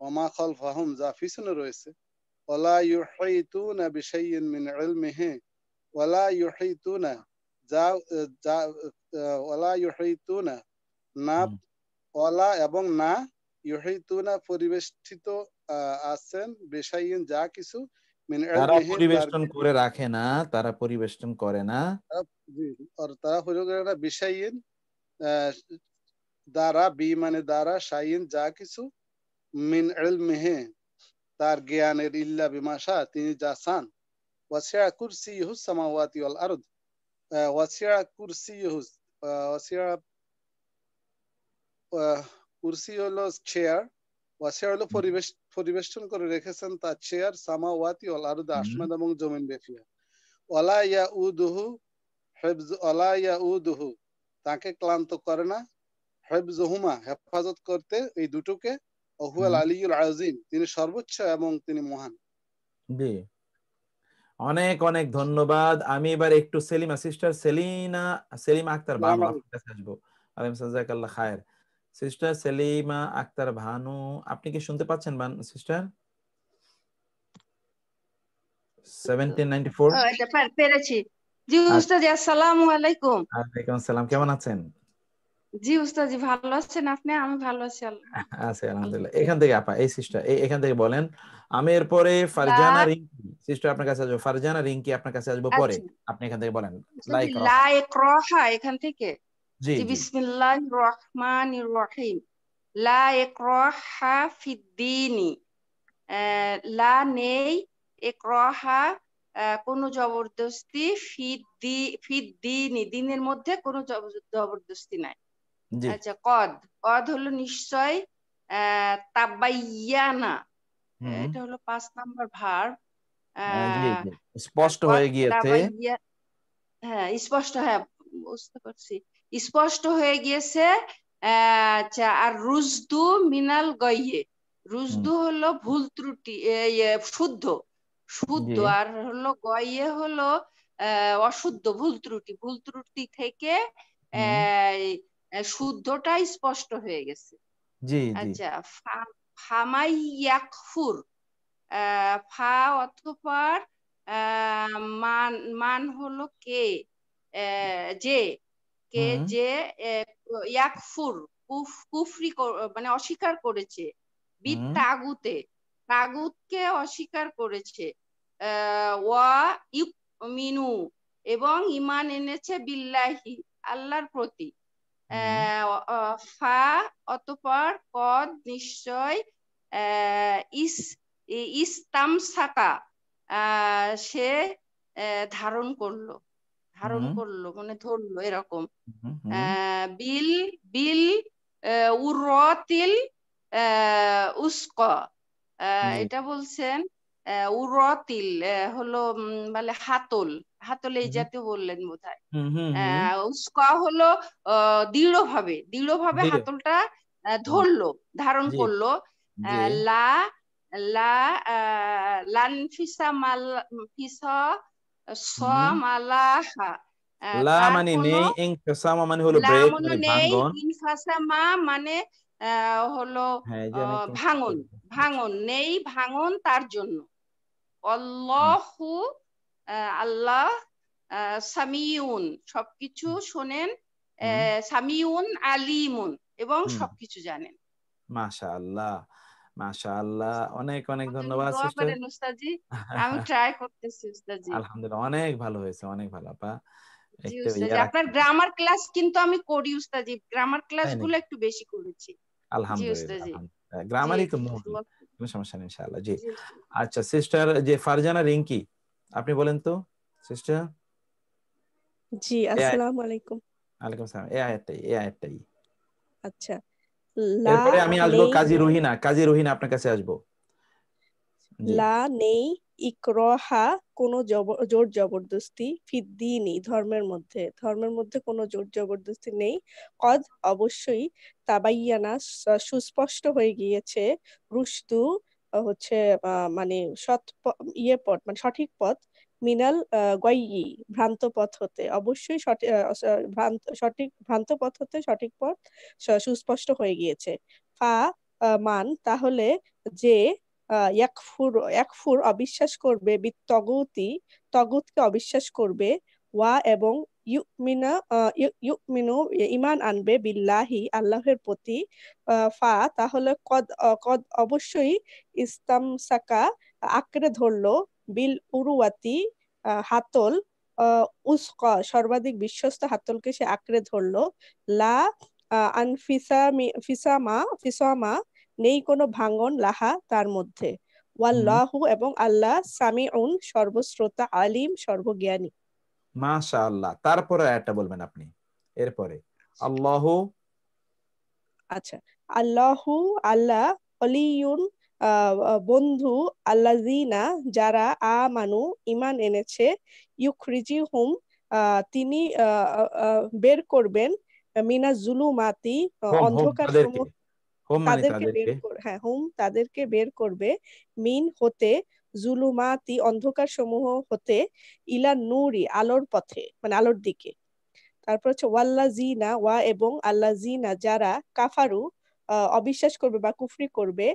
ওয়া মা খালফাহুম যা পিছনে রয়েছে। ওয়ালা ইউহিতুনা বিশাইইন মিন ইলমিহি, ওয়ালা ইউহিতুনা ওয়ালা ইউহিতুনা না, ওয়ালা এবং না, ইউহিতুনা পরিবেষ্টিত আছেন, বিশাইইন যা কিছু, মিন তারা ইলমিহি পরিবেষ্টন করে রাখে না, তারা পরিবেষ্টন করে না, তারা পরিবেষ্টন বিশাইইন দ্বারা, বি মানে দ্বারা, শাইইন যা কিছু, মিন ইলমিহি তার জ্ঞানের, ইল্লা বিমা শা তিনি যা চান। ওয়াসিয়া কুরসিয়ুহু সামাওয়াতি ওয়াল আরদ, ওয়াসিয়া কুরসিয়ুহু, ওয়াসিয়া কুরসি হলো চেয়ার, ওয়াসিয়া হলো পরিবেষ্টন করে রেখেছেন তার চেয়ার, সামাওয়াতি ওয়াল আরদ আসমান এবং জমিন ব্যাপিয়া। ওয়ালা ইয়াউদুহু হিফজ, ওয়ালা ইয়াউদুহু তাকে ক্লান্ত করে না, হিফজুহুমা হেফাজত করতে এই দুটোকে, ওহুয়াল আলিয়ুল আযীম তিনি সর্বোচ্চ এবং তিনি মহান। জি, অনেক অনেক ধন্যবাদ। আমি এবার একটু সেলিমা সিস্টার সেলিমা আক্তার ভানু আপনার কাছে আসবো। জাযাকাল্লাহ খায়ের। সিস্টার সেলিমা আক্তার ভানু, আপনি কি শুনতে পাচ্ছেন সিস্টার? 1794 পেরেছি। জি উস্তাদ, আসসালামু আলাইকুম। ওয়ালাইকুম আসসালাম, কেমন আছেন? জি উস্তাদ, জি ভালো আছেন আপনি? আমি ভালো আছি আলহামদুলিল্লাহ। এখান থেকে আপা, এই সিস্টার এখান থেকে বলেন। আমি এরপরে ফারজানা রিঙ্কি সিস্টার আপনার কাছে আসবো, ফারজানা রিঙ্কি আপনার কাছে আসবো পরে, আপনি এখান থেকে বলেন। লা ইকরাহা এখান থেকে। জি বিসমিল্লাহির রহমানির রহিম। লা ইকরাহা ফিদ্দীনি, লা নেই, ইকরাহা কোনো জবরদস্তি, ফিদ্দীনি দিনের মধ্যে কোনো জবরদস্তি নাই। আচ্ছা, কদ হলো নিশ্চয়, তাবাইয়ানা এটা হলো 5 নাম্বার ভার্ব, স্পষ্ট হয়ে গিয়েছে। হ্যাঁ স্পষ্ট, হ্যাঁ বুঝতে পারছি, স্পষ্ট হয়ে গিয়েছে। আচ্ছা, আর রুজদু মিনাল গইয়ে, রুজদু হলো ভুল ত্রুটি, শুদ্ধ, আর হলো গইয়ে হলো অশুদ্ধ, ভুল ত্রুটি থেকে শুদ্ধটা স্পষ্ট হয়ে গেছে। আচ্ছা, ফামাইয়াকফুর, ফা অথবা মান হলো কে, যে ইয়াকফুর কুফরি মানে অস্বীকার করেছে, তাগুতকে অস্বীকার করেছে, ওয়া ইউমিনু এবং ঈমান এনেছে, বিল্লাহি আল্লাহর প্রতি, ফা অতঃপর কদ নিশ্চয়, ইস্তামসাকা সে ধারণ করলো মানে ধরলো, এরকম। বিল উরতিল উস্কা, এটা বলছেন উরতিল হলো মানে হাতল এই জাতীয় বললেন বোধহয়। উস্কা হলো দৃঢ়ভাবে হাতলটা ধরলো, ধারণ করলো। লানফিসা মালাহা, লা মানে নেই, ইনফিসামা মানে হলো ব্রেক, মানে ভাঙন। ইনফাসামা মানে হলো ভাঙন নেই, ভাঙন তার জন্য। আল্লাহু আল্লাহ, সামিউন সবকিছু শোনেন, সামিউন আলিমুন এবং সবকিছু জানেন। মাশাআল্লাহ। মাশাআল্লাহ, অনেক অনেক ধন্যবাদ দোয়া সিস্টার। করেন উস্তাদজি, আমি ট্রাই করতেছি উস্তাদজি। আলহামদুলিল্লাহ, অনেক ভালো হয়েছে, অনেক ভালো আপা। জি একটু উস্তাদজি, ইয়ে আপনার রাখবেন। গ্রামার ক্লাস কিন্তু আমি করি উস্তাদজি, গ্রামার ক্লাস তাই গুলো নাকি? একটু বেশি করেছি। জি আলহামদুলিল্লাহ, উস্তাদজি। আলহামদুলিল্লাহ, জি গ্রামারই তো মূল, দোয়া- কোনো সমস্যা নেই ইনশাআল্লাহ। জি জি উস্তাদজি। আচ্ছা সিস্টার, যে ফারজানা রিঙ্কি, আপনি বলেন তো সিস্টার। জি, আসসালামু আলাইকুম। ওয়ালাইকুম সালাম। এই আয়াতটাই। আচ্ছা, লা এরপরে আমি আসবো নেই, কাজী রুহিনা, কাজী রুহিনা আপনার কাছে আসবো। জি লা নেই ইকরাহা, কোনো জোর জবরদস্তি, ফিদ্দিনি, ধর্মের মধ্যে কোনো জোর জবরদস্তি নেই। কদ, অবশ্যই, তাবাইয়ানা, সুস্পষ্ট হয়ে গিয়েছে, রুশদু, হচ্ছে মানে পথ, মানে সঠিক পথ, মিনাল গায়য়ি, ভ্রান্ত পথ হতে, অবশ্যই ভ্রান্ত পথ হতে সঠিক পথ সুস্পষ্ট হয়ে গিয়েছে। ফা, মান, তাহলে যে ইয়াকফুর অবিশ্বাস করবে, তগুতকে অবিশ্বাস করবে, ওয়া এবং ইউমিনু ঈমান আনবে, বিল্লাহি, আল্লাহর প্রতি, ফা, তাহলে কদ অবশ্যই, ইস্তামসাকা, আঁকড়ে ধরলো, বিল উরুয়াতি, হাতল, উসকা, সর্বাধিক বিশ্বস্ত হাতলকে সে আঁকড়ে ধরলো, লা ফিসামা, নেই কোনো ভাঙন, লাহা, তার মধ্যে, ওয়াল্লাহু, এবং আল্লাহ, সামিউন, সর্বশ্রোতা, আলিম, সর্বজ্ঞানী। মাশাআল্লাহ, তারপরে আয়াতটা বলবেন আপনি এরপরে। আল্লাহু, আচ্ছা, আল্লাহু, আল্লাহ, অলিয়ুন, বন্ধু, আল্লাযিনা, যারা, আমানু, ঈমান এনেছে, ইউখরিজুহুম, তিনি বের করবেন, মিনাজ জুলুমাতি, হোম অন্ধকার তাদেরকে, সমূহ, হোম মানে তাদেরকে, তাদেরকে বের করবে, মিন হতে, জুলুমাতি, অন্ধকার সমূহ হতে, ইলা নূরি, আলোর পথে, মানে আলোর দিকে। তারপর হচ্ছে ওয়াল্লাযিনা, ওয়া এবং আল্লাযিনা, যারা, কাফারু, অবিশ্বাস করবে বা কুফরি করবে,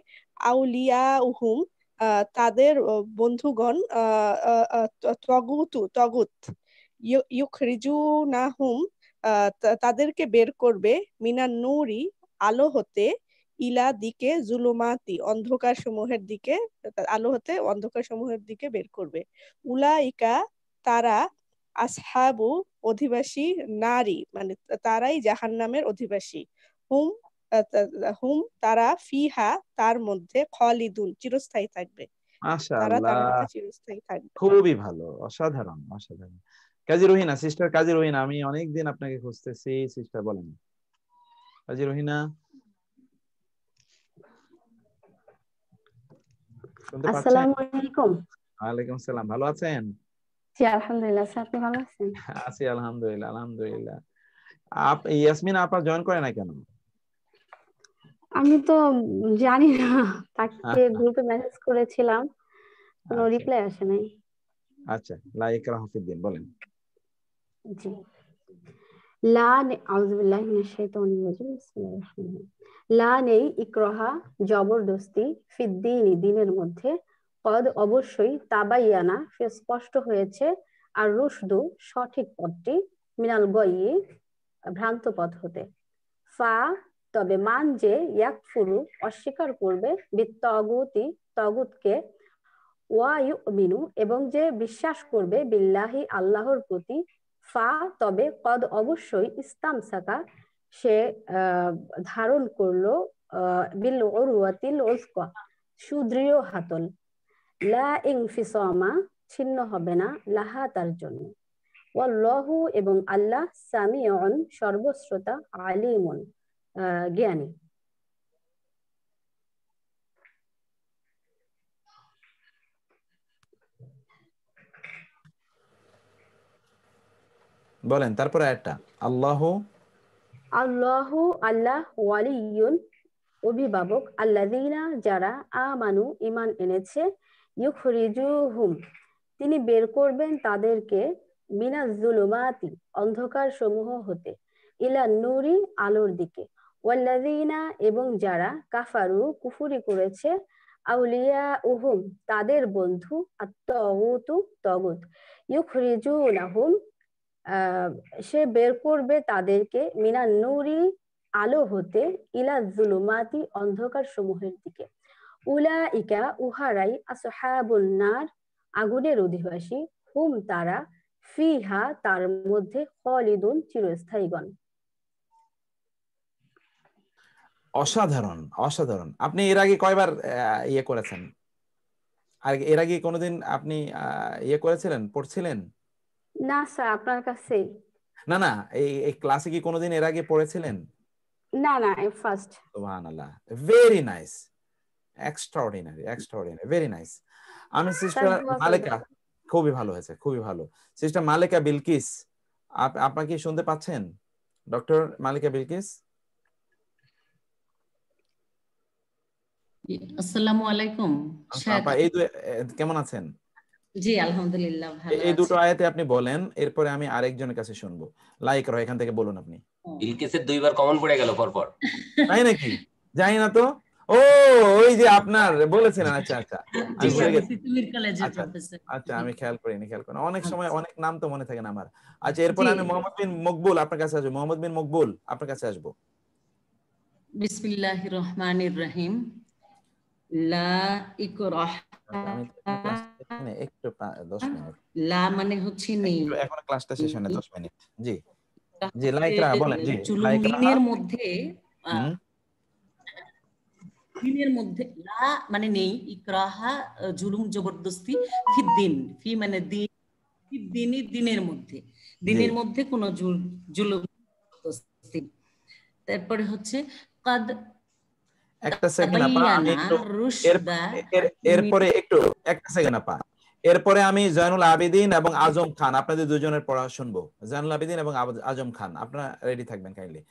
আউলিয়াউহুম, তাদের বন্ধুগণ, তগুত, ইউখরিজুনাহুম, তাদেরকে বের করবে, মিনান নূরি, আলো হতে, ইলা দিকে, জুলুমাতি, অন্ধকার সমূহের দিকে, আলো হতে অন্ধকার সমূহের দিকে বের করবে। উলাইকা, তারা, আসহাবু, অধিবাসী, নারী, মানে তারাই জাহান্নামের অধিবাসী, হুম, হুম, তারা, ফিহা, তার মধ্যে, খালিদুন, চিরস্থায়ী থাকবে, তারা তার মাশাআল্লাহ, মধ্যে চিরস্থায়ী থাকবে। খুবই ভালো, অসাধারণ অসাধারণ। কাজী রহিনা, সিস্টার কাজী রহিনা, আমি অনেকদিন আপনাকে খুঁজতেছি, সিস্টার বলেন। কাজী রহিনা, শুনতে পাচ্ছেন? আসসালামু আলাইকুম। ওয়ালাইকুম সালাম, ভালো আছেন? জি আলহামদুলিল্লাহ, স্যার আপনি ভালো আছেন? আছি আলহামদুলিল্লাহ, আলহামদুলিল্লাহ। ইয়াসমিন আপা জয়েন করে না কেন? আমি তো জানি না, তাকে গ্রুপে মেসেজ করেছিলাম, কোনো আচ্ছা রিপ্লাই আসে নাই। আচ্ছা, লা ইকরাহা ফিদ্দিন বলেন। জি, আউযু বিল্লাহি মিনাশ শাইতানির রাজিম, বিসমিল্লাহির রহমানির রহিম। লা নেই ইকরাহা, জবরদস্তি, ফিদ্দিনি, দিনের মধ্যে, কদ, অবশ্যই, তাবাইয়ানা, স্পষ্ট হয়েছে, আর রুশদু, সঠিক পথটি, মিনাল গয়ি, ভ্রান্ত পথ হতে, ফা, তবে, মান যে, ইয়াকফুরু, অস্বীকার করবে, বিত্তাগুতি, তাগুতকে, ওয়া ইউমিনু, এবং যে বিশ্বাস করবে, বিল্লাহি, আল্লাহর প্রতি, ফা, তবে, কদ, অবশ্যই, ইস্তামসাকা, সে ধারণ করলো, বিল উরওয়াতিল উসকা, সুদৃঢ় হাতল, লা ইনফিসামা, ছিন্ন হবে না, লাহা, তার জন্য, ওয়াল্লাহু, এবং আল্লাহ, সামিউন, সর্বশ্রোতা, আলিমুন, জ্ঞানী। বলেন তারপরে একটা। আল্লাহু, আল্লাহু, আল্লাহ, ওয়ালিয়ুন, অভিভাবক, আল্লাযীনা, যারা, আমানু, ঈমান এনেছে, ইউখরিজুহুম, তিনি বের করবেন তাদেরকে, মিনাজ জুলুমাতি, অন্ধকার সমূহ হতে, ইলা নূরি, আলোর দিকে, ওয়াল্লাযীনা, এবং যারা, কাফারু, কুফরি করেছে, আউলিয়াউহুম, তাদের বন্ধু, আত-তাগুতু, তাগুত, ইউখরিজুনাহুম, সে বের করবে তাদেরকে, মিনান নূরি, আলো হতে, ইলা জুলুমাতি, অন্ধকার সমূহের দিকে, উলাইকা উহারাই আসহাবুন নার আগুনের অধিবাসী, হুম তারা, ফিহা তার মধ্যে, খালিদুন চিরস্থায়ীগণ। অসাধারণ, অসাধারণ। আপনি এর আগে কয়বার ইয়ে করেছেন? আর এর আগে কোনোদিন আপনি ইয়ে করেছিলেন, পড়ছিলেন? না স্যার, আপনার কাছেই। না না, এই ক্লাসে কি কোনোদিন এর আগে পড়েছিলেন? না না, ফার্স্ট। সুবহানাল্লাহ, very nice, extraordinary, extraordinary, very nice. আমি সিস্টার মালেকা, খুবই ভালো হয়েছে, খুবই ভালো। সিস্টার মালেকা বিলকিস, আপনারা কি শুনতে পাচ্ছেন? ডক্টর মালেকা বিলকিস, আসসালামু আলাইকুম। এই কেমন আছেন? জি আলহামদুলিল্লাহ ভালো আছি। এই দুটো আয়াতে আপনি বলেন, এরপরে আমি আরেকজনের কাছে শুনবো। লাইক রয়, এখান থেকে বলুন আপনি। বিলকিসের দুইবার কমন পড়ে গেল পরপর, তাই নাকি? জানি না তো। ও ওই যে আপনার বলেছিলেন, আচ্ছা আচ্ছা আমি ভুলে গেছি। আচ্ছা আমি খেয়াল করিনি, অনেক সময় অনেক নাম তো মনে থাকে না আমার। আচ্ছা এরপরে আমি মোহাম্মদ বিন মকবুল আপনার কাছে আসবো। মোহাম্মদ বিন মকবুল আপনার কাছে আসবো। বিসমিল্লাহির রহমানির রহিম। লা ইকরাহ, একটু 10 মিনিট। লা মানে হচ্ছে নেই, এখন ক্লাসটা শেষ হয় না, 10 মিনিট। জি জি, লাইকরা বলেন। জি লাইকরা দিনের মধ্যে লা মানে নেই, ইকরাহা জুলুম জবরদস্তি, ফিদ্দিন, ফি মানে দিন, ফিদ্দিনি দিনের মধ্যে, দিনের মধ্যে কোনো জুলুম জবরদস্তি। তারপরে হচ্ছে কাদ, একটা সেকেন্ড আপা, আমি একটু এরপরে একটু একটা সেকেন্ড আপা, এরপরে আমি জয়নুল আবেদিন এবং আজম খান আপনাদের দুজনের পড়া শুনবো। জয়নুল আবেদিন এবং আজম খান, আপনারা রেডি থাকবেন কাইন্ডলি।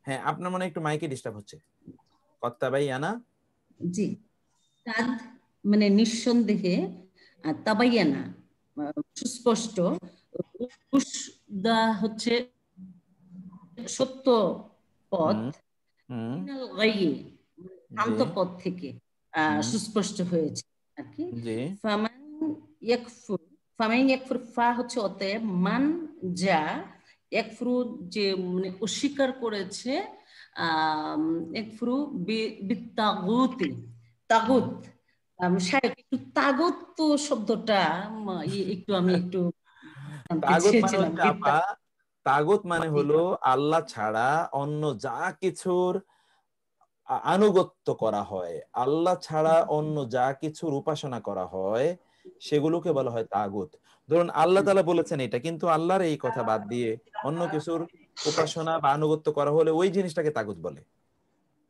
হ্যাঁ, আপনার মনে একটু মাইকে ডিস্টার্ব হচ্ছে। কত্তাবাইয়ানা, জি, কাদ মানে নিঃসন্দেহে, তাবাইয়ানা সুস্পষ্ট, রুশদা হচ্ছে সত্য পথ, মিনাল গায়ি ভ্রান্ত পথ থেকে সুস্পষ্ট হয়েছে আর কি। ফামান ইয়াকফুর, ফামান ইয়াকফুর, ফা হচ্ছে অতএব, মান যা, ইয়াকফুরু যে মানে অস্বীকার করেছে, ইয়াকফুরু বিত্তাগুতি, তাগুত, একটু তাগুত তো শব্দটা একটু আমি একটু তাগুত মানে হলো আল্লাহ ছাড়া অন্য যা কিছুর আনুগত্য করা হয়, আল্লাহ ছাড়া অন্য যা কিছুর উপাসনা করা হয় সেগুলোকে বলা হয় তাগুত। ধরুন আল্লাহ তাআলা বলেছেন এটা, কিন্তু আল্লাহর এই কথা বাদ দিয়ে অন্য কিছুর উপাসনা বা আনুগত্য করা হলে ওই জিনিসটাকে তাগুত বলে।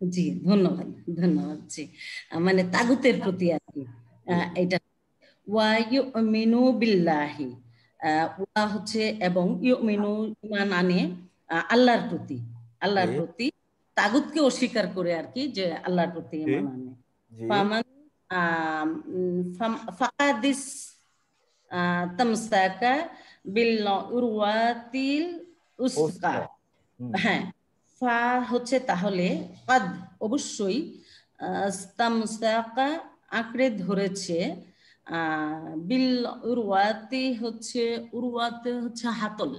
জি ধন্যবাদ, ধন্যবাদ। জি মানে তাগুতের প্রতি আর কি এটা। ওয়া ইউমিনু বিল্লাহি, ওয়া হচ্ছে এবং ইউমিনু ঈমান আনে আল্লাহর প্রতি, আল্লাহর প্রতি, তাগুতকে অস্বীকার করে আর কি, যে আল্লাহর প্রতি ঈমান আনে। ফামান ফাকাদিস তামসাকা বিল উরওয়াতিল উসকা। হ্যাঁ, ফা হচ্ছে তাহলে, কাদ অবশ্যই, তামসাকা আঁকড়ে ধরেছে, বিল উরওয়াতি হচ্ছে, উরওয়াতে হচ্ছে হাতল,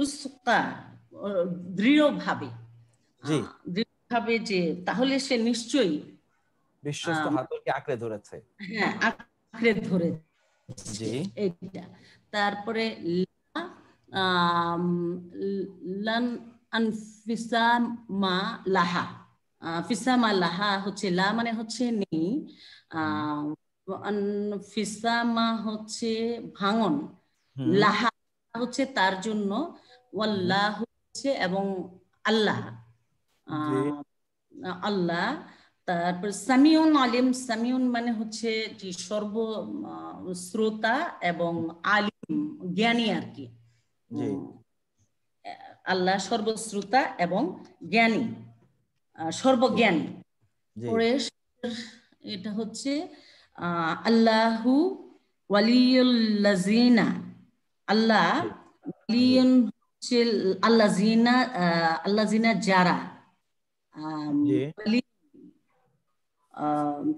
উসকা দৃঢ়ভাবে, দৃঢ়ভাবে, যে তাহলে সে নিশ্চয়ই বিশ্বস্ত হাতলকে আঁকড়ে ধরেছে। হ্যাঁ, আঁকড়ে ধরেছে এইটা। তারপরে লান আনফিসামা লাহা, ফিসামা লাহা হচ্ছে লা মানে হচ্ছে নেই, আনফিসামা হচ্ছে ভাঙন, লাহা হচ্ছে তার জন্য, ওয়াল্লাহ হচ্ছে এবং আল্লাহ, আল্লাহ। তারপর সামিউন আলিম, সামিউন মানে হচ্ছে যে সর্ব শ্রোতা এবং আলিম জ্ঞানী আর কি। আল্লাহ সর্বশ্রোতা এবং জ্ঞানী, সর্বজ্ঞানী। পরে এটা হচ্ছে আল্লাহু ওয়ালিউল্লাযিনা, আল্লাহ ওয়ালিউন হচ্ছে আল্লাযিনা, আল্লাযিনা যারা,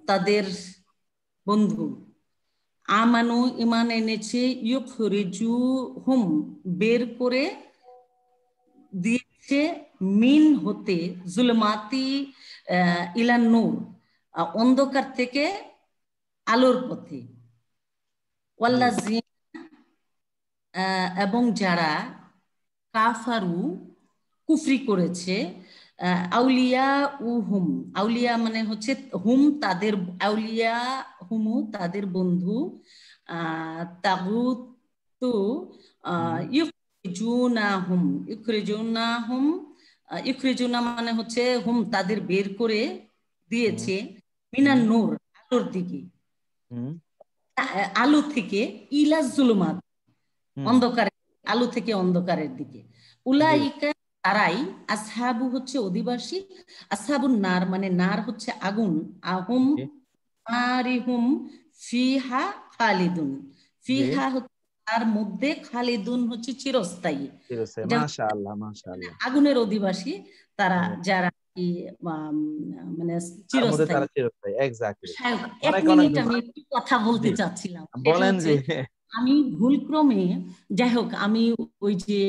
তাদের বন্ধু, আমানু ঈমান এনেছে, ইউখরিজুহুম বের করে দিয়েছে, মিন হতে, জুলমাতি ইলান নূর অন্ধকার থেকে আলোর পথে, এবং যারা কাফারু কুফরি করেছে, আউলিয়া উ হুম, আউলিয়া মানে হচ্ছে হুম তাদের, আউলিয়া হুমু তাদের বন্ধু, তাগুত তো ইউখরিজুনা মানে হচ্ছে হুম তাদের বের করে দিয়েছে, মিনান নূর আলোর দিকে, আলো থেকে, ইলা জুলুমাত অন্ধকার, আলো থেকে অন্ধকারের দিকে, উলাইকা তারাই, আসহাবু হচ্ছে অধিবাসী, আসহাবুন নার মানে নার হচ্ছে আগুন, আহুম নারিহুম ফিহা খালিদুন, ফিহা হচ্ছে তার মধ্যে, খালিদুন হচ্ছে চিরস্থায়ী, মাশাআল্লাহ মাশাআল্লাহ, আগুনের অধিবাসী তারা, যারা কি মানে চিরস্থায়ী। এক্স্যাক্টলি। এক মিনিট আমি একটু কথা বলতে চাচ্ছিলাম, বলেন যে আমি ভুলক্রমে, যাই হোক আমি ওই যে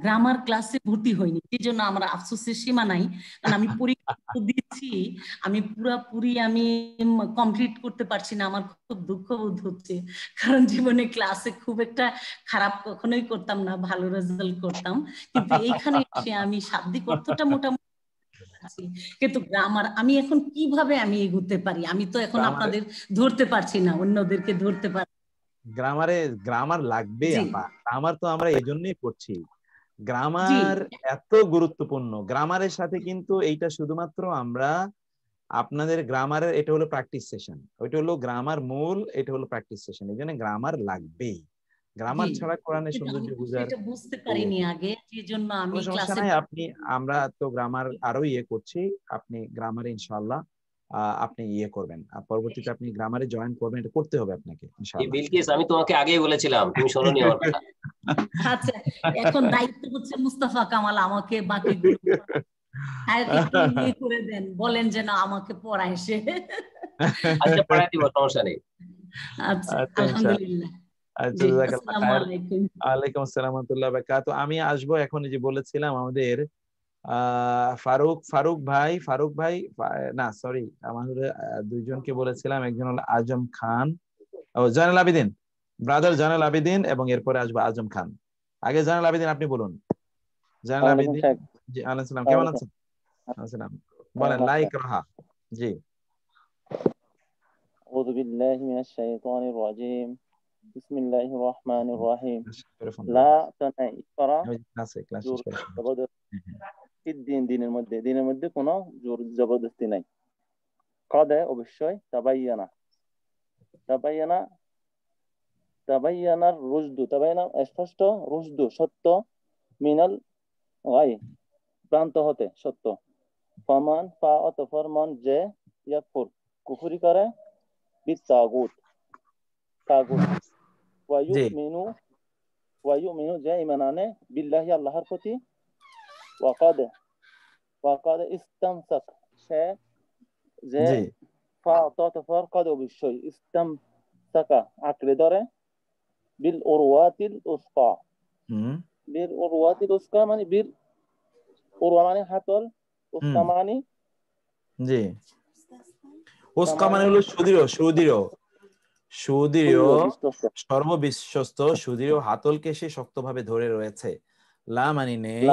গ্রামার ক্লাসে ভর্তি হইনি, সেই জন্য আমার আফসোসের সীমা নাই, কারণ আমি পরীক্ষা দিচ্ছি, আমি পুরাপুরি আমি কমপ্লিট করতে পারছি না, আমার খুব দুঃখ বোধ হচ্ছে, কারণ জীবনে ক্লাসে খুব একটা খারাপ কখনোই করতাম না, ভালো রেজাল্ট করতাম, কিন্তু এইখানে এসে আমি শাব্দিক অর্থটা মোটামুটি, কিন্তু গ্রামার আমি এখন কিভাবে আমি এগোতে পারি, আমি তো এখন আপনাদের ধরতে পারছি না, অন্যদেরকে ধরতে পারি। গ্রামার লাগবে আপা, গ্রামার তো আমরা এজন্যই পড়ছি, গ্রামার এত গুরুত্বপূর্ণ। গ্রামারের সাথে কিন্তু এইটা শুধুমাত্র আমরা আপনাদের গ্রামারের, এটা হলো প্র্যাকটিস সেশন, ওইটা হলো গ্রামার মূল, এটা হলো প্র্যাকটিস সেশন, এই জন্য গ্রামার লাগবেই। গ্রামার ছাড়া কোরআনের সৌন্দর্য বুঝার বুঝতে পারিনি আগে, যেজন্য আমি ক্লাসে, আপনি, আমরা তো গ্রামার আরো করছি, আপনি গ্রামারে ইনশাআল্লাহ আপনি করবেন, পরবর্তীতে আপনি গ্রামারে জয়েন করবেন, এটা করতে হবে আপনাকে ইনশাআল্লাহ। বিলকিস আমি তোমাকে আগেই বলেছিলাম, তুমি শোনোনি আমার কথা। আচ্ছা, এখন দায়িত্ব হচ্ছে মুস্তাফা কামাল আমাকে বাকিগুলো করে দেন, বলেন যেন আমাকে পড়ায় সে। আচ্ছা পড়াই দিব, সমস্যা নেই। আচ্ছা আলহামদুলিল্লাহ। ওয়ালাইকুম আসসালাম ওয়া রাহমাতুল্লাহি ওয়া বারাকাতুহু। আমি আসবো এখন, যে বলেছিলাম আমাদের ফারুক ভাই না সরি, আমাদের দুইজনকে বলেছিলাম, একজন হলো আজম খান, ও জয়নুল আবেদিন, ব্রাদার জয়নুল আবেদিন, এবং এরপরে আসবো আজম খান। আগে জয়নুল আবেদিন আপনি বলুন। জয়নুল আবেদিন, জি আলাইকুম সালাম, কেমন আছেন? আসসালাম, বলেন লা ইকরাহা। জি আউযু বিল্লাহি মিনাশ শাইতানির রাজিম, বিসমিল্লাহির রহমানির রহিম, লা তানাইকরা দিনের মধ্যে, দিনের মধ্যে কোনো জোর জবরদস্তি নাই, কদে অবশ্যই, তাবাইয়ানার রুশদু, তাবাইয়ানা স্পষ্ট, রুশদু সত্য, মিনাল গাই ভ্রান্ত হতে সত্য, ফামান ফরমান যে ইয়াকফুর কুফরি করে, বিত্তাগুত তাগুত, ওয়ায়ুমিনু যে ঈমান আনে, বিল্লাহি আল্লাহর প্রতি, ওয়াকাদ ইস্তামসাক সে যে, কদ অবশ্যই, ইস্তামসাকা আঁকড়ে ধরে, বিল উরওয়াতিল উসকা, বিল উরওয়াতিল উসকা মানে বিল উরওয়া মানে হাতল, উসকা মানে, জি উসকা মানে হলো সুদৃঢ় সর্ববিশ্বস্ত সুদৃঢ় হাতলকে সে শক্তভাবে ধরে রয়েছে। লা মানে নেই,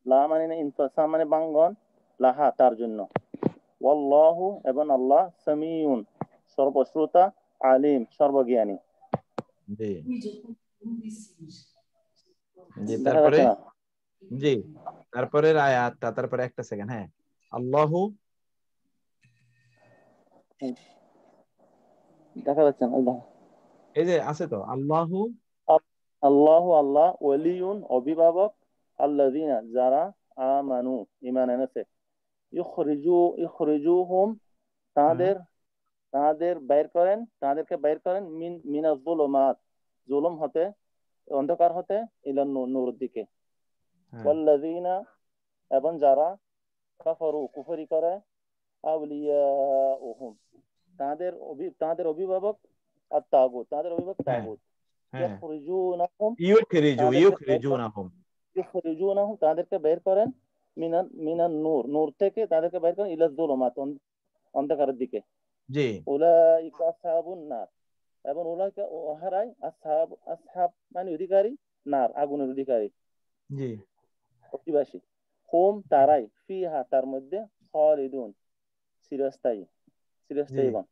লা মানে নেই, ইনফাসা মানে বাঙ্গন, লাহা তার জন্য, ওয়াল্লাহু এবং আল্লাহ, সামিউন সর্বশ্রোতা, আলিম সর্বজ্ঞানী। তারপরের আয়াতটা, তারপরে একটা সেকেন্ড, হ্যাঁ, আল্লাহু দেখা যাচ্ছে না, এই যে আছে তো, আল্লাহু আল্লাহ ওয়ালিউন অভিভাবক, আল্লাযিনা যারা, আমানু ঈমান এনেছে, ইখরিজুহুম তাদেরকে বাইর করেন, মিনাজ যুলুমাত জুলুম হতে, অন্ধকার হতে, ইলান নূরের দিকে, ওয়াল্লাযিনা এবং যারা, কাফারু কুফরি করে, আউলিয়াউহুম তাদের অভিভাবক, আত-তাগুত তাদের অভিভাবক তাগুত, ইখরিজুনাহুম তাদেরকে বের করেন, মিনান নূর থেকে তাদেরকে বের করেন, ইলা যুলুমাত অন্ধকারের দিকে। জি উলাইকা আসহাবুন নার, এবং উলাইকা ওহারাই আসহাব মানে অধিকারী, নার আগুনের অধিকারী, জি অধিবাসী। হুম তারাই, ফিহা তার মধ্যে, খালিদুন চিরস্থায়ী, চিরস্থায়ীগণ।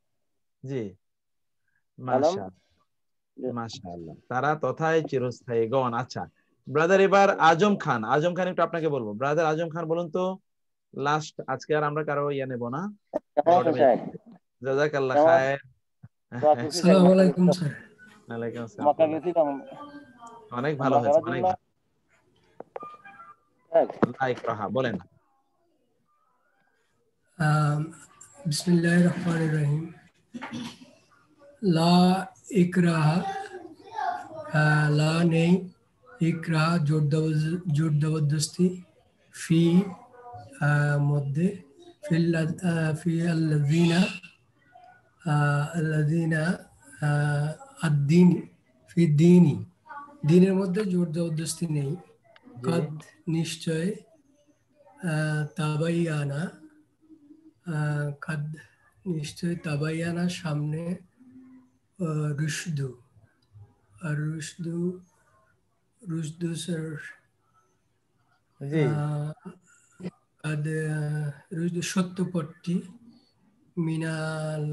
জি আলম মাশাআল্লাহ, তারা তথায় চিরস্থায়ীগণ। আচ্ছা ব্রাদার, এবার আজম খান একটু আপনাকে বলবো। ব্রাদার আজম খান বলুন তো, লাস্ট, আজকে আর আমরা কারো ইয়া নেব না। জাযাকাল্লাহ খায়ের। আসসালামু আলাইকুম স্যার। ওয়ালাইকুম আসসালাম। অনেক ভালো হয়েছে, অনেক ভালো। লাইক রাহা বলেন। বিসমিল্লাহির রহমানির রহিম। লা ইকরাহা, লা নেই, ইকরাহা জোর জবরদস্তি, ফি মধ্যে, ফি আল্লাযিনা আদ-দীন, ফি দীনি দিনের মধ্যে জোর জবরদস্তি নেই। কাদ নিশ্চয়, তাবাইয়ানা, কাদ নিশ্চয়, তাবাইয়ানা সামনে, রুশদু, আর রুশদু স্যার, কাদ রুশদু সত্যপট্টি, মিনাল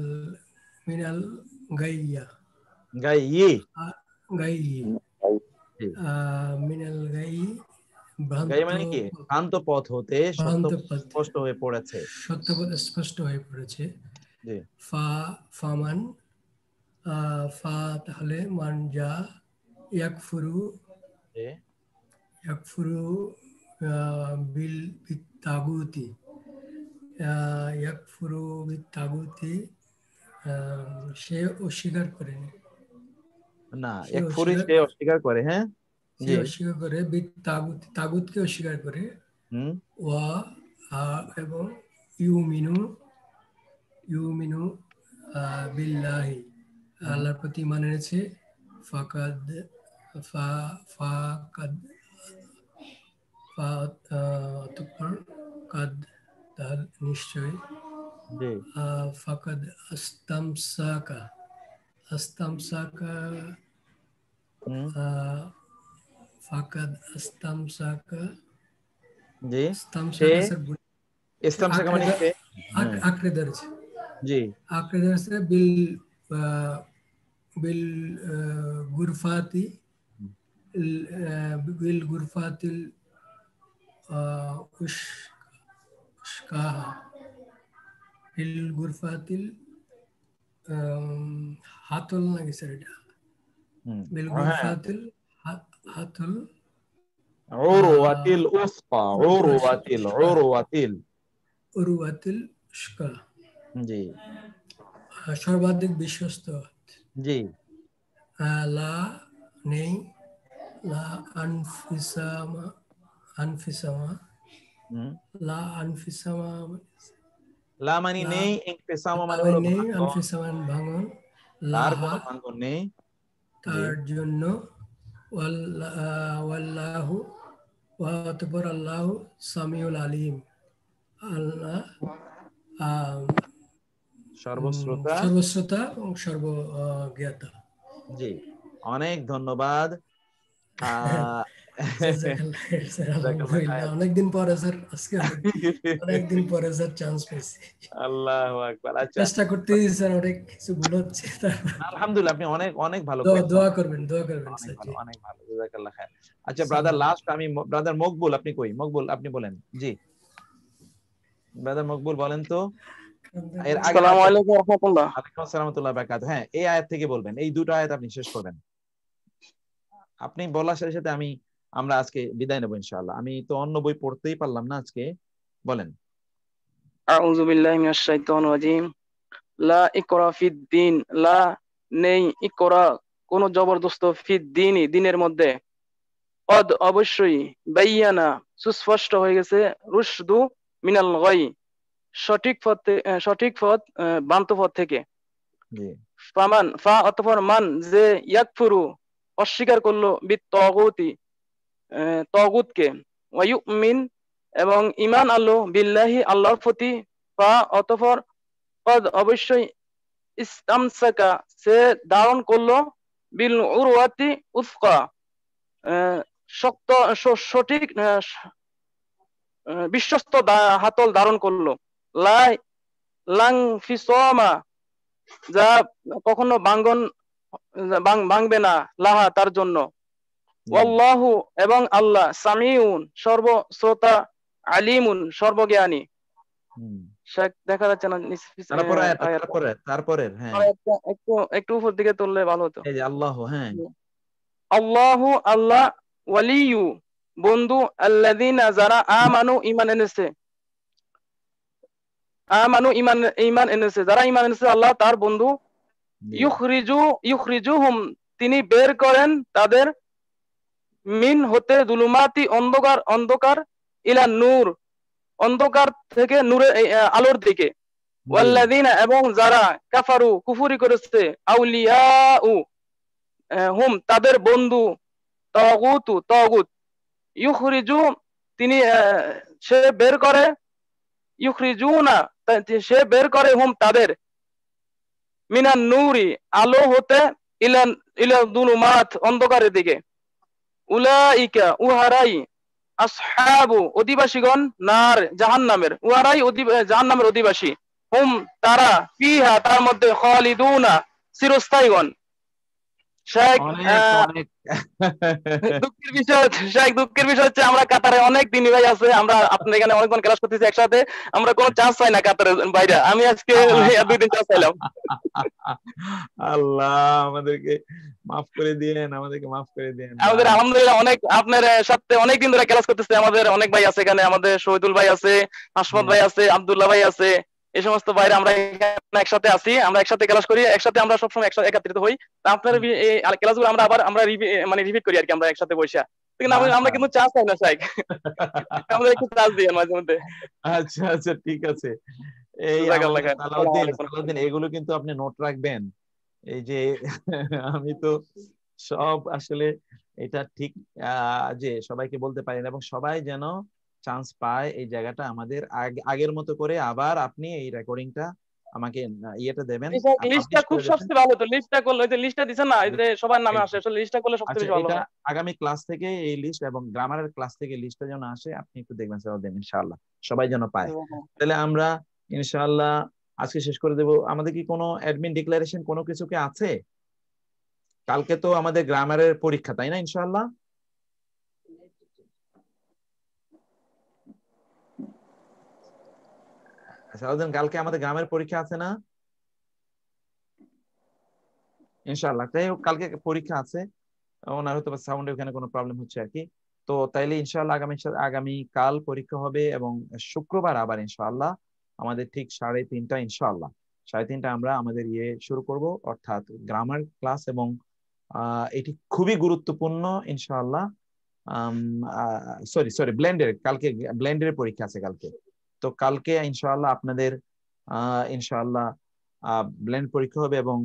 গাইয়া, মিনাল গাই, গাই মানে কি? ভ্রান্ত পথ হতে স্পষ্ট হয়ে পড়েছে, সত্য পথ স্পষ্ট হয়ে পড়েছে। ফামান, ফা তাহলে মান যা, ইয়াকফুরু বিল তাগুতি, ইয়াকফুরু বিল তাগুতি, সে অস্বীকার করে না, ইয়াকফুরু সে অস্বীকার করে, হ্যাঁ সে অস্বীকার করে, বিল তাগুতি তাগুতকে অস্বীকার করে, ওয়া এবং ইউমিনু বিল্লাহি আল্লাহর প্রতি ঈমান এনেছে, ফাকাদ অতঃপর, কাদ তার নিশ্চয়, ফাকাদ আস্তামসাকা, ফাকাদ আস্তামসাকা, মানে আঁকড়ে ধরেছে, আঁকড়ে ধরেছে, বিল গুরফাতিল উশকাহা, বিল গুরফাতিল হাতল নাকি স্যার এটা, বিল গুরফাতিল হাতল, উরওয়াতিল উসকা, উরওয়াতিল উশকা, জি সর্বাধিক বিশ্বস্ত, জি। লা নেই, লা আনফিসামা, লা আনফিসামা, লা মানে নেই, ইনফিসামা মানে হলো আনফিসামান ভাঙন, লাহা ভাঙন নেই তার জন্য, ওয়াল্লাহু অতঃপর আল্লাহ সামিউল আলিম, আল্লাহ সর্বশ্রোতা এবং সর্বজ্ঞাতা। জি অনেক ধন্যবাদ। অনেকদিন পরে স্যার, আজকে অনেকদিন পরে স্যার চান্স পেয়েছি। আল্লাহু আকবার। আচ্ছা, চেষ্টা করতেছি স্যার, অনেক কিছু ভুল হচ্ছে। আলহামদুলিল্লাহ, আপনি অনেক ভালো দোয়া করবেন স্যার। অনেক ভালো, জাযাকাল্লাহ খায়ের। আচ্ছা ব্রাদার, লাস্ট আমি ব্রাদার মকবুল, আপনি কই? মকবুল আপনি বলেন। জি ব্রাদার মকবুল বলেন তো। আসসালামু আলাইকুম ওয়া রাহমাতুল্লাহ। ওয়ালাইকুম আসসালাম ওয়া রাহমাতুল্লাহি ওয়া বারাকাতুহু। হ্যাঁ, এই আয়াত থেকে বলবেন, এই দুটো আয়াত আপনি শেষ করবেন। আপনি বলার সাথে সাথে আমরা আজকে বিদায় নেব ইনশাআল্লাহ। আমি তো অন্য বই পড়তেই পারলাম না আজকে, বলেন। আউযু বিল্লাহি মিনাশ শাইতানির রাজিম। লা ইকরা ফিদ দ্বীন, লা নেই, ইকরা কোন জবরদস্ত, ফিদ দ্বীনি দিনের মধ্যে, কদ অবশ্যই, বায়ানা সুস্পষ্ট হয়ে গেছে, রুশদু মিনাল গাই সঠিক পথ ভ্রান্ত পথ থেকে। ফামান ফা অতঃপর মান যে, ইয়াকফুরু অস্বীকার করলো, বিত তাগুতি তাগুতকে, ওয়া ইউমিন এবং ঈমান আনলো, বিল্লাহি আল্লাহর প্রতি, ফা অতঃপর কদ অবশ্যই ইস্তামসাকা সে ধারণ করলো বিল উরওয়াতি উসকা শক্ত সঠিক বিশ্বস্ত হাতল ধারণ করলো লাং ফিসমা যা কখনো ভাঙবে না লাহা তার জন্য। আল্লাহু এবং আল্লাহ সামিউন সর্বশ্রোতা আলিমুন সর্বজ্ঞানী। দেখা যাচ্ছে না তারপরে একটু উপর দিকে তুললে ভালো হতো। এই যে আল্লাহ, হ্যাঁ, আল্লাহু আল্লাহ ওয়ালিয়ু বন্ধু আল্লাযিনা যারা আমানু ঈমান এনেছে যারা ঈমান এনেছে আল্লাহ তার বন্ধু। ইউখরিজুহুম তিনি বের করেন তাদের মিন হতে যুলুমাতি অন্ধকার ইলা নূর অন্ধকার থেকে নূরের আলোর দিকে। ওয়াল্লাযিনা এবং যারা কাফারু কুফরি করেছে আউলিয়াউ হুম তাদের বন্ধু তাগুত ইউখরিজু তিনি সে বের করে ইউখরিজুনা সে বের করে হুম তাদের মিনান নূরি আলো হতে ইলা যুলুমাত অন্ধকারের দিকে। উলাইকা উহারাই আসহাবু অধিবাসীগণ নার জাহান্নামের উহারাই জাহান্নামের অধিবাসী। হুম তারা ফিহা তার মধ্যে খালিদুনা চিরস্থায়ীগণ। দুঃখের বিষয় হচ্ছে আমরা কাতারে অনেক দিনই ভাই আছে, আমরা আপনার এখানে অনেকক্ষণ ক্লাস করতেছি একসাথে, আমরা কোনো চান্স পাই না কাতারের বাইরে। আমি আজকে 2 দিন চান্স পাইলাম। আল্লাহ আমাদেরকে মাফ করে দিয়েন, আমাদের আলহামদুলিল্লাহ অনেক আপনার সাথে অনেক দিন ধরে ক্লাস করতেছে। আমাদের অনেক ভাই আছে এখানে, আমাদের শহীদুল ভাই আছে, হাসমত ভাই আছে, আব্দুল্লাহ ভাই আছে, এই সমস্ত ভাইরা আমরা একসাথে আছি, আমরা একসাথে ক্লাস করি, একসাথে আমরা সবসময় একত্রিত হই। আপনার এই ক্লাসগুলো আমরা রিপিট করি আর কি, আমরা একসাথে বসে। আমরা কিন্তু চান্স পাই না শাইখ, আমরা একটু চান্স দিই মাঝে মধ্যে। আচ্ছা ঠিক আছে। এই এগুলো কিন্তু আপনি নোট রাখবেন। এই যে আমি তো সব আসলে এটা ঠিক যে সবাইকে বলতে পারি না, এবং সবাই যেন চান্স পায় এই জায়গাটা আমাদের আগের মতো করে। আবার আপনি এই রেকর্ডিংটা আমাকে ইয়েটা দেবেন, লিস্টটা খুব সবচেয়ে ভালো। তো লিস্টটা করলে যে লিস্টটা দিছেন না, যে সবার নামে আসে, আসলে লিস্টটা করলে সবচেয়ে ভালো হয়। আগামী ক্লাস থেকে এই লিস্ট এবং গ্রামারের ক্লাস থেকে লিস্টটা যেন আসে, আপনি একটু দেখবেন স্যার, ইনশাআল্লাহ সবাই যেন পায়। তাহলে আমরা ইনশাআল্লাহ আজকে শেষ করে দেব। আমাদের কি কোনো অ্যাডমিন ডিক্লারেশন কোনো কিছু কি আছে? কালকে তো আমাদের গ্রামারের পরীক্ষা, তাই না? ইনশাআল্লাহ সারাদিন কালকে আমাদের গ্রামের পরীক্ষা আছে না? ইনশাআল্লাহ তাই কালকে পরীক্ষা আছে। ওনার হয়তো সাউন্ডে ওখানে কোনো প্রবলেম হচ্ছে আর কি। তো তাইলে ইনশাআল্লাহ আগামী কাল পরীক্ষা হবে, এবং শুক্রবার আবার ইনশাআল্লাহ আমাদের ঠিক 3:30 ইনশাআল্লাহ 3:30 আমরা আমাদের শুরু করব, অর্থাৎ গ্রামার ক্লাস। এবং এটি খুবই গুরুত্বপূর্ণ ইনশাআল্লাহ। সরি ব্লেন্ডের, কালকে ব্লেন্ডের পরীক্ষা আছে কালকে। তো কালকে ইনশাআল্লাহ আপনাদের ইনশাআল্লাহ ব্লেন্ড পরীক্ষা হবে, এবং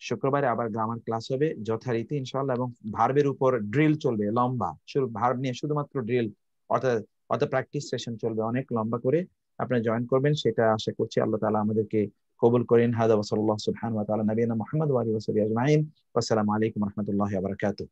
শুক্রবারে আবার গ্রামার ক্লাস হবে যথারীতি ইনশাআল্লাহ। এবং ভার্বের উপর ড্রিল চলবে লম্বা, ভার্ব নিয়ে শুধুমাত্র ড্রিল, অর্থাৎ প্র্যাকটিস সেশন চলবে অনেক লম্বা করে। আপনারা জয়েন করবেন সেটা আশা করছি। আল্লাহ তাআলা আমাদেরকে কবুল করেন। হাদা ওয়া সাল্লাল্লাহু সুবহানাহু ওয়া তাআলা নবিয়ানা মুহাম্মদ ওয়া আলিহি ওয়া সাহবিহি আজমাইন। আসসালামু আলাইকুম ওয়া রাহমাতুল্লাহি ওয়া বারাকাতুহু।